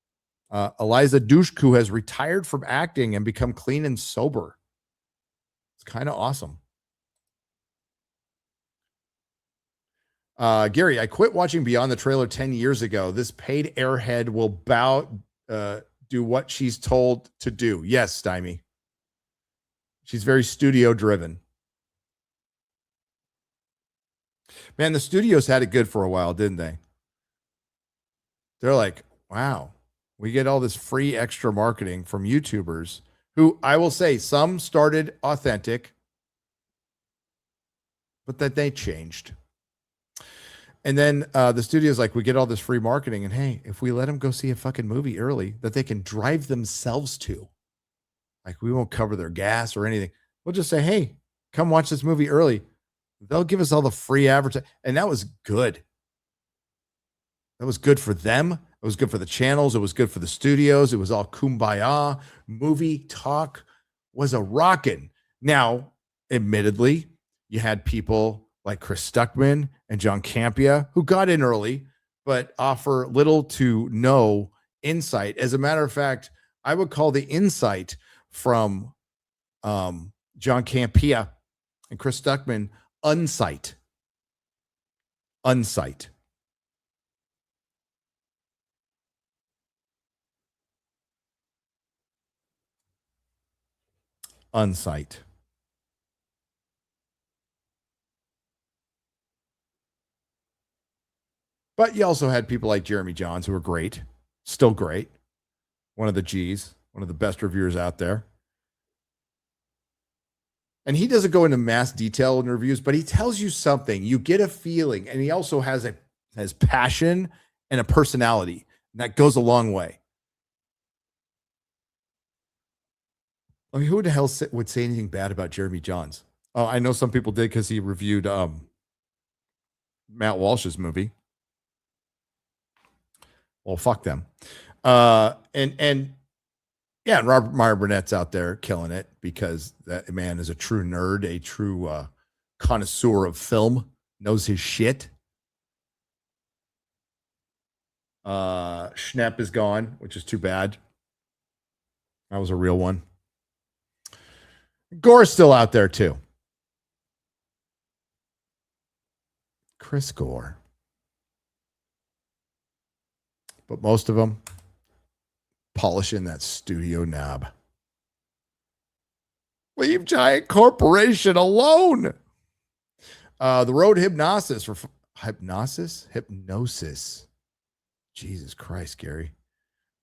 [SPEAKER 8] Dushku, who has retired from acting and become clean and sober. It's kind of awesome. Gary, I quit watching Beyond the Trailer 10 years ago. This paid airhead will do what she's told to do. Yes, Stymie. She's very studio driven. Man, the studios had it good for a while, didn't they? They're like, wow, we get all this free extra marketing from YouTubers who, I will say, some started authentic, but that they changed. And then the studio's like, we get all this free marketing, and hey, if we let them go see a fucking movie early that they can drive themselves to, like we won't cover their gas or anything. We'll just say, hey, come watch this movie early. They'll give us all the free advertising. And that was good. That was good for them. It was good for the channels. It was good for the studios. It was all kumbaya. Movie talk was a rockin'. Now, admittedly, you had people like Chris Stuckman and John Campea who got in early, but offer little to no insight. As a matter of fact, I would call the insight from John Campea and Chris Stuckman unsight. Unsight. Unsight. But you also had people like Jeremy Johns who were great, still great. One of the G's, one of the best reviewers out there. And he doesn't go into mass detail in reviews, but he tells you something. You get a feeling, and he also has passion and a personality, and that goes a long way. I mean, who the hell would say anything bad about Jeremy Johns? Oh, I know some people did because he reviewed Matt Walsh's movie. Well, fuck them. And Robert Meyer Burnett's out there killing it because that man is a true nerd, a true connoisseur of film, knows his shit. Schnepp is gone, which is too bad. That was a real one. Gore's still out there too. Chris Gore. But most of them polishing that studio knob. Leave Giant Corporation alone. The Road Hypnosis for Hypnosis. Jesus Christ, Gary.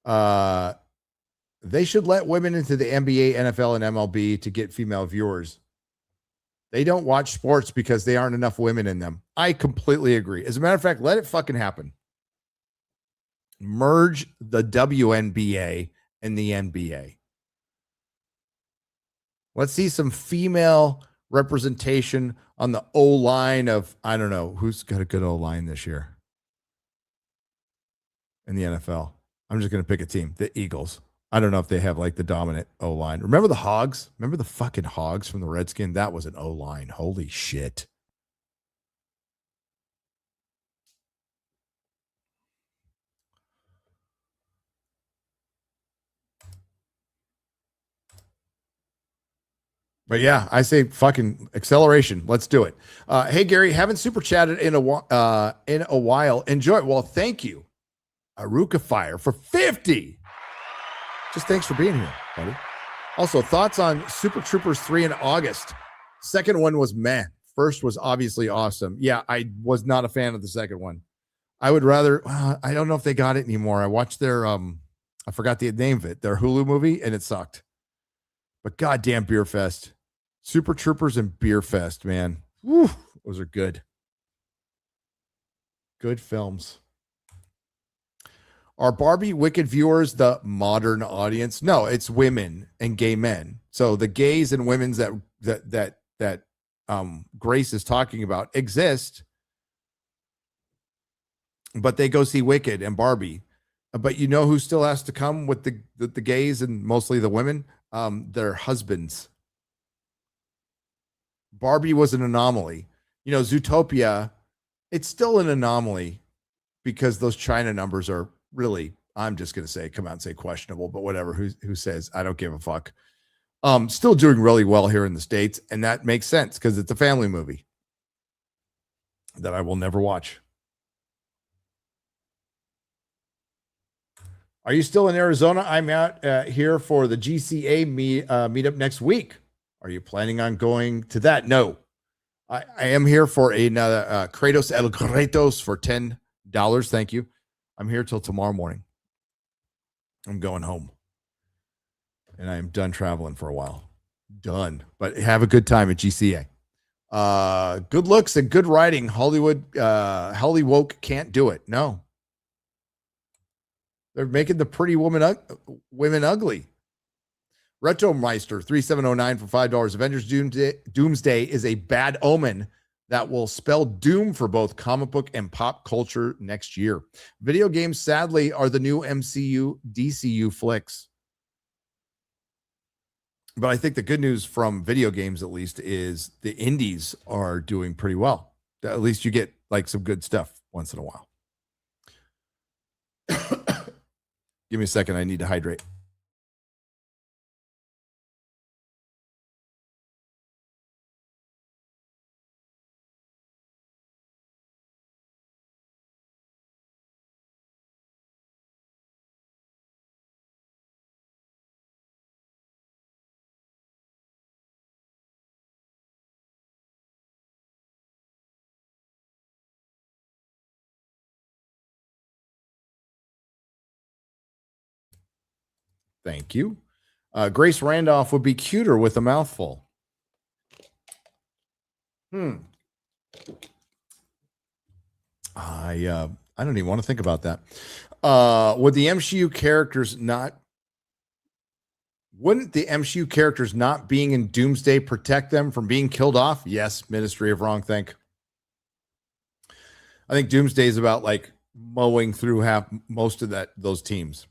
[SPEAKER 8] They should let women into the NBA, NFL, and MLB to get female viewers. They don't watch sports because there aren't enough women in them. I completely agree. As a matter of fact, let it fucking happen. Merge the WNBA and the NBA. Let's see some female representation on the O-line of, I don't know, who's got a good O-line this year in the NFL. I'm just going to pick a team, the Eagles. I don't know if they have like the dominant O-line. Remember the Hogs? Remember the fucking Hogs from the Redskins? That was an O-line. Holy shit. But yeah, I say fucking acceleration. Let's do it. Hey, Gary, haven't super chatted in a while. Enjoy it. Well, thank you, Aruka Fire, for 50. Just thanks for being here, buddy. Also, thoughts on Super Troopers 3 in August. Second one was meh. First was obviously awesome. Yeah, I was not a fan of the second one. I would rather, I don't know if they got it anymore. I watched their, I forgot the name of it, their Hulu movie, and it sucked. But goddamn Beer Fest. Super Troopers and Beer Fest, man. Woo, those are good. Good films. Are Barbie Wicked viewers the modern audience? No, it's women and gay men. So the gays and women's that Grace is talking about exist, but they go see Wicked and Barbie. But you know who still has to come with the gays and mostly the women? Their husbands. Barbie was an anomaly. You know, Zootopia, it's still an anomaly because those China numbers are really, I'm just going to say, come out and say questionable, but whatever, who says, I don't give a fuck. Still doing really well here in the States, and that makes sense because it's a family movie that I will never watch. Are you still in Arizona? I'm out here for the GCA meetup next week. Are you planning on going to that? No. I am here for another Kratos El Kratos for $10. Thank you. I'm here till tomorrow morning. I'm going home. And I am done traveling for a while. Done. But have a good time at GCA. Good looks and good writing. Hollywood can't do it. No. They're making the pretty women ugly. Retromeister 3709 for $5. Avengers Doomsday is a bad omen that will spell doom for both comic book and pop culture next year. Video games, sadly, are the new MCU, DCU flicks. But I think the good news from video games, at least, is the indies are doing pretty well. At least you get like some good stuff once in a while. Give me a second. I need to hydrate. Thank you. Grace Randolph would be cuter with a mouthful. I don't even want to think about that. Wouldn't the MCU characters not being in Doomsday protect them from being killed off? Yes, Ministry of Wrongthink. I think Doomsday is about like mowing through most of those teams.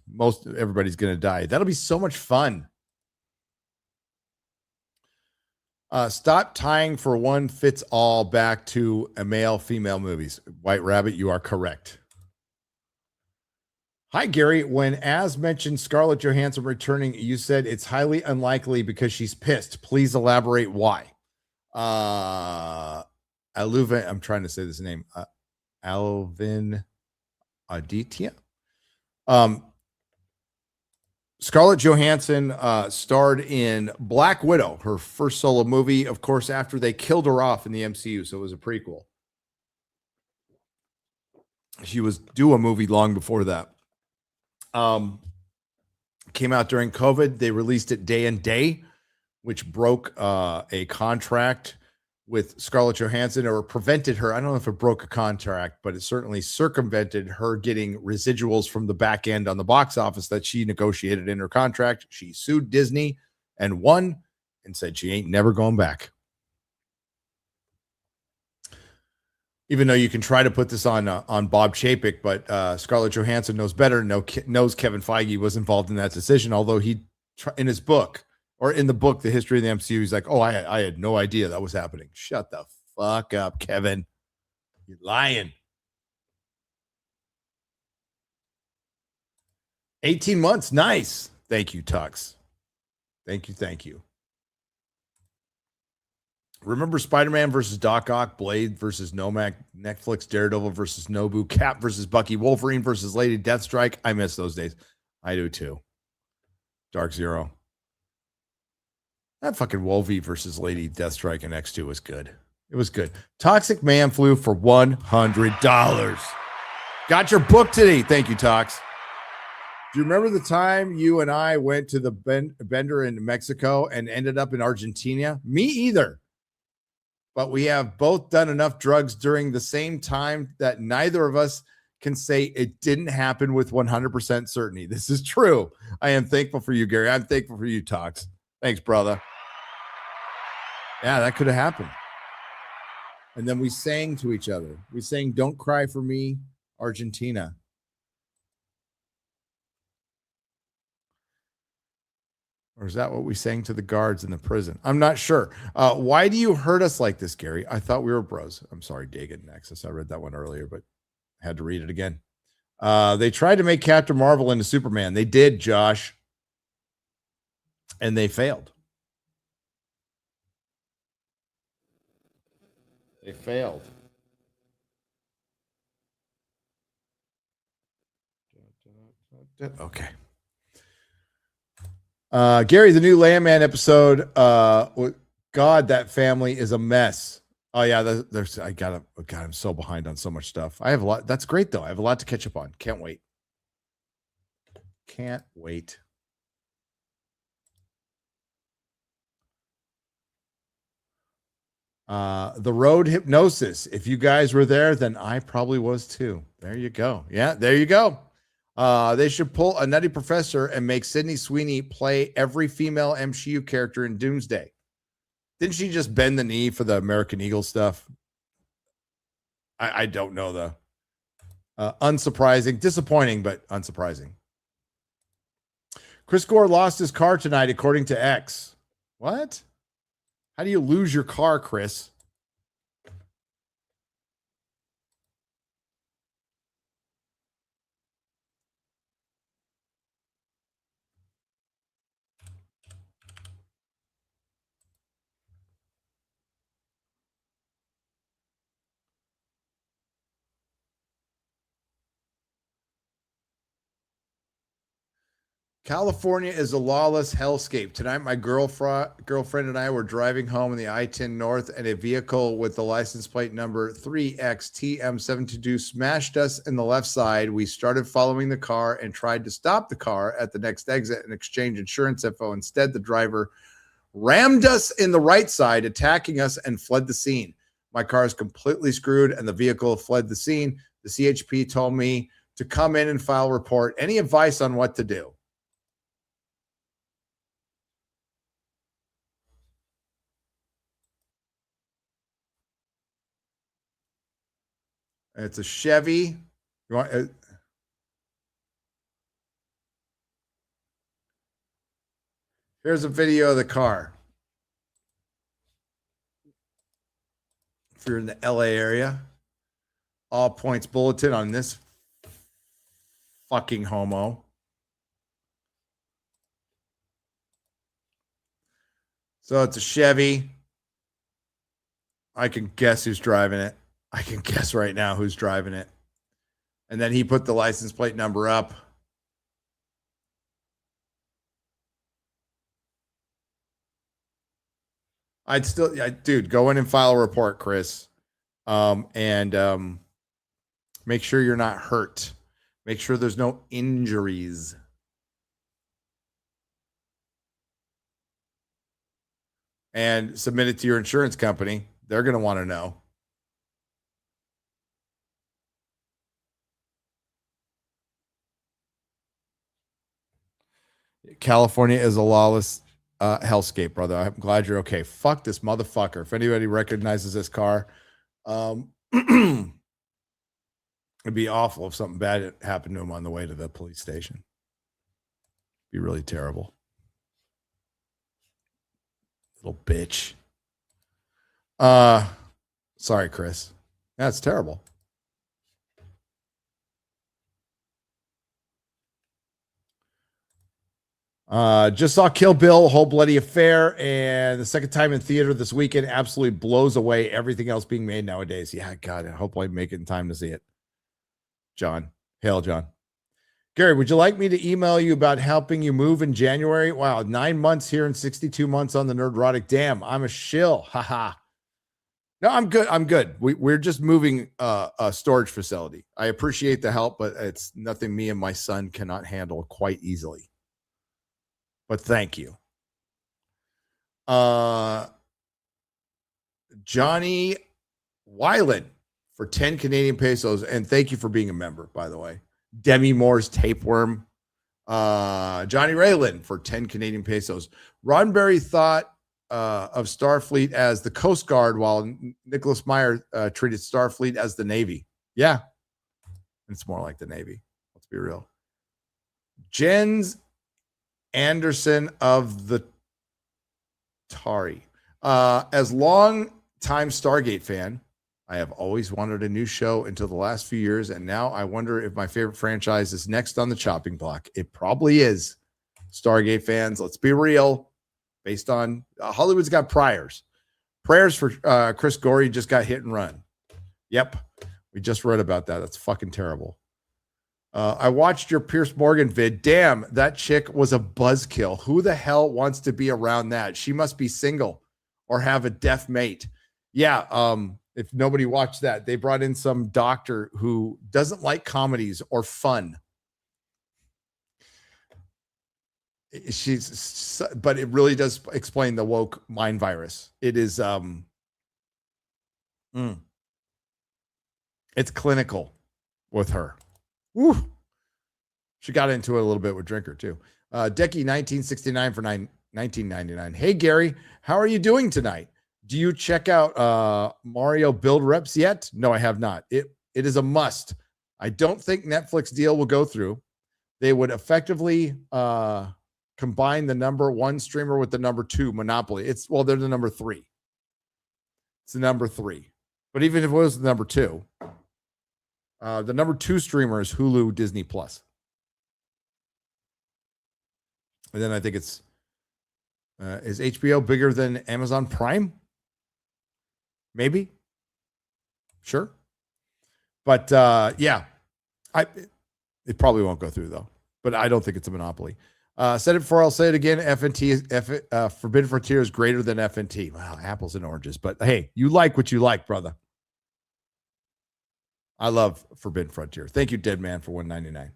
[SPEAKER 8] Everybody's going to die. That'll be so much fun. Stop tying for one fits all back to a male-female movies. White Rabbit, you are correct. Hi, Gary. When Az mentioned Scarlett Johansson returning, you said it's highly unlikely because she's pissed. Please elaborate why. Aluva, I'm trying to say this name. Alvin Aditya. Scarlett Johansson starred in Black Widow, her first solo movie, of course, after they killed her off in the MCU, so it was a prequel. She was due a movie long before that. Came out during COVID. They released it day and day, which broke a contract with Scarlett Johansson, or prevented her. I don't know if it broke a contract, but it certainly circumvented her getting residuals from the back end on the box office that she negotiated in her contract. She sued Disney and won, and said she ain't never going back. Even though you can try to put this on Bob Chapek, but Scarlett Johansson knows better, knows Kevin Feige was involved in that decision, although he, in his book, or in the book, The History of the MCU, he's like, oh, I had no idea that was happening. Shut the fuck up, Kevin. You're lying. 18 months. Nice. Thank you, Tux. Thank you. Remember Spider-Man versus Doc Ock, Blade versus Nomak, Netflix, Daredevil versus Nobu, Cap versus Bucky, Wolverine versus Lady Deathstrike? I miss those days. I do too. Dark Zero. That fucking Wolvie versus Lady Deathstrike in X2 was good. It was good. Toxic Man Flu for $100. Got your book today. Thank you, Tox. Do you remember the time you and I went to the Bender in Mexico and ended up in Argentina? Me either. But we have both done enough drugs during the same time that neither of us can say it didn't happen with 100% certainty. This is true. I am thankful for you, Gary. I'm thankful for you, Tox. Thanks, brother. Yeah, that could have happened. And then we sang to each other. We sang, "Don't Cry for Me, Argentina." Or is that what we sang to the guards in the prison? I'm not sure. Why do you hurt us like this, Gary? I thought we were bros. I'm sorry, Dagon Nexus. I read that one earlier, but I had to read it again. They tried to make Captain Marvel into Superman. They did, Josh. And they failed. They failed. Okay. Gary, the new Landman episode. God, that family is a mess. Oh yeah, there's. God, I'm so behind on so much stuff. I have a lot. That's great though. I have a lot to catch up on. Can't wait. Can't wait. The Road Hypnosis. If you guys were there, then I probably was too. There you go. Yeah, there you go. They should pull a Nutty Professor and make Sydney Sweeney play every female MCU character in Doomsday. Didn't she just bend the knee for the American Eagle stuff? I don't know the unsurprising, disappointing, but unsurprising. Chris Gore lost his car tonight, according to X. What? How do you lose your car, Chris? California is a lawless hellscape. Tonight, my girlfriend and I were driving home in the I-10 North, and a vehicle with the license plate number 3XTM722 smashed us in the left side. We started following the car and tried to stop the car at the next exit and exchange insurance info. Instead, the driver rammed us in the right side, attacking us, and fled the scene. My car is completely screwed, and the vehicle fled the scene. The CHP told me to come in and file a report. Any advice on what to do? It's a Chevy. You want? Here's a video of the car. If you're in the LA area, all points bulletin on this fucking homo. So it's a Chevy. I can guess who's driving it. I can guess right now who's driving it. And then he put the license plate number up. I'd still, dude, go in and file a report, Chris. And Make sure you're not hurt. Make sure there's no injuries. And submit it to your insurance company. They're going to want to know. California is a lawless hellscape, brother. I'm glad you're okay. Fuck this motherfucker. If anybody recognizes this car, it'd be awful if something bad happened to him on the way to the police station. Be really terrible. Little bitch. Sorry, Chris. That's terrible. Just saw Kill Bill, Whole Bloody Affair, and the second time in theater this weekend absolutely blows away everything else being made nowadays. Yeah, God, I hope I make it in time to see it. John. Hail, John. Gary, would you like me to email you about helping you move in January? Wow, 9 months here and 62 months on the Nerdrotic. Damn, I'm a shill. Haha. No, I'm good. I'm good. We're just moving a storage facility. I appreciate the help, but it's nothing me and my son cannot handle quite easily. But thank you. Johnny Weiland for 10 Canadian pesos. And thank you for being a member, by the way. Demi Moore's tapeworm. Johnny Rayland for 10 Canadian pesos. Ron Berry thought of Starfleet as the Coast Guard, while Nicholas Meyer treated Starfleet as the Navy. Yeah. It's more like the Navy. Let's be real. Jens Anderson of the Tari. As long time Stargate fan, I have always wanted a new show until the last few years, and now I wonder if my favorite franchise is next on the chopping block. It probably is. Stargate fans, let's be real. Based on Hollywood's got priors. Prayers for Chris Gorey just got hit and run. Yep. We just read about that. That's fucking terrible. I watched your Pierce Morgan vid. Damn, that chick was a buzzkill. Who the hell wants to be around that? She must be single or have a deaf mate. Yeah, if nobody watched that, they brought in some doctor who doesn't like comedies or fun. But it really does explain the woke mind virus. It is, it's clinical with her. Woo. She got into it a little bit with Drinker too. Decky 1969 for 1999. Hey Gary, how are you doing tonight? Do you check out Mario Build Reps yet? No, I have not. It is a must. I don't think Netflix deal will go through. They would effectively combine the number one streamer with the number two monopoly. They're the number three. It's the number three. But even if it was the number two, the number two streamer is Hulu Disney Plus. And then I think it's, is HBO bigger than Amazon Prime? Maybe. Sure. But yeah, it probably won't go through though, but I don't think it's a monopoly. Said it before, I'll say it again. FNT, Forbidden Frontier is greater than FNT. Wow, apples and oranges. But hey, you like what you like, brother. I love Forbidden Frontier. Thank you, Dead Man, for $1.99.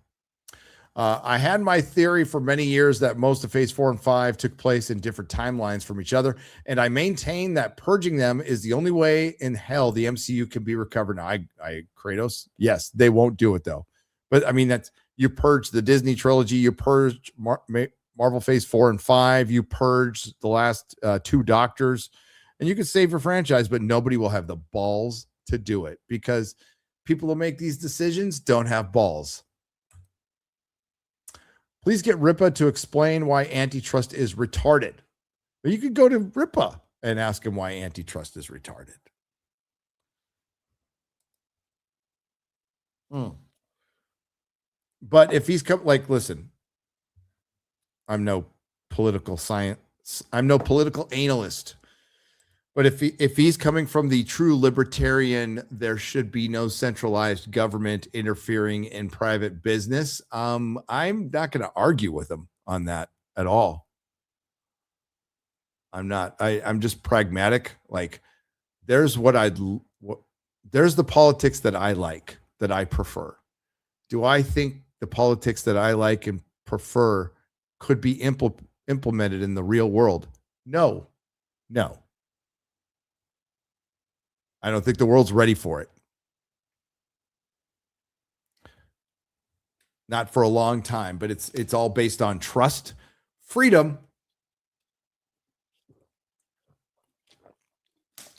[SPEAKER 8] I had my theory for many years that most of Phase 4 and 5 took place in different timelines from each other, and I maintain that purging them is the only way in hell the MCU can be recovered. Now, Kratos, yes, they won't do it though. But I mean, that's, you purge the Disney trilogy, you purge Marvel Phase 4 and 5, you purge the last two Doctors, and you can save your franchise, but nobody will have the balls to do it because people who make these decisions don't have balls. Please get Ripa to explain why antitrust is retarded. Or you could go to Ripa and ask him why antitrust is retarded. But if he's listen, I'm no political science. I'm no political analyst. But if he's coming from the true libertarian, there should be no centralized government interfering in private business. I'm not going to argue with him on that at all. I'm not. I'm just pragmatic. Like, there's the politics that I like. that I prefer. Do I think the politics that I like and prefer could be implemented in the real world? No. I don't think the world's ready for it. Not for a long time, but it's all based on trust, freedom,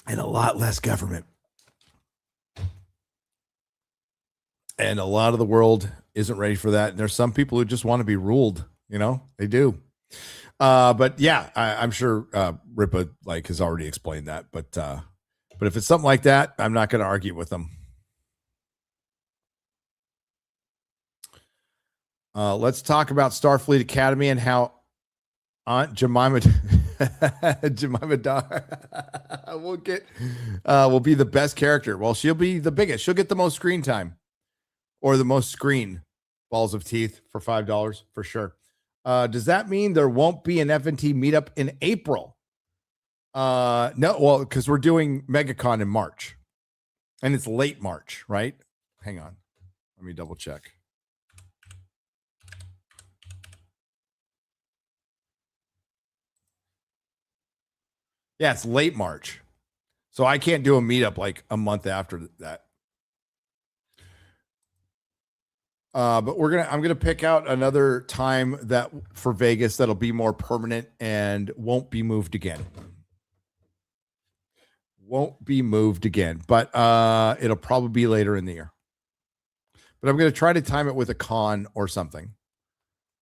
[SPEAKER 8] and a lot less government. And a lot of the world isn't ready for that. And there's some people who just want to be ruled, they do. But yeah, I'm sure Ripa has already explained that. But if it's something like that, I'm not going to argue with them. Let's talk about Starfleet Academy and how Aunt Jemima Dar will be the best character. Well, she'll be the biggest. She'll get the most screen time or the most screen balls of teeth for $5 for sure. Does that mean there won't be an FNT meetup in April? No, well, because we're doing MegaCon in March and it's late March, right? Hang on. Let me double check. Yeah, it's late March. So I can't do a meetup like a month after that. But I'm gonna pick out another time that for Vegas that'll be more permanent and won't be moved again. But it'll probably be later in the year. But I'm gonna try to time it with a con or something.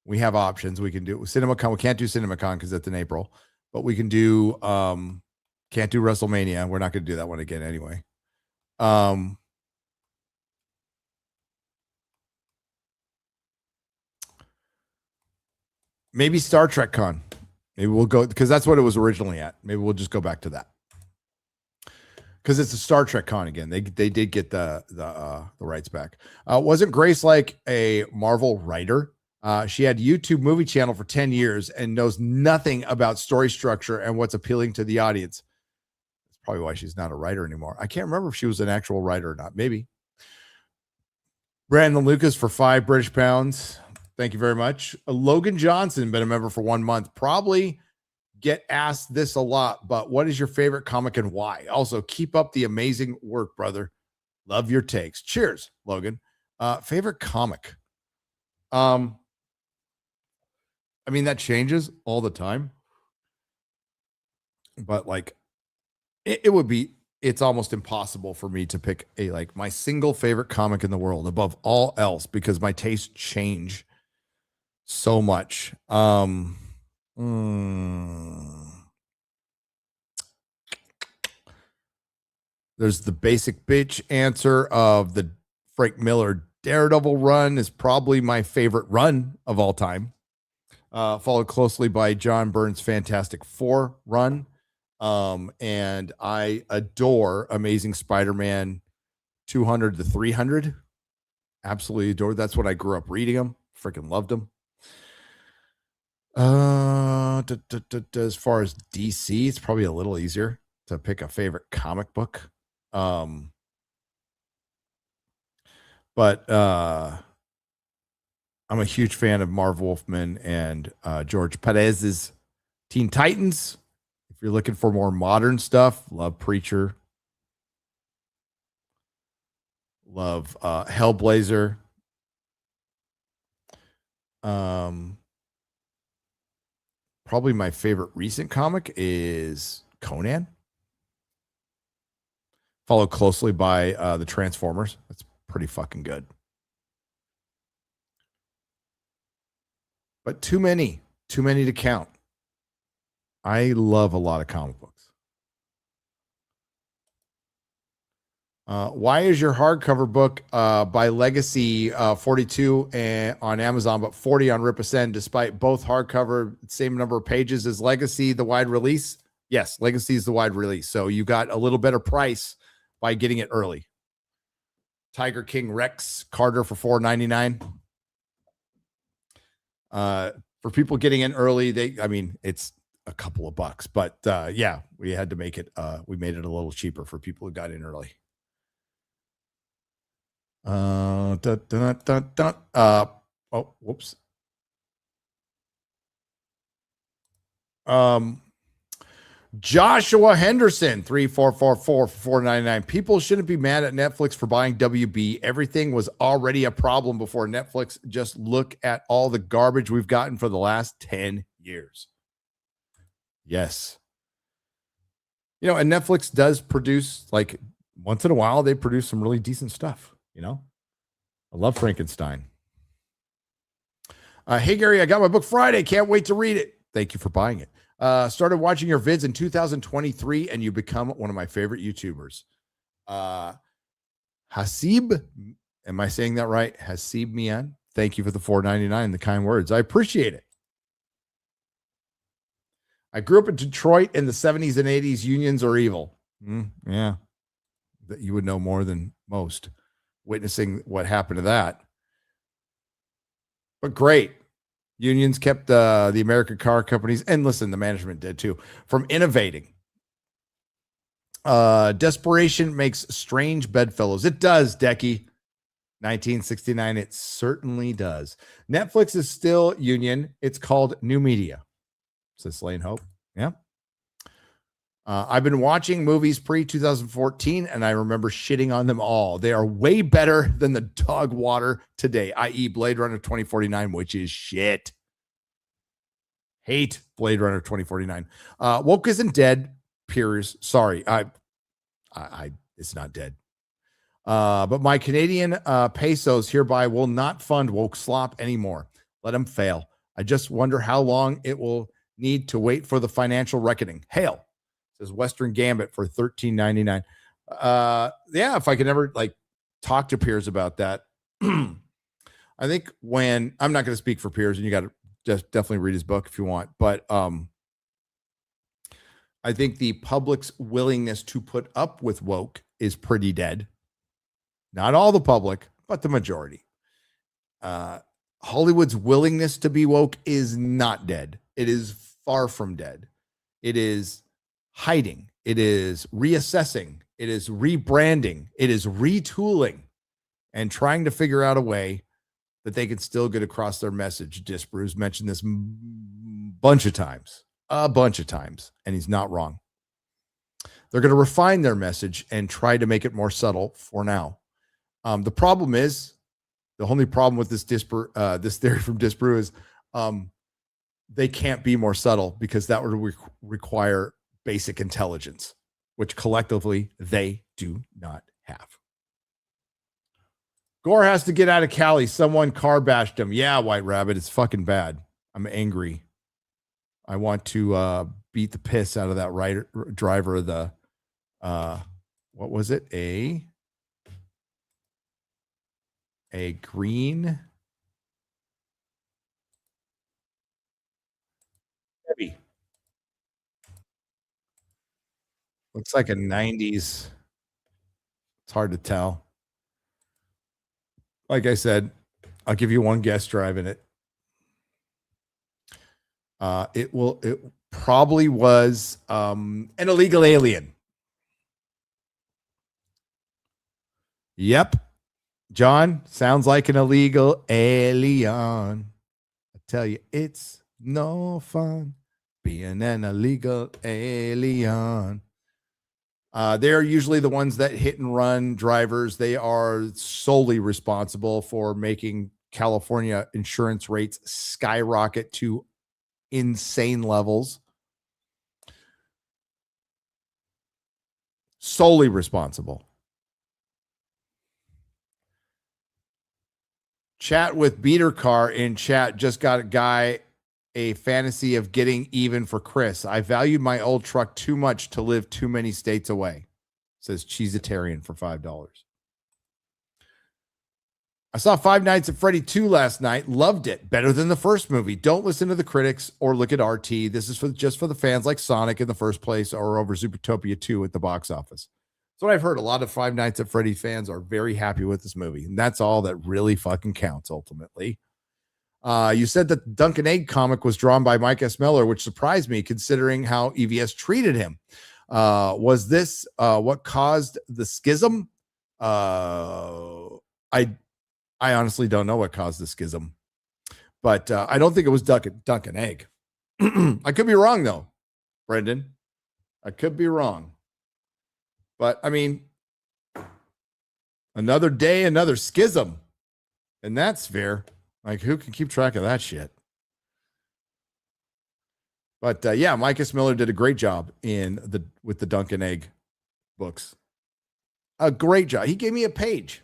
[SPEAKER 8] We have options. We can do CinemaCon. We can't do CinemaCon because that's in April. But we can do can't do WrestleMania. We're not going to do that one again anyway. Maybe Star Trek Con. Maybe we'll go because that's what it was originally at. Maybe we'll just go back to that because it's a Star Trek Con again. They did get the rights back. Wasn't Grace like a Marvel writer? She had YouTube movie channel for 10 years and knows nothing about story structure and what's appealing to the audience. That's probably why she's not a writer anymore. I can't remember if she was an actual writer or not. Maybe. Brandon Lucas for £5 Thank you very much. Logan Johnson, been a member for 1 month. Probably get asked this a lot, but what is your favorite comic and why? Also, keep up the amazing work, brother. Love your takes. Cheers, Logan. Favorite comic? I mean, that changes all the time. But it's almost impossible for me to pick my single favorite comic in the world above all else because my tastes change so much. There's the basic bitch answer of the Frank Miller Daredevil run is probably my favorite run of all time. Followed closely by John Byrne's Fantastic Four run. And I adore Amazing Spider-Man 200 to 300. Absolutely adore. That's what I grew up reading them. Freaking loved them. As far as DC, it's probably a little easier to pick a favorite comic book. But I'm a huge fan of Marv Wolfman and George Perez's Teen Titans. If you're looking for more modern stuff, love Preacher. Love Hellblazer. Probably my favorite recent comic is Conan. Followed closely by the Transformers. That's pretty fucking good. But too many to count. I love a lot of comic books. Why is your hardcover book by Legacy 42 on Amazon, but 40 on Ripasend, despite both hardcover, same number of pages as Legacy, the wide release? Yes, Legacy is the wide release. So you got a little better price by getting it early. Tiger King Rex Carter for $4.99. For people getting in early, it's a couple of bucks, but yeah, we had to make it. We made it a little cheaper for people who got in early. Oh, whoops. Joshua Henderson, 3444-499. People shouldn't be mad at Netflix for buying WB. Everything was already a problem before Netflix. Just look at all the garbage we've gotten for the last 10 years. Yes. You know, and Netflix does produce, like, once in a while, they produce some really decent stuff, you know? I love Frankenstein. Hey, Gary, I got my book Friday. Can't wait to read it. Thank you for buying it. Started watching your vids in 2023, and you become one of my favorite YouTubers. Hasib, am I saying that right? Hasib Mian, thank you for the $4.99, the kind words. I appreciate it. I grew up in Detroit in the 70s and 80s. Unions are evil. Yeah, that you would know more than most, witnessing what happened to that. But great. Unions kept the American car companies, and listen, the management did too, from innovating. Desperation makes strange bedfellows. It does, Decky. 1969, it certainly does. Netflix is still Union. It's called New Media. Says Lane Hope. Yeah. I've been watching movies pre-2014, and I remember shitting on them all. They are way better than the dog water today, i.e. Blade Runner 2049, which is shit. Hate Blade Runner 2049. Woke isn't dead, Piers. Sorry. It's not dead. But my Canadian pesos hereby will not fund woke slop anymore. Let them fail. I just wonder how long it will need to wait for the financial reckoning. Hail. Says Western Gambit for $13.99. Yeah, if I could ever talk to Piers about that. I think when I'm not going to speak for Piers, and you got to just definitely read his book if you want. But I think the public's willingness to put up with woke is pretty dead. Not all the public, but the majority. Hollywood's willingness to be woke is not dead. It is far from dead. It is hiding. It is reassessing. It is rebranding. It is retooling and trying to figure out a way that they can still get across their message. Disbrew's mentioned this a bunch of times, and he's not wrong. They're going to refine their message and try to make it more subtle for now. The problem is, the only problem with this theory from Disbrew is they can't be more subtle, because that would require basic intelligence, which collectively they do not have. Gore has to get out of Cali. Someone car bashed him. Yeah, White Rabbit, it's fucking bad. I'm angry. I want to beat the piss out of that driver of the, what was it? A green Chevy. Looks like a 90s. It's hard to tell. Like I said, I'll give you one guess driving it. It probably was an illegal alien. Yep. John, sounds like an illegal alien. I tell you, it's no fun being an illegal alien. They're usually the ones that hit and run drivers. They are solely responsible for making California insurance rates skyrocket to insane levels. Solely responsible. Chat with Beater Car in chat just got a guy a fantasy of getting even for Chris. I valued my old truck too much to live too many states away, says Cheesetarian for $5. I saw Five Nights at Freddy 2 last night. Loved it. Better than the first movie. Don't listen to the critics or look at RT. This is just for the fans like Sonic in the first place, or over Zootopia 2 at the box office. That's what I've heard. A lot of Five Nights at Freddy fans are very happy with this movie, and that's all that really fucking counts ultimately. You said that the Duncan Egg comic was drawn by Mike S. Miller, which surprised me considering how EVS treated him. Was this what caused the schism? I honestly don't know what caused the schism, but I don't think it was Dunk and Egg. I could be wrong though, Brendan. I could be wrong, but I mean, another day, another schism, and that's fair. Like, who can keep track of that shit? But yeah, Micus Miller did a great job with the Dunk and Egg books. A great job. He gave me a page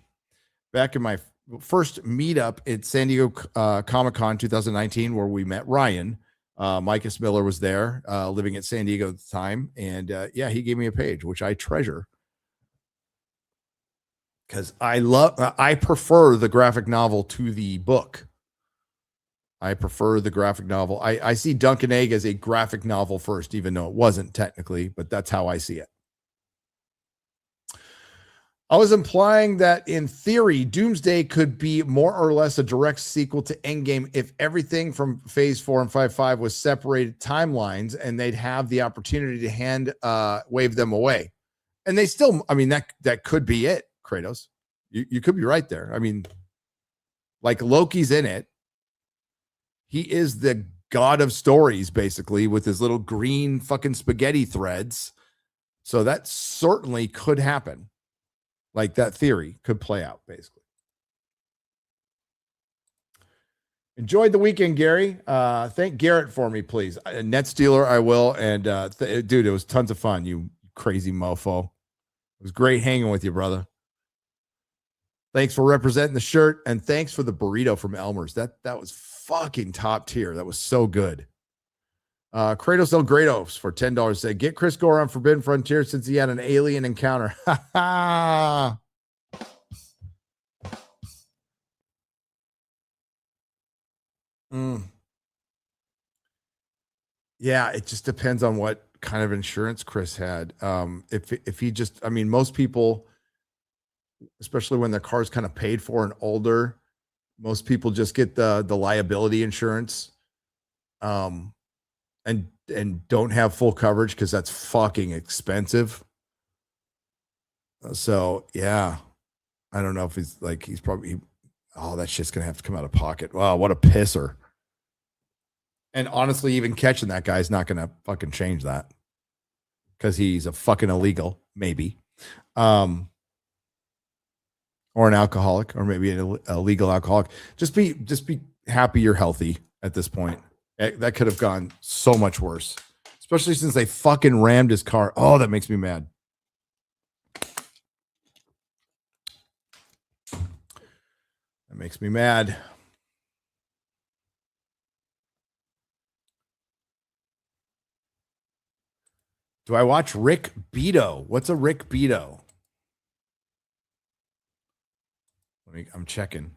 [SPEAKER 8] back in my first meetup at San Diego Comic-Con 2019, where we met Ryan. Micus Miller was there, living at San Diego at the time. And yeah, he gave me a page, which I treasure. Because I prefer the graphic novel to the book. I prefer the graphic novel. I see Dunk and Egg as a graphic novel first, even though it wasn't technically, but that's how I see it. I was implying that in theory, Doomsday could be more or less a direct sequel to Endgame if everything from Phase 4 and 5.5 was separated timelines, and they'd have the opportunity to wave them away. And they still, I mean, that could be it, Kratos. You could be right there. I mean, like, Loki's in it. He is the god of stories, basically, with his little green fucking spaghetti threads. So that certainly could happen. Like, that theory could play out, basically. Enjoyed the weekend, Gary. Thank Garrett for me, please. Net Stealer, I will. And dude, it was tons of fun, you crazy mofo. It was great hanging with you, brother. Thanks for representing the shirt, and thanks for the burrito from Elmer's. That was fucking top tier. That was so good. Kratos El Gratos for $10 said, get Chris Gore on Forbidden Frontier since he had an alien encounter. Ha ha. Yeah, it just depends on what kind of insurance Chris had. If he just, I mean, most people, especially when their car's kind of paid for and older, most people just get the liability insurance. And don't have full coverage because that's fucking expensive. So yeah, I don't know if he's probably, that shit's gonna have to come out of pocket. Wow, what a pisser. And honestly, even catching that guy's not gonna fucking change that because he's a fucking illegal, maybe. Or an alcoholic, or maybe an illegal alcoholic. Just be happy you're healthy at this point. That could have gone so much worse, especially since they fucking rammed his car. Oh, that makes me mad. That makes me mad. Do I watch Rick Beato? What's a Rick Beato? I'm checking.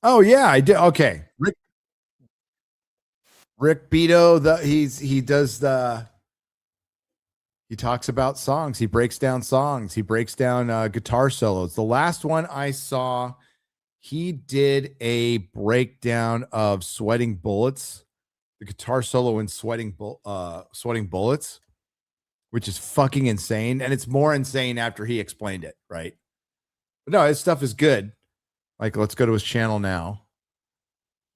[SPEAKER 8] Oh yeah, I did. Okay, Rick Beato. He talks about songs. He breaks down songs. He breaks down guitar solos. The last one I saw, he did a breakdown of Sweating Bullets, the guitar solo in Sweating Bullets, which is fucking insane. And it's more insane after he explained it, right? But no, his stuff is good. Like, let's go to his channel now.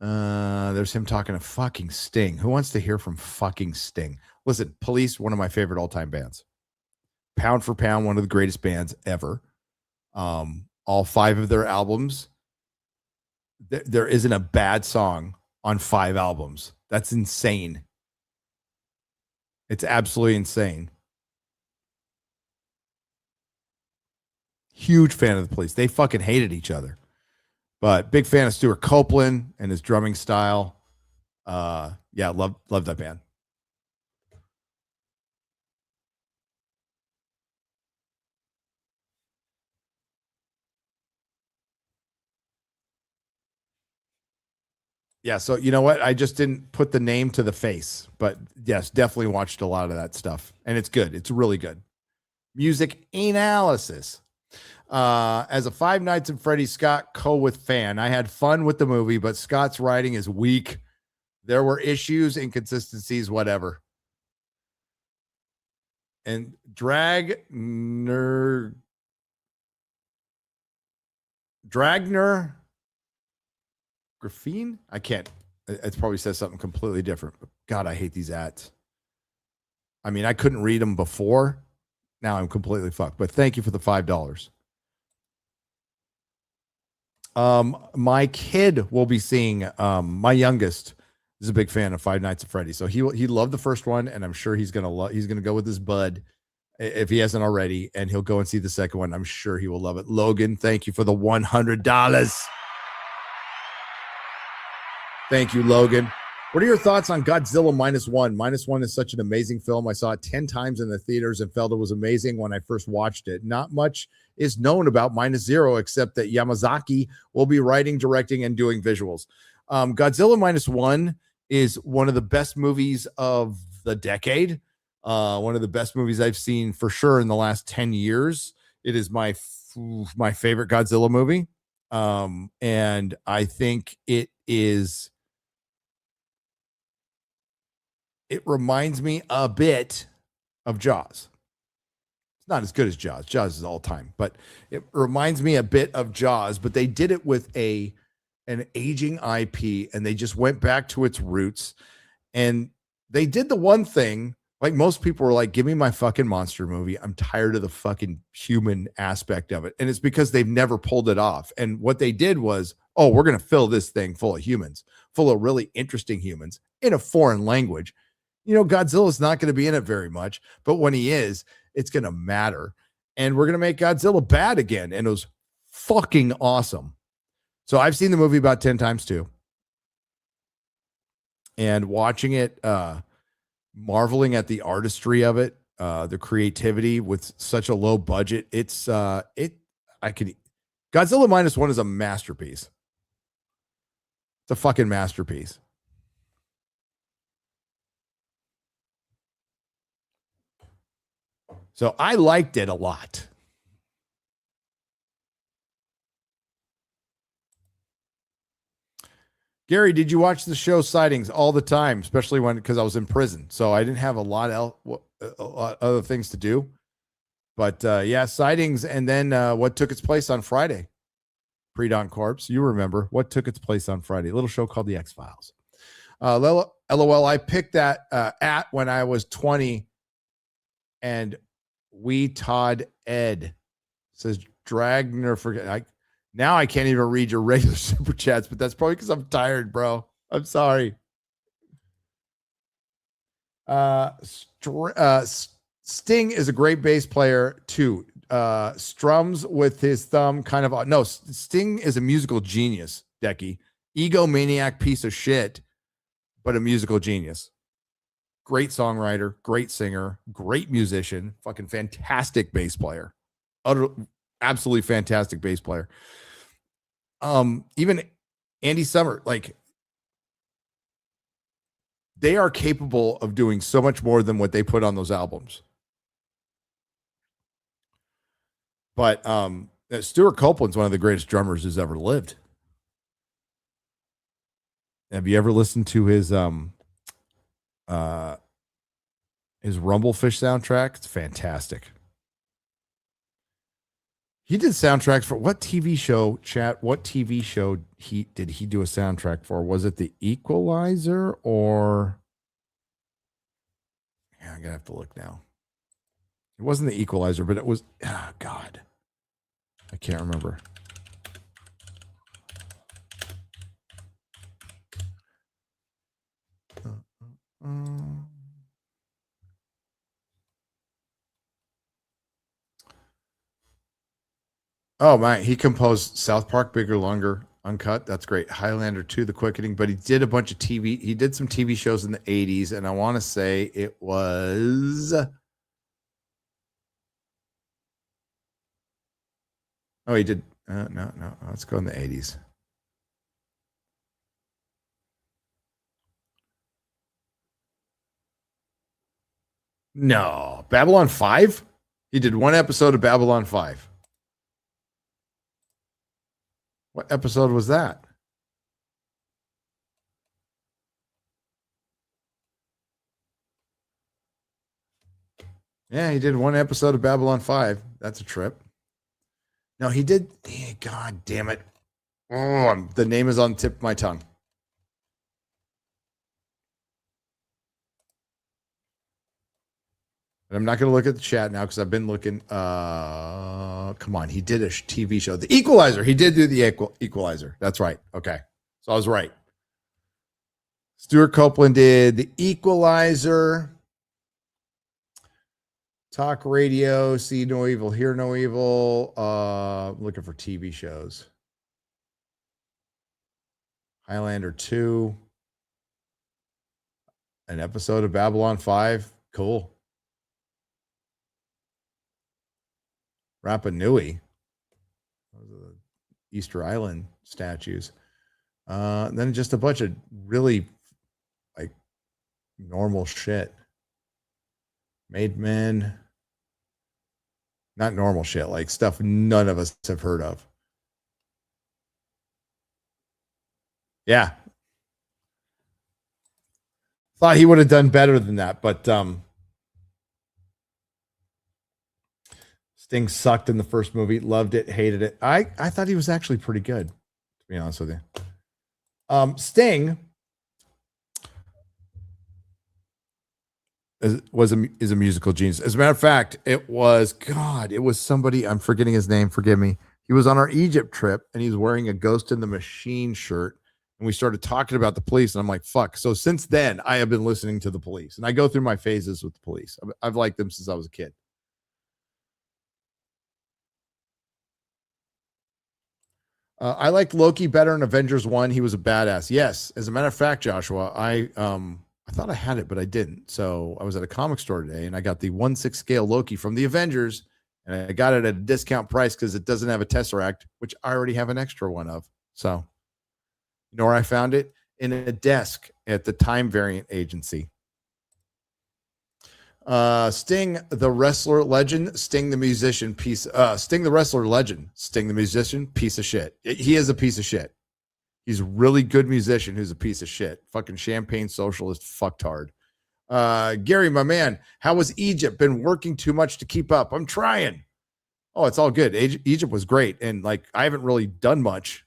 [SPEAKER 8] There's him talking to fucking Sting. Who wants to hear from fucking Sting? Listen, Police, one of my favorite all-time bands. Pound for pound, one of the greatest bands ever. All 5 of their albums. There isn't a bad song on 5 albums. That's insane. It's absolutely insane. Huge fan of the Police. They fucking hated each other. But big fan of Stuart Copeland and his drumming style. Yeah, love that band. Yeah, so you know what? I just didn't put the name to the face. But yes, definitely watched a lot of that stuff. And it's good. It's really good. Music analysis. As a Five Nights at Freddy's Scott Cowith fan, I had fun with the movie, but Scott's writing is weak. There were issues, inconsistencies, whatever. and Dragner Graphene? I can't. It probably says something completely different. But God, I hate these ads. I mean, I couldn't read them before. Now I'm completely fucked. But thank you for the $5. My kid will be seeing. My youngest is a big fan of Five Nights at Freddy's, so he loved the first one, and I'm sure he's gonna go with his bud if he hasn't already, and he'll go and see the second one. I'm sure he will love it. Logan, thank you for the $100. Thank you, Logan. What are your thoughts on Godzilla -1? -1 is such an amazing film. I saw it 10 times in the theaters and felt it was amazing when I first watched it. Not much is known about -0 except that Yamazaki will be writing, directing, and doing visuals. Godzilla -1 is one of the best movies of the decade. One of the best movies I've seen for sure in the last 10 years. It is my favorite Godzilla movie. And I think it reminds me a bit of Jaws. It's not as good as Jaws. Jaws is all time, but it reminds me a bit of Jaws, but they did it with an aging IP, and they just went back to its roots. And they did the one thing, like most people were like, give me my fucking monster movie. I'm tired of the fucking human aspect of it. And it's because they've never pulled it off. And what they did was, oh, we're going to fill this thing full of humans, full of really interesting humans in a foreign language. You know, Godzilla's not going to be in it very much, but when he is, it's going to matter. And we're going to make Godzilla bad again. And it was fucking awesome. So I've seen the movie about 10 times too. And watching it, marveling at the artistry of it, the creativity with such a low budget. Godzilla -1 is a masterpiece. It's a fucking masterpiece. So I liked it a lot. Gary, did you watch the show Sightings all the time, especially because I was in prison? So I didn't have a lot other things to do. But yeah, Sightings, and then what took its place on Friday? Pre-Dawn Corpse. You remember what took its place on Friday? A little show called The X-Files. LOL, I picked that when I was 20, and Todd Ed says Dragner forget. Now I can't even read your regular super chats, but that's probably because I'm tired, bro. I'm sorry. Sting is a great bass player too. Strums with his thumb kind of. No, Sting is a musical genius, Decky. Egomaniac piece of shit, but a musical genius. Great songwriter, great singer, great musician, fucking fantastic bass player. Absolutely fantastic bass player. Even Andy Summer, like, they are capable of doing so much more than what they put on those albums. But Stuart Copeland's one of the greatest drummers who's ever lived. Have you ever listened to his Rumblefish soundtrack? It's fantastic. He did soundtracks for what TV show, chat? What TV show did he do a soundtrack for? Was it The Equalizer or? Yeah, I'm gonna have to look now. It wasn't The Equalizer, but it was. Oh, God, I can't remember. Oh my, he composed South Park, Bigger, Longer, Uncut. That's great. Highlander 2, The Quickening, but he did a bunch of TV. He did some TV shows in the 80s, and I want to say it was. Oh, he did. No. Let's go in the 80s. No, Babylon 5? He did one episode of Babylon 5. What episode was that? Yeah, he did one episode of Babylon 5. That's a trip. No, he did. God damn it. Oh, the name is on the tip of my tongue. And I'm not going to look at the chat now because I've been looking. Come on. He did a TV show. The Equalizer. He did do the Equalizer. That's right. Okay. So I was right. Stuart Copeland did the Equalizer. Talk radio. See no evil. Hear no evil. Looking for TV shows. Highlander 2. An episode of Babylon 5. Cool. Rapa Nui. Those are the Easter Island statues. Then just a bunch of really like normal shit. Made Men. Not normal shit, like stuff none of us have heard of. Yeah. Thought he would have done better than that, but Sting sucked in the first movie. Loved it, hated it. I thought he was actually pretty good, to be honest with you. Sting is a musical genius. As a matter of fact, it was somebody, I'm forgetting his name, forgive me. He was on our Egypt trip and he's wearing a Ghost in the Machine shirt. And we started talking about the Police and I'm like, fuck. So since then I have been listening to the Police and I go through my phases with the Police. I've liked them since I was a kid. I liked Loki better in Avengers 1. He was a badass. Yes. As a matter of fact, Joshua, I thought I had it, but I didn't. So I was at a comic store today and I got the 1/6 scale Loki from the Avengers and I got it at a discount price because it doesn't have a Tesseract, which I already have an extra one of. So you know where I found it? In a desk at the Time Variant Agency. Sting the wrestler legend, Sting the musician piece. Sting the wrestler legend, Sting the musician piece of shit. He is a piece of shit. He's a really good musician who's a piece of shit. Fucking champagne socialist fucktard. Gary, my man, how was Egypt? Been working too much to keep up. I'm trying. Oh, it's all good. Egypt was great. And like, I haven't really done much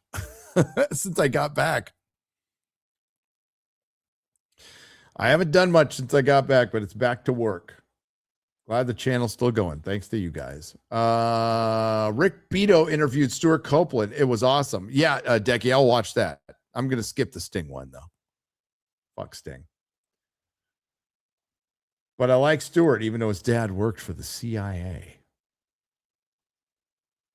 [SPEAKER 8] since I got back. I haven't done much since I got back, but it's back to work. Glad the channel's still going. Thanks to you guys. Rick Beto interviewed Stuart Copeland. It was awesome. Yeah, Decky, I'll watch that. I'm going to skip the Sting one, though. Fuck Sting. But I like Stuart, even though his dad worked for the CIA.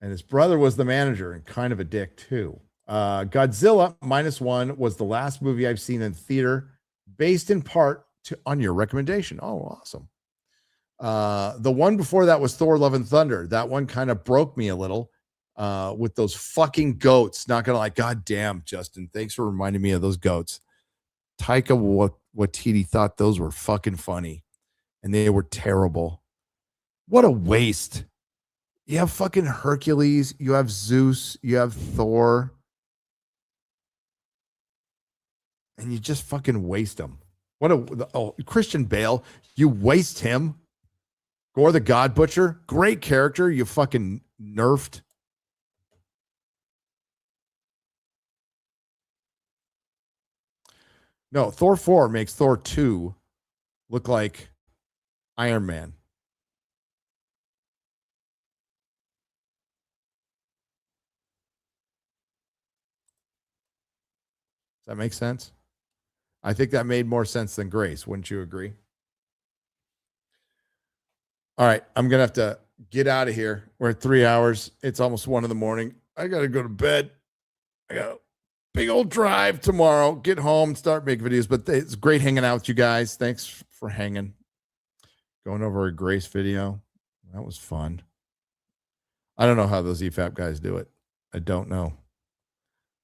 [SPEAKER 8] And his brother was the manager and kind of a dick, too. Godzilla -1 was the last movie I've seen in theater, based in part on your recommendation. Oh, awesome. The one before that was Thor: Love and Thunder. That one kind of broke me a little with those fucking goats. Not gonna lie. God damn, Justin. Thanks for reminding me of those goats. Taika Waititi thought those were fucking funny, and they were terrible. What a waste. You have fucking Hercules. You have Zeus. You have Thor. And you just fucking waste them. Christian Bale, you waste him. Gore the God Butcher, great character. You fucking nerfed. No, Thor 4 makes Thor 2 look like Iron Man. Does that make sense? I think that made more sense than Grace. Wouldn't you agree? All right. I'm going to have to get out of here. We're at 3 hours. It's almost 1 a.m. I got to go to bed. I got a big old drive tomorrow. Get home, start making videos. But it's great hanging out with you guys. Thanks for hanging. Going over a Grace video. That was fun. I don't know how those EFAP guys do it. I don't know.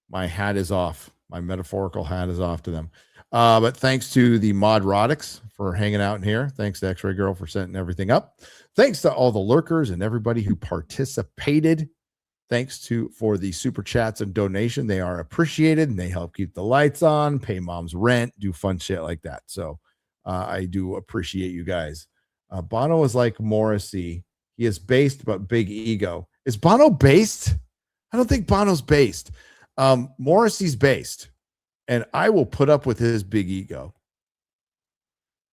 [SPEAKER 8] My hat is off. My metaphorical hat is off to them. But thanks to the Modrotics for hanging out in here. Thanks to X-Ray Girl for setting everything up. Thanks to all the lurkers and everybody who participated. Thanks for the super chats and donation. They are appreciated and they help keep the lights on, pay mom's rent, do fun shit like that. So I do appreciate you guys. Bono is like Morrissey. He is based but big ego. Is Bono based? I don't think Bono's based. Morrissey's based, and I will put up with his big ego.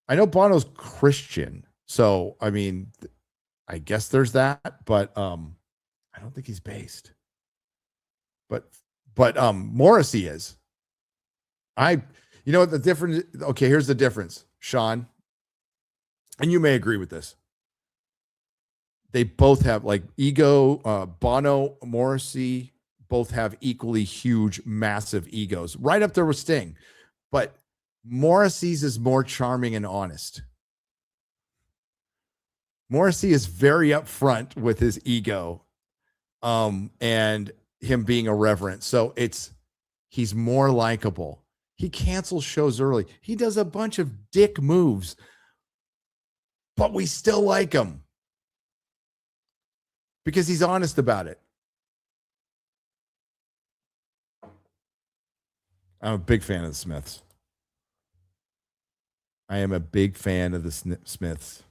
[SPEAKER 8] I know Bono's Christian, so I mean, I guess there's that, but I don't think he's based. But Morrissey is. You know what the difference? Okay, here's the difference, Sean, and you may agree with this. They both have like ego. Bono, Morrissey, both have equally huge, massive egos, right up there with Sting. But Morrissey's is more charming and honest. Morrissey is very upfront with his ego, and him being irreverent. So he's more likable. He cancels shows early. He does a bunch of dick moves, but we still like him because he's honest about it. I'm a big fan of the Smiths. I am a big fan of the Smiths.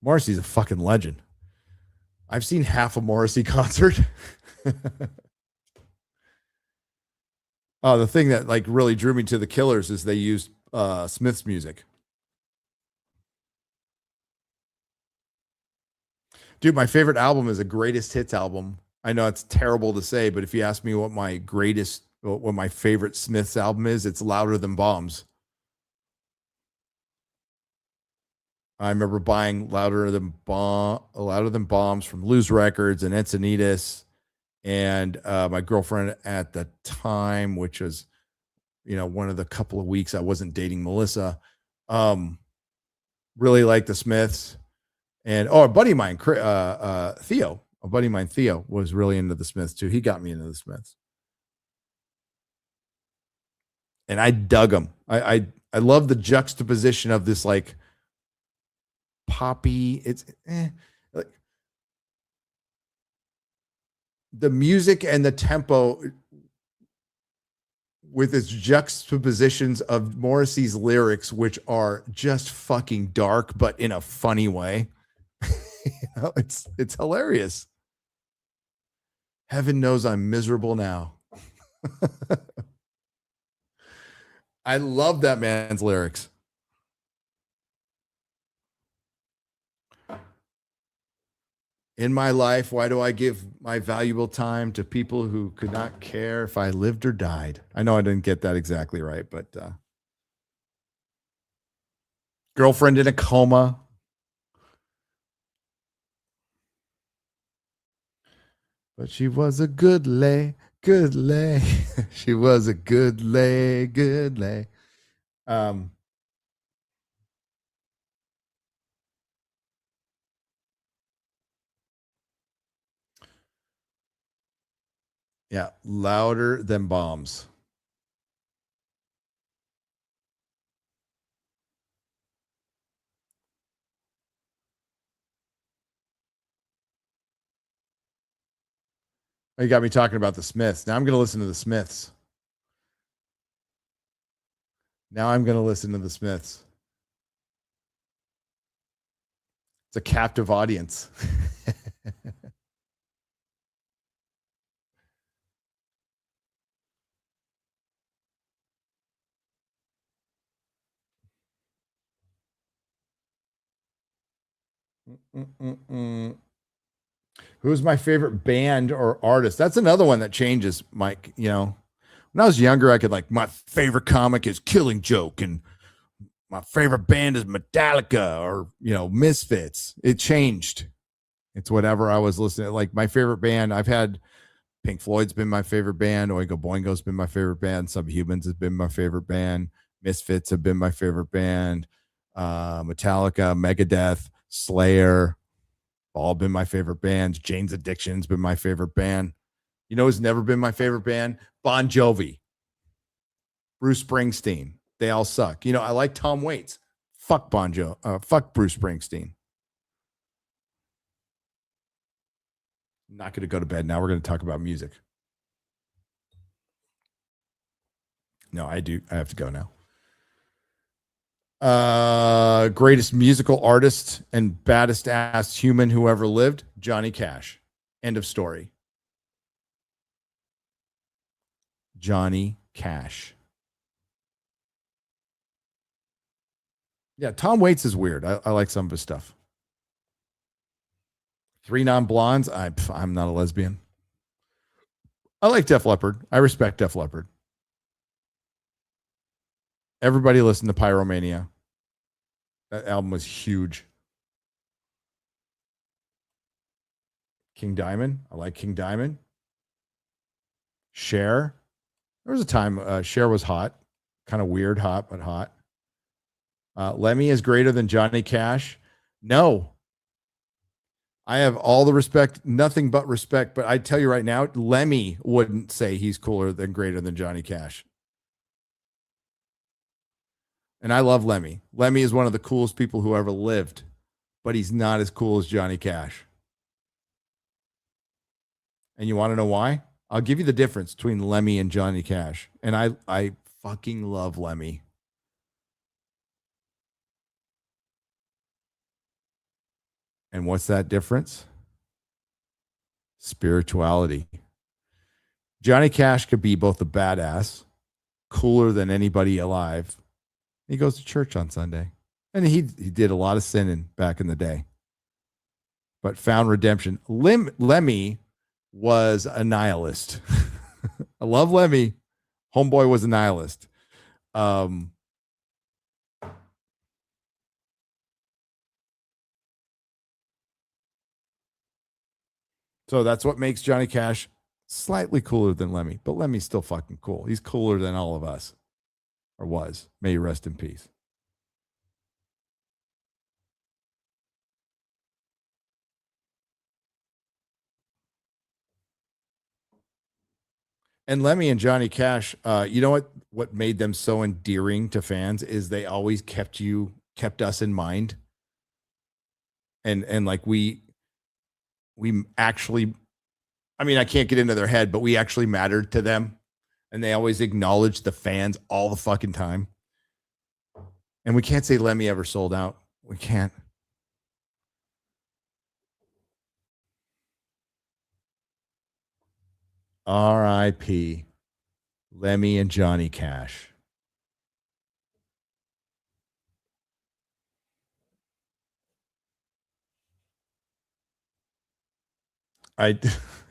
[SPEAKER 8] Morrissey's a fucking legend. I've seen half a Morrissey concert. The thing that like really drew me to the Killers is they used Smith's music. Dude, my favorite album is a greatest hits album. I know it's terrible to say, but if you ask me what my favorite Smiths album is, it's Louder Than Bombs. I remember buying Louder Than Bombs from Lose Records and Encinitas, and my girlfriend at the time, which was, one of the couple of weeks I wasn't dating Melissa, really liked the Smiths. And a buddy of mine, Theo, was really into the Smiths too. He got me into the Smiths, and I dug them. I love the juxtaposition of this like poppy. It's like the music and the tempo with its juxtapositions of Morrissey's lyrics, which are just fucking dark, but in a funny way. It's hilarious. Heaven knows I'm miserable now. I love that man's lyrics. In my life, why do I give my valuable time to people who could not care if I lived or died? I know I didn't get that exactly right, but girlfriend in a coma. But she was a good lay. She was a good lay. Yeah, Louder Than Bombs. You got me talking about the Smiths. Now I'm going to listen to the Smiths. It's a captive audience. Who's my favorite band or artist? That's another one that changes, Mike. When I was younger, I could my favorite comic is Killing Joke, and my favorite band is Metallica or, Misfits. It changed. It's whatever I was listening to. Like my favorite band, I've had Pink Floyd's been my favorite band. Oingo Boingo's been my favorite band. Subhumans has been my favorite band. Misfits have been my favorite band. Metallica, Megadeth, Slayer, all been my favorite bands. Jane's Addiction's been my favorite band. Who's never been my favorite band? Bon Jovi, Bruce Springsteen. They all suck. I like Tom Waits. Fuck fuck Bruce Springsteen. I'm not going to go to bed now. We're going to talk about music. No, I do. I have to go now. Greatest musical artist and baddest ass human who ever lived, Johnny Cash. End of story. Johnny Cash. Yeah, Tom Waits is weird. I like some of his stuff. 3 Non-Blondes. I'm not a lesbian. I like Def Leppard. I respect Def Leppard. Everybody listened to Pyromania. That album was huge. King Diamond. I like King Diamond. Cher. There was a time Cher was hot. Kind of weird, hot, but hot. Lemmy is greater than Johnny Cash. No. I have all the respect, nothing but respect. But I tell you right now, Lemmy wouldn't say he's cooler than greater than Johnny Cash. And I love Lemmy. Lemmy is one of the coolest people who ever lived, but he's not as cool as Johnny Cash. And you want to know why? I'll give you the difference between Lemmy and Johnny Cash. And I fucking love Lemmy. And what's that difference? Spirituality. Johnny Cash could be both a badass, cooler than anybody alive. He goes to church on Sunday. And he did a lot of sinning back in the day. But found redemption. Lemmy was a nihilist. I love Lemmy. Homeboy was a nihilist. So that's what makes Johnny Cash slightly cooler than Lemmy. But Lemmy's still fucking cool. He's cooler than all of us. Or was. May you rest in peace. And Lemmy and Johnny Cash, you know what made them so endearing to fans is they always kept us in mind. And like we actually, I mean, I can't get into their head, but we actually mattered to them. And they always acknowledged the fans all the fucking time. And we can't say Lemmy ever sold out. We can't. R.I.P. Lemmy and Johnny Cash.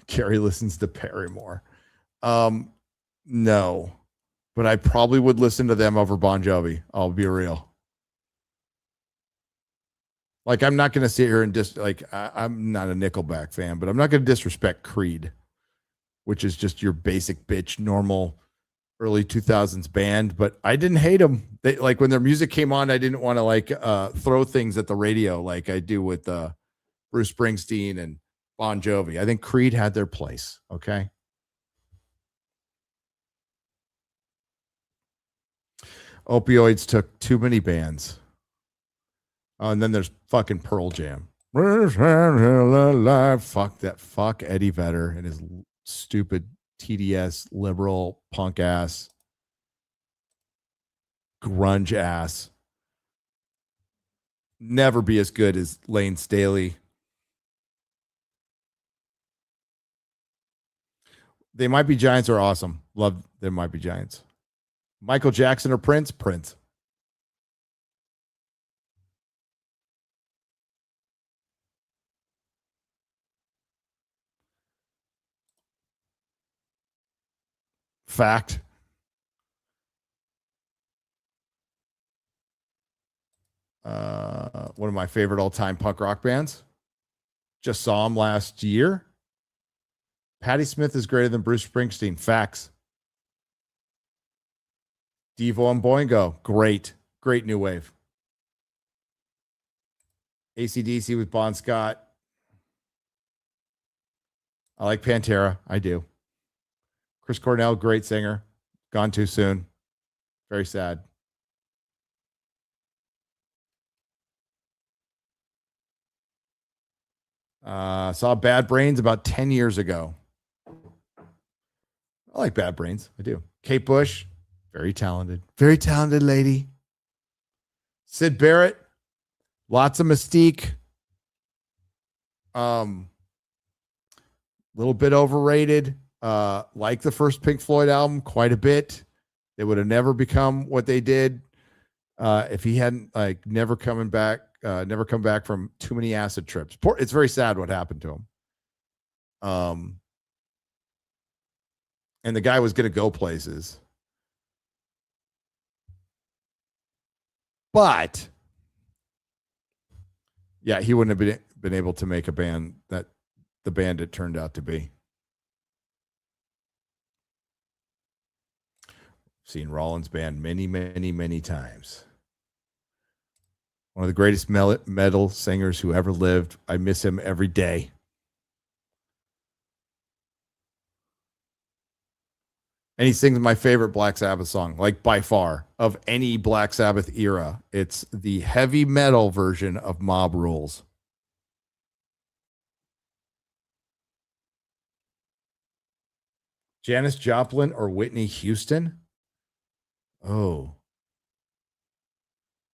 [SPEAKER 8] Carrie listens to Paramore. No, but I probably would listen to them over Bon Jovi. I'll be real. Like, I'm not going to sit here and I'm not a Nickelback fan, but I'm not going to disrespect Creed, which is just your basic bitch, normal early 2000s band. But I didn't hate them. They, like, when their music came on, I didn't want to throw things at the radio like I do with Bruce Springsteen and Bon Jovi. I think Creed had their place. Okay. Opioids took too many bands. Oh, and then there's fucking Pearl Jam. Fuck that. Fuck Eddie Vedder and his stupid TDS liberal punk ass, grunge ass. Never be as good as Lane Staley. They Might Be Giants are awesome. Love They Might Be Giants. Michael Jackson or Prince? Prince. Fact. One of my favorite all-time punk rock bands. Just saw him last year. Patti Smith is greater than Bruce Springsteen. Facts. Devo and Boingo. Great. Great new wave. AC/DC with Bon Scott. I like Pantera. I do. Chris Cornell, great singer. Gone too soon. Very sad. Saw Bad Brains about 10 years ago. I like Bad Brains. I do. Kate Bush, Very talented lady. Sid Barrett, lots of mystique. Little bit overrated. Like the first Pink Floyd album quite a bit. They would have never become what they did if he hadn't never come back from too many acid trips. It's very sad what happened to him. And the guy was going to go places. But yeah, he wouldn't have been able to make a band that the band it turned out to be. Seen Rollins' band many, many, many times. One of the greatest metal singers who ever lived. I miss him every day. And he sings my favorite Black Sabbath song, like by far, of any Black Sabbath era. It's the heavy metal version of Mob Rules. Janis Joplin or Whitney Houston? Oh.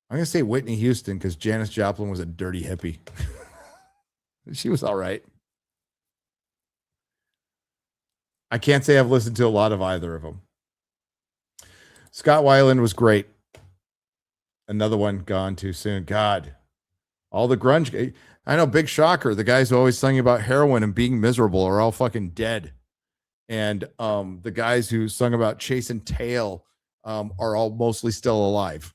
[SPEAKER 8] I'm going to say Whitney Houston because Janis Joplin was a dirty hippie. She was all right. I can't say I've listened to a lot of either of them. Scott Weiland was great. Another one gone too soon. God, all the grunge. I know, big shocker. The guys who always sung about heroin and being miserable are all fucking dead. And the guys who sung about chasing tail are all mostly still alive.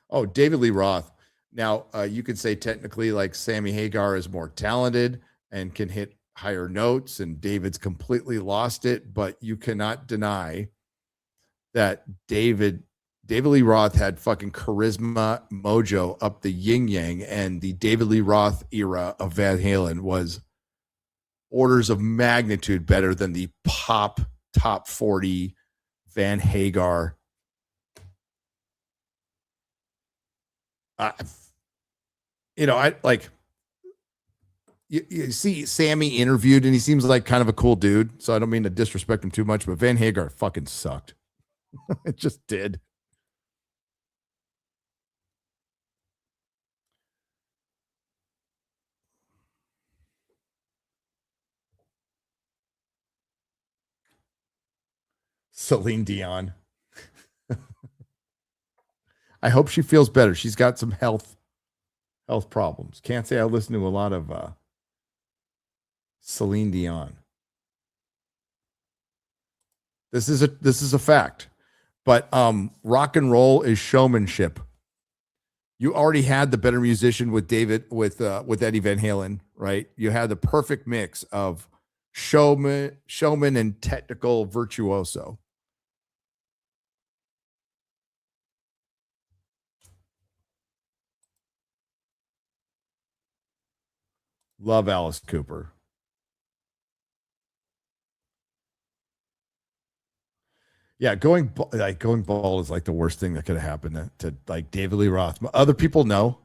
[SPEAKER 8] Oh, David Lee Roth. Now, you could say technically like Sammy Hagar is more talented and can hit higher notes, and David's completely lost it, but you cannot deny that David Lee Roth had fucking charisma, mojo up the yin yang, and the David Lee Roth era of Van Halen was orders of magnitude better than the pop top 40 Van Hagar. I like you see Sammy interviewed and he seems like kind of a cool dude. So I don't mean to disrespect him too much, but Van Hagar fucking sucked. It just did. Celine Dion. I hope she feels better. She's got some health problems. Can't say I listen to a lot of Celine Dion. This is a fact. But rock and roll is showmanship. You already had the better musician with Eddie Van Halen, right? You had the perfect mix of showman and technical virtuoso. Love Alice Cooper. Yeah, going bald is like the worst thing that could have happened to like David Lee Roth. Other people know.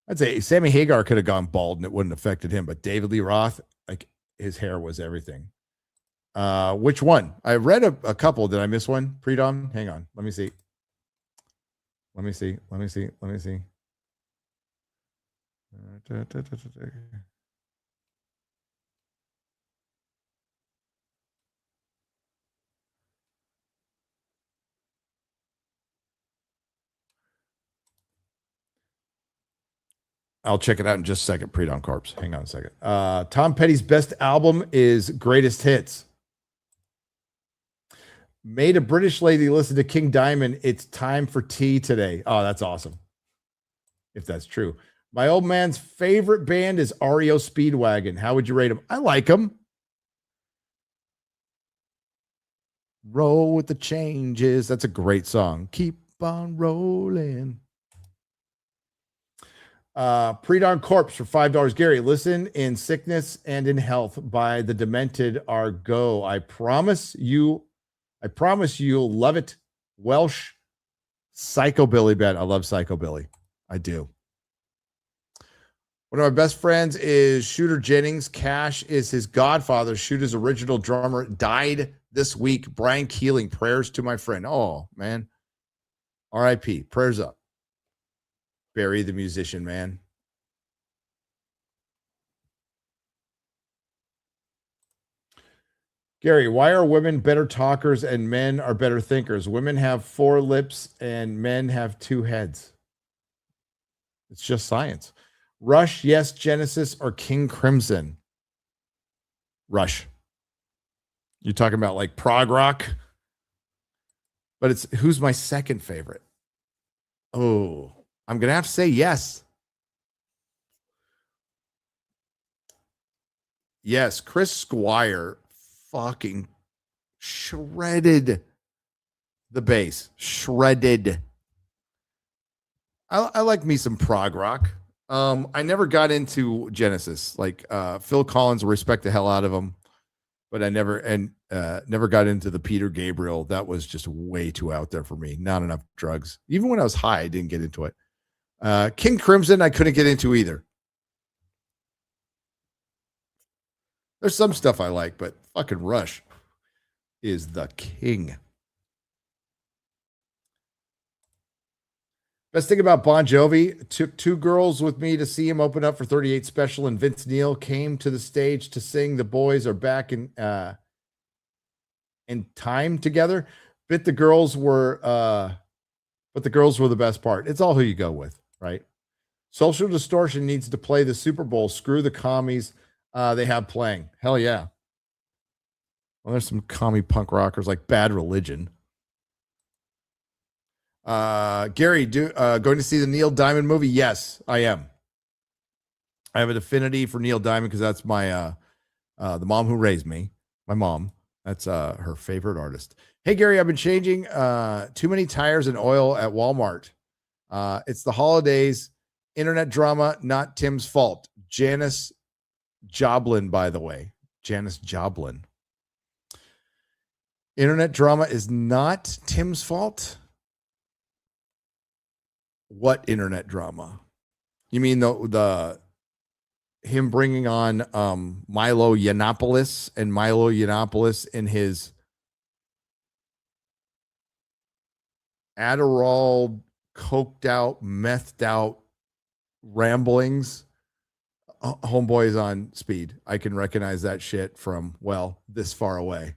[SPEAKER 8] I'd say Sammy Hagar could have gone bald and it wouldn't have affected him, but David Lee Roth, like his hair was everything. Which one? I read a couple. Did I miss one? Pre-Dom? Hang on. Let me see. I'll check it out in just a second. Pre-Dawn Corpse. Hang on a second. Tom Petty's best album is Greatest Hits. Made a British lady listen to King Diamond. It's time for tea today. Oh, that's awesome. If that's true. My old man's favorite band is REO Speedwagon. How would you rate them? I like them. Roll with the changes. That's a great song. Keep on rolling. Pre-Dawn Corpse for $5. Gary, listen in sickness and in health by the Demented are go. I promise you'll love it. Welsh Psychobilly band. I love Psychobilly. I do. One of my best friends is Shooter Jennings. Cash is his godfather. Shooter's original drummer died this week. Brian Keeling, prayers to my friend. Oh, man. R.I.P. Prayers up. Barry the musician, man. Gary, why are women better talkers and men are better thinkers? Women have 4 lips and men have 2 heads. It's just science. Rush, yes, Genesis, or King Crimson? Rush. You're talking about like prog rock? But it's who's my second favorite? Oh, I'm going to have to say yes. Yes, Chris Squire fucking shredded the bass. Shredded. I like me some prog rock. I never got into Genesis. Like Phil Collins, respect the hell out of him, but I never got into the Peter Gabriel. That was just way too out there for me. Not enough drugs. Even when I was high, I didn't get into it. King Crimson, I couldn't get into either. There's some stuff I like, but fucking Rush is the king. Best thing about Bon Jovi, took 2 girls with me to see him open up for 38 Special, and Vince Neil came to the stage to sing The Boys Are Back in Time together. But the girls were the best part. It's all who you go with, right? Social Distortion needs to play the Super Bowl. Screw the commies they have playing. Hell yeah. Well, there's some commie punk rockers like Bad Religion. Gary, going to see the Neil Diamond movie? Yes, I am. I have an affinity for Neil Diamond because that's my the mom who raised me. My mom. That's her favorite artist. Hey Gary, I've been changing too many tires and oil at Walmart. It's the holidays. Internet drama, not Tim's fault. Janice Joplin, by the way. Janice Joplin. Internet drama is not Tim's fault. What internet drama? You mean the him bringing on Milo Yiannopoulos and Milo Yiannopoulos in his Adderall, coked out, methed out ramblings? Homeboy is on speed. I can recognize that shit from, well, this far away.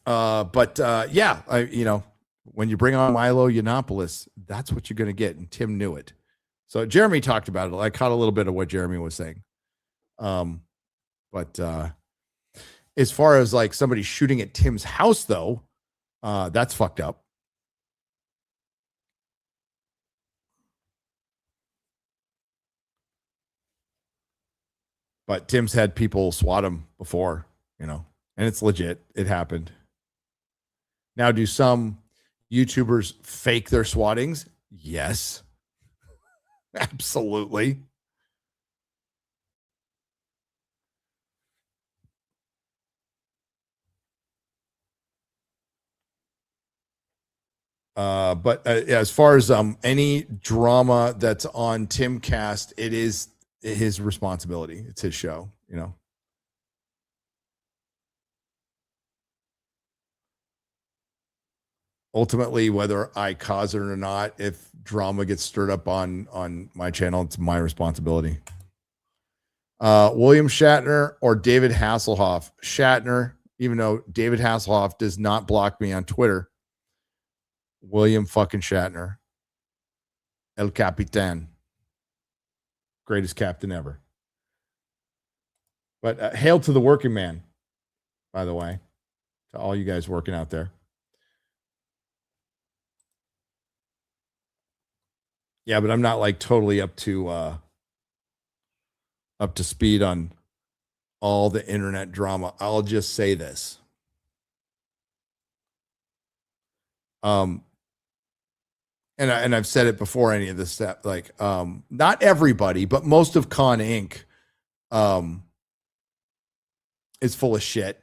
[SPEAKER 8] Yeah, when you bring on Milo Yiannopoulos, that's what you're going to get. And Tim knew it. So Jeremy talked about it. I caught a little bit of what Jeremy was saying. But as far as like somebody shooting at Tim's house, though, that's fucked up. But Tim's had people swat him before, and it's legit. It happened. Now, do some YouTubers fake their swattings? Yes. Absolutely. But as far as any drama that's on Timcast, it is his responsibility. It's his show, Ultimately, whether I cause it or not, if drama gets stirred up on my channel, it's my responsibility. William Shatner or David Hasselhoff? Shatner, even though David Hasselhoff does not block me on Twitter. William fucking Shatner. El Capitan. Greatest captain ever. But hail to the working man, by the way, to all you guys working out there. Yeah, but I'm not like totally up to speed on all the internet drama. I'll just say this. And I've said it before any of this stuff, like not everybody, but most of Con Inc. Is full of shit,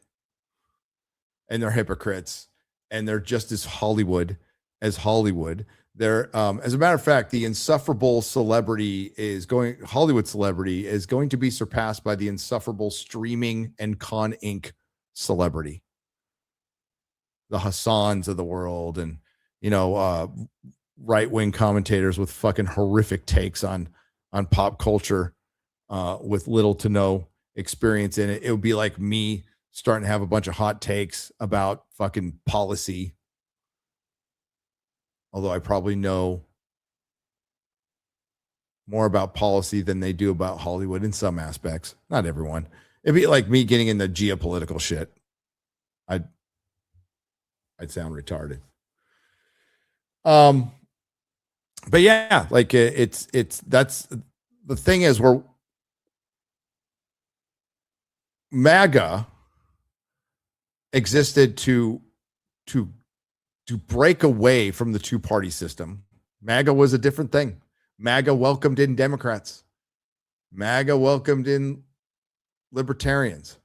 [SPEAKER 8] and they're hypocrites, and they're just as Hollywood as Hollywood. They're as a matter of fact, the insufferable Hollywood celebrity is going to be surpassed by the insufferable streaming and Con Inc. celebrity. The Hassans of the world, and right-wing commentators with fucking horrific takes on pop culture with little to no experience in it. It would be like me starting to have a bunch of hot takes about fucking policy, although I probably know more about policy than they do about Hollywood in some aspects. Not everyone. It'd be like me getting into geopolitical shit. I'd sound retarded. But yeah, like it's that's the thing is, we're MAGA existed to break away from the two-party system. MAGA was a different thing. MAGA welcomed in Democrats. MAGA welcomed in libertarians.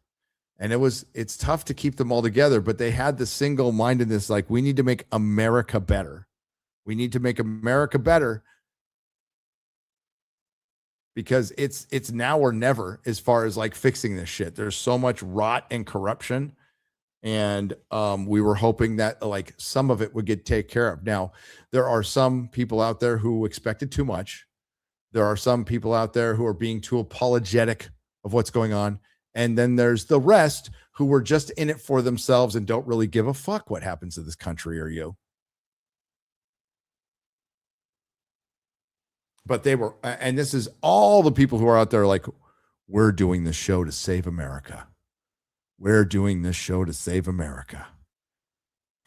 [SPEAKER 8] And it's tough to keep them all together, but they had the single-mindedness, like, we need to make America better. We need to make America better because it's now or never as far as like fixing this shit. There's so much rot and corruption. And we were hoping that like some of it would get taken care of. Now, there are some people out there who expected too much. There are some people out there who are being too apologetic of what's going on. And then there's the rest who were just in it for themselves and don't really give a fuck what happens to this country or you. But they were, and this is all the people who are out there like, we're doing this show to save America. We're doing this show to save America.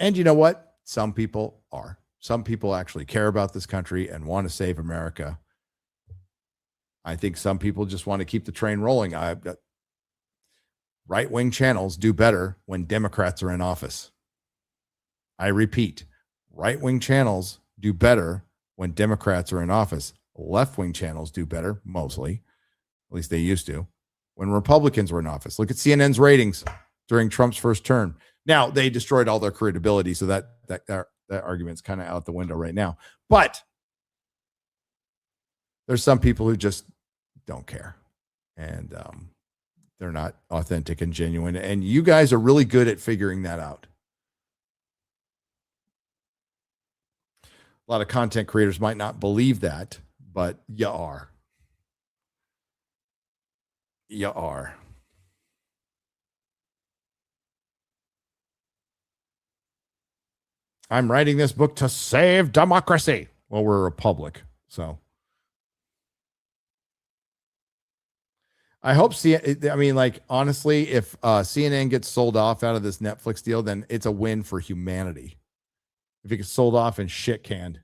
[SPEAKER 8] And you know what? Some people are. Some people actually care about this country and want to save America. I think some people just want to keep the train rolling. Right-wing channels do better when Democrats are in office. I repeat, right-wing channels do better when Democrats are in office. Left-wing channels do better, mostly. At least they used to. When Republicans were in office. Look at CNN's ratings during Trump's first term. Now, they destroyed all their credibility, so that argument's kind of out the window right now. But there's some people who just don't care. And they're not authentic and genuine. And you guys are really good at figuring that out. A lot of content creators might not believe that, but you are. You are. I'm writing this book to save democracy. Well, we're a republic, so. I hope honestly, if CNN gets sold off out of this Netflix deal, then it's a win for humanity. If it gets sold off and shit canned.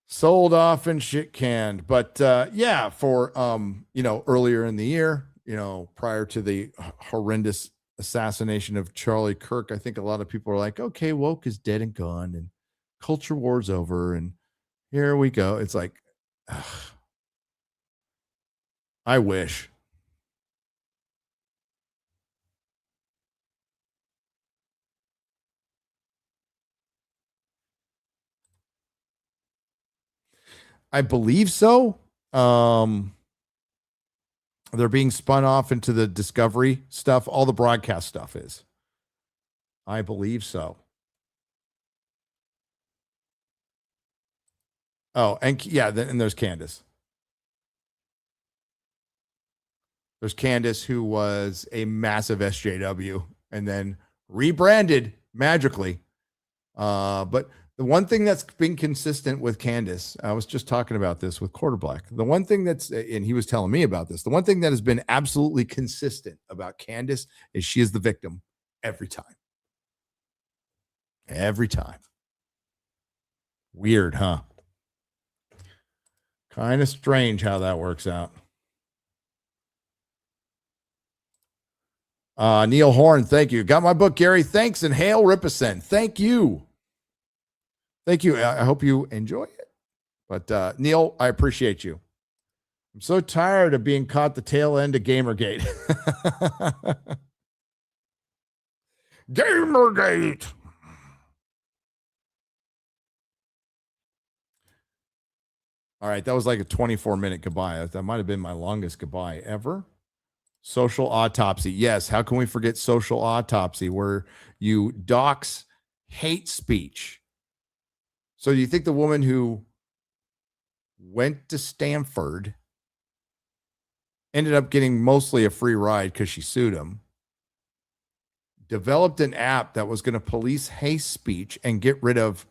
[SPEAKER 8] Sold off and shit canned. But yeah, for earlier in the year, prior to the horrendous assassination of Charlie Kirk, I think a lot of people are like, okay, woke is dead and gone and culture war's over and here we go. It's like, ugh, I wish. I believe so. They're being spun off into the Discovery stuff. All the broadcast stuff is. I believe so. Oh, and yeah, and there's Candace. There's Candace, who was a massive SJW and then rebranded magically. But the one thing that's been consistent with Candace, I was just talking about this with Quarterblack. The one thing and he was telling me about this, the one thing that has been absolutely consistent about Candace is she is the victim every time. Every time. Weird, huh? Kind of strange how that works out. Neil Horn, thank you. Got my book, Gary. Thanks, and hail Ripperson. Thank you. Thank you. I hope you enjoy it. But Neil, I appreciate you. I'm so tired of being caught the tail end of Gamergate. Gamergate. All right, that was like a 24-minute goodbye. That might have been my longest goodbye ever. Social autopsy. Yes, how can we forget social autopsy, where you dox hate speech? So you think the woman who went to Stanford ended up getting mostly a free ride because she sued him, developed an app that was going to police hate speech and get rid of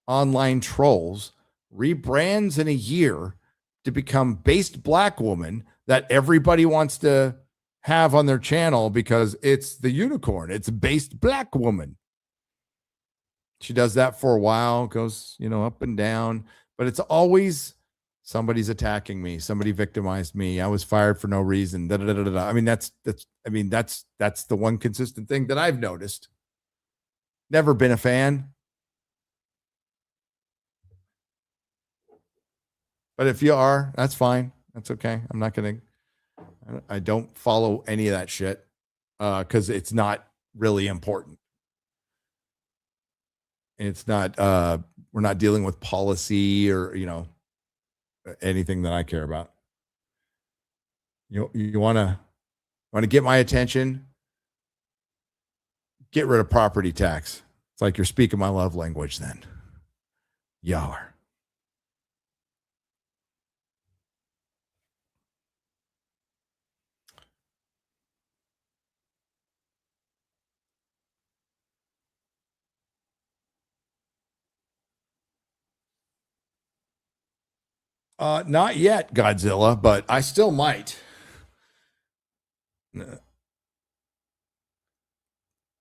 [SPEAKER 8] online trolls, rebrands in a year to become Based Black Woman that everybody wants to have on their channel because it's the unicorn. It's Based Black Woman. She does that for a while, goes, up and down, but it's always somebody's attacking me. Somebody victimized me. I was fired for no reason. Da, da, da, da, da. I mean, that's the one consistent thing that I've noticed. Never been a fan. But if you are, that's fine. That's okay. I'm not going to, I don't follow any of that shit because it's not really important. It's not, we're not dealing with policy or, anything that I care about. You want to get my attention? Get rid of property tax. It's like you're speaking my love language then. Yar. Not yet, Godzilla, but I still might.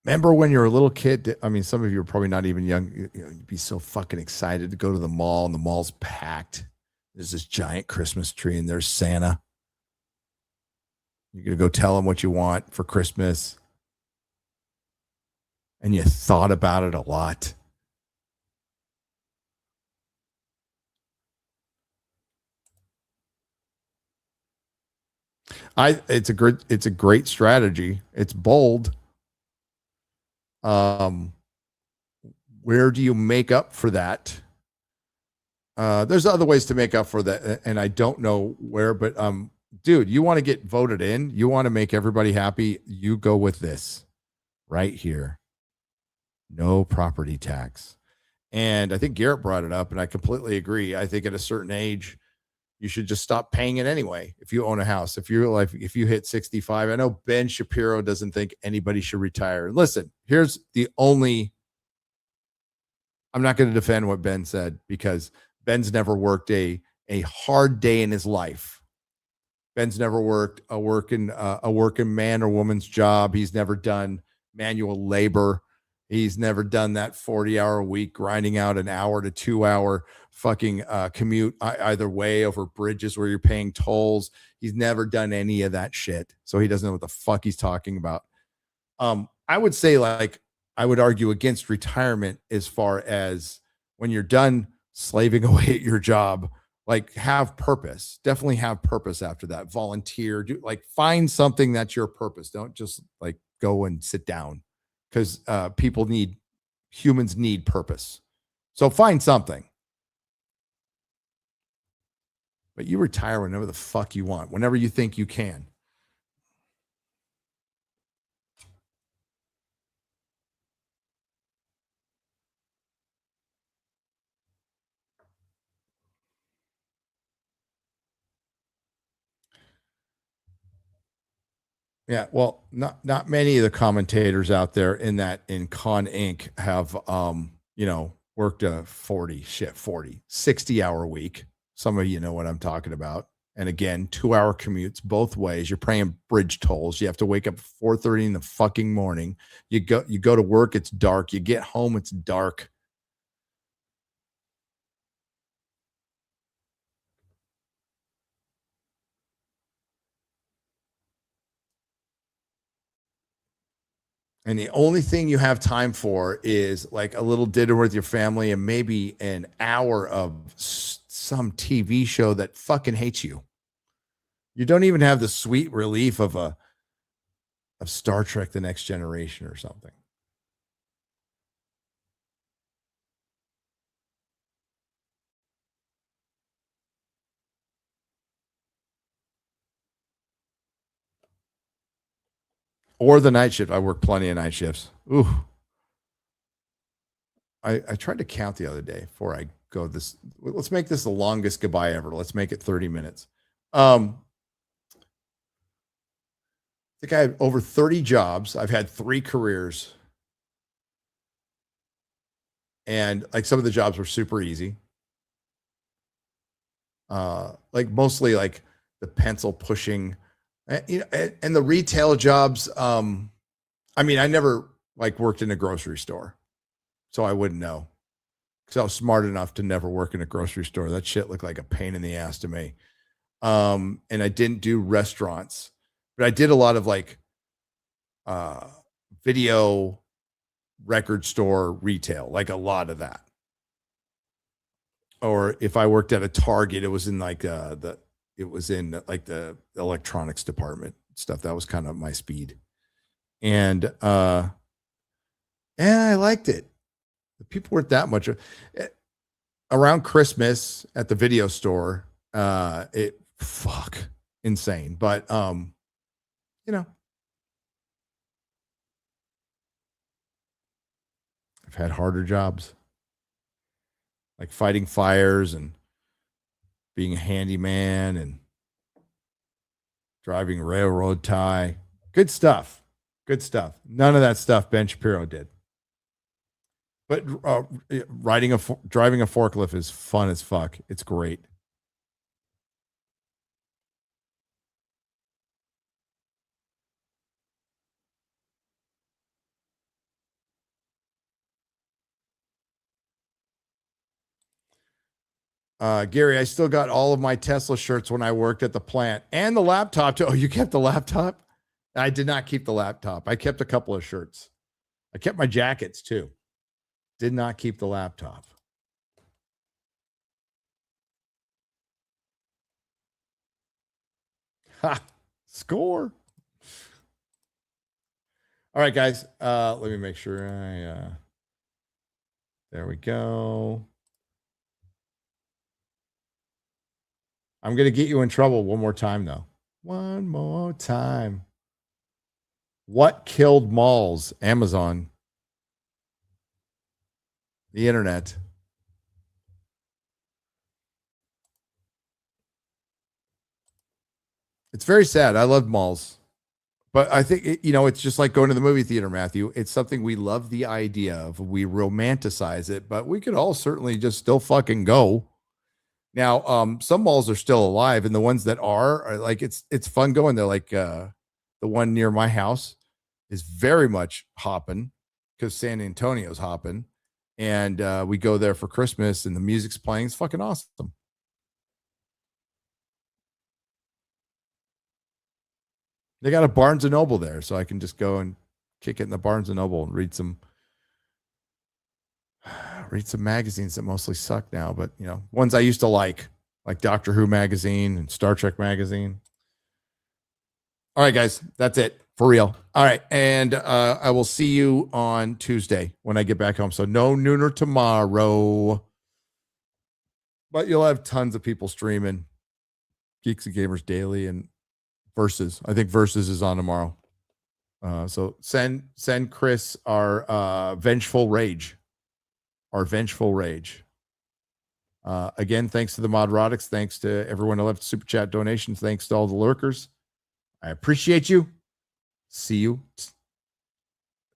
[SPEAKER 8] Remember when you were a little kid? I mean, some of you are probably not even young. You'd be so fucking excited to go to the mall, and the mall's packed. There's this giant Christmas tree, and there's Santa. You're going to go tell him what you want for Christmas. And you thought about it a lot. It's a great strategy. It's bold. Where do you make up for that? There's other ways to make up for that, and I don't know where, but dude, you want to get voted in, you want to make everybody happy, you go with this right here. No property tax. And I think Garrett brought it up, and I completely agree. I think at a certain age, you should just stop paying it anyway. If you own a house, if you hit 65, I know Ben Shapiro doesn't think anybody should retire. Listen, here's the only, I'm not going to defend what Ben said because Ben's never worked a hard day in his life. Ben's never worked a working man or woman's job. He's never done manual labor. He's never done that 40-hour week grinding out an hour to 2 hour fucking commute either way over bridges where you're paying tolls. He's never done any of that shit. So he doesn't know what the fuck he's talking about. I would say, like, I would argue against retirement as far as when you're done slaving away at your job, like, have purpose. Definitely have purpose after that. Volunteer, find something that's your purpose. Don't just like go and sit down. Because humans need purpose. So find something. But you retire whenever the fuck you want, whenever you think you can. Yeah, well, not many of the commentators out there in Con Inc. have worked a 60-hour week. Some of you know what I'm talking about. And again, 2-hour commutes both ways. You're paying bridge tolls. You have to wake up at 4:30 in the fucking morning. You go to work, it's dark. You get home, it's dark. And the only thing you have time for is like a little dinner with your family and maybe an hour of some TV show that fucking hates you. You don't even have the sweet relief of Star Trek: The Next Generation or something. Or the night shift. I work plenty of night shifts. Ooh. I tried to count the other day before I go this. Let's make this the longest goodbye ever. Let's make it 30 minutes. I think I have over 30 jobs. I've had 3 careers. And like some of the jobs were super easy. Like mostly like the pencil pushing, you know, and the retail jobs. I mean, I never like worked in a grocery store, so I wouldn't know. Because I was smart enough to never work in a grocery store. That shit looked like a pain in the ass to me. And I didn't do restaurants, but I did a lot of like video record store retail, like a lot of that. Or if I worked at a Target, it was in like the electronics department stuff. That was kind of my speed. And I liked it. The people weren't that much around Christmas at the video store. It insane. But you know, I've had harder jobs. Like fighting fires and being a handyman and driving railroad tie. Good stuff. Good stuff. None of that stuff Ben Shapiro did. But driving a forklift is fun as fuck. It's great. Gary, I still got all of my Tesla shirts when I worked at the plant and the laptop too. Oh, you kept the laptop? I did not keep the laptop. I kept a couple of shirts. I kept my jackets too. Did not keep the laptop. Ha! Score. All right, guys. Let me make sure there we go. I'm going to get you in trouble one more time, though. One more time. What killed malls? Amazon. The internet. It's very sad. I love malls. But I think, it's just like going to the movie theater, Matthew. It's something we love the idea of. We romanticize it, but we could all certainly just still fucking go. Now, some malls are still alive, and the ones that are like, it's fun going there. Like the one near my house is very much hopping because San Antonio's hopping, and we go there for Christmas, and the music's playing. It's fucking awesome. They got a Barnes and Noble there, so I can just go and kick it in the Barnes and Noble and read some magazines that mostly suck now, but ones I used to like Doctor Who magazine and Star Trek magazine. All right, guys, that's it for real. All right, and I will see you on Tuesday when I get back home. So no nooner tomorrow, but you'll have tons of people streaming Geeks and Gamers Daily and Versus. I think Versus is on tomorrow. So send Chris our vengeful rage. Again, thanks to the Modrotics. Thanks to everyone who left super chat donations. Thanks to all the lurkers. I appreciate you. See you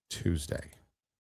[SPEAKER 8] Tuesday.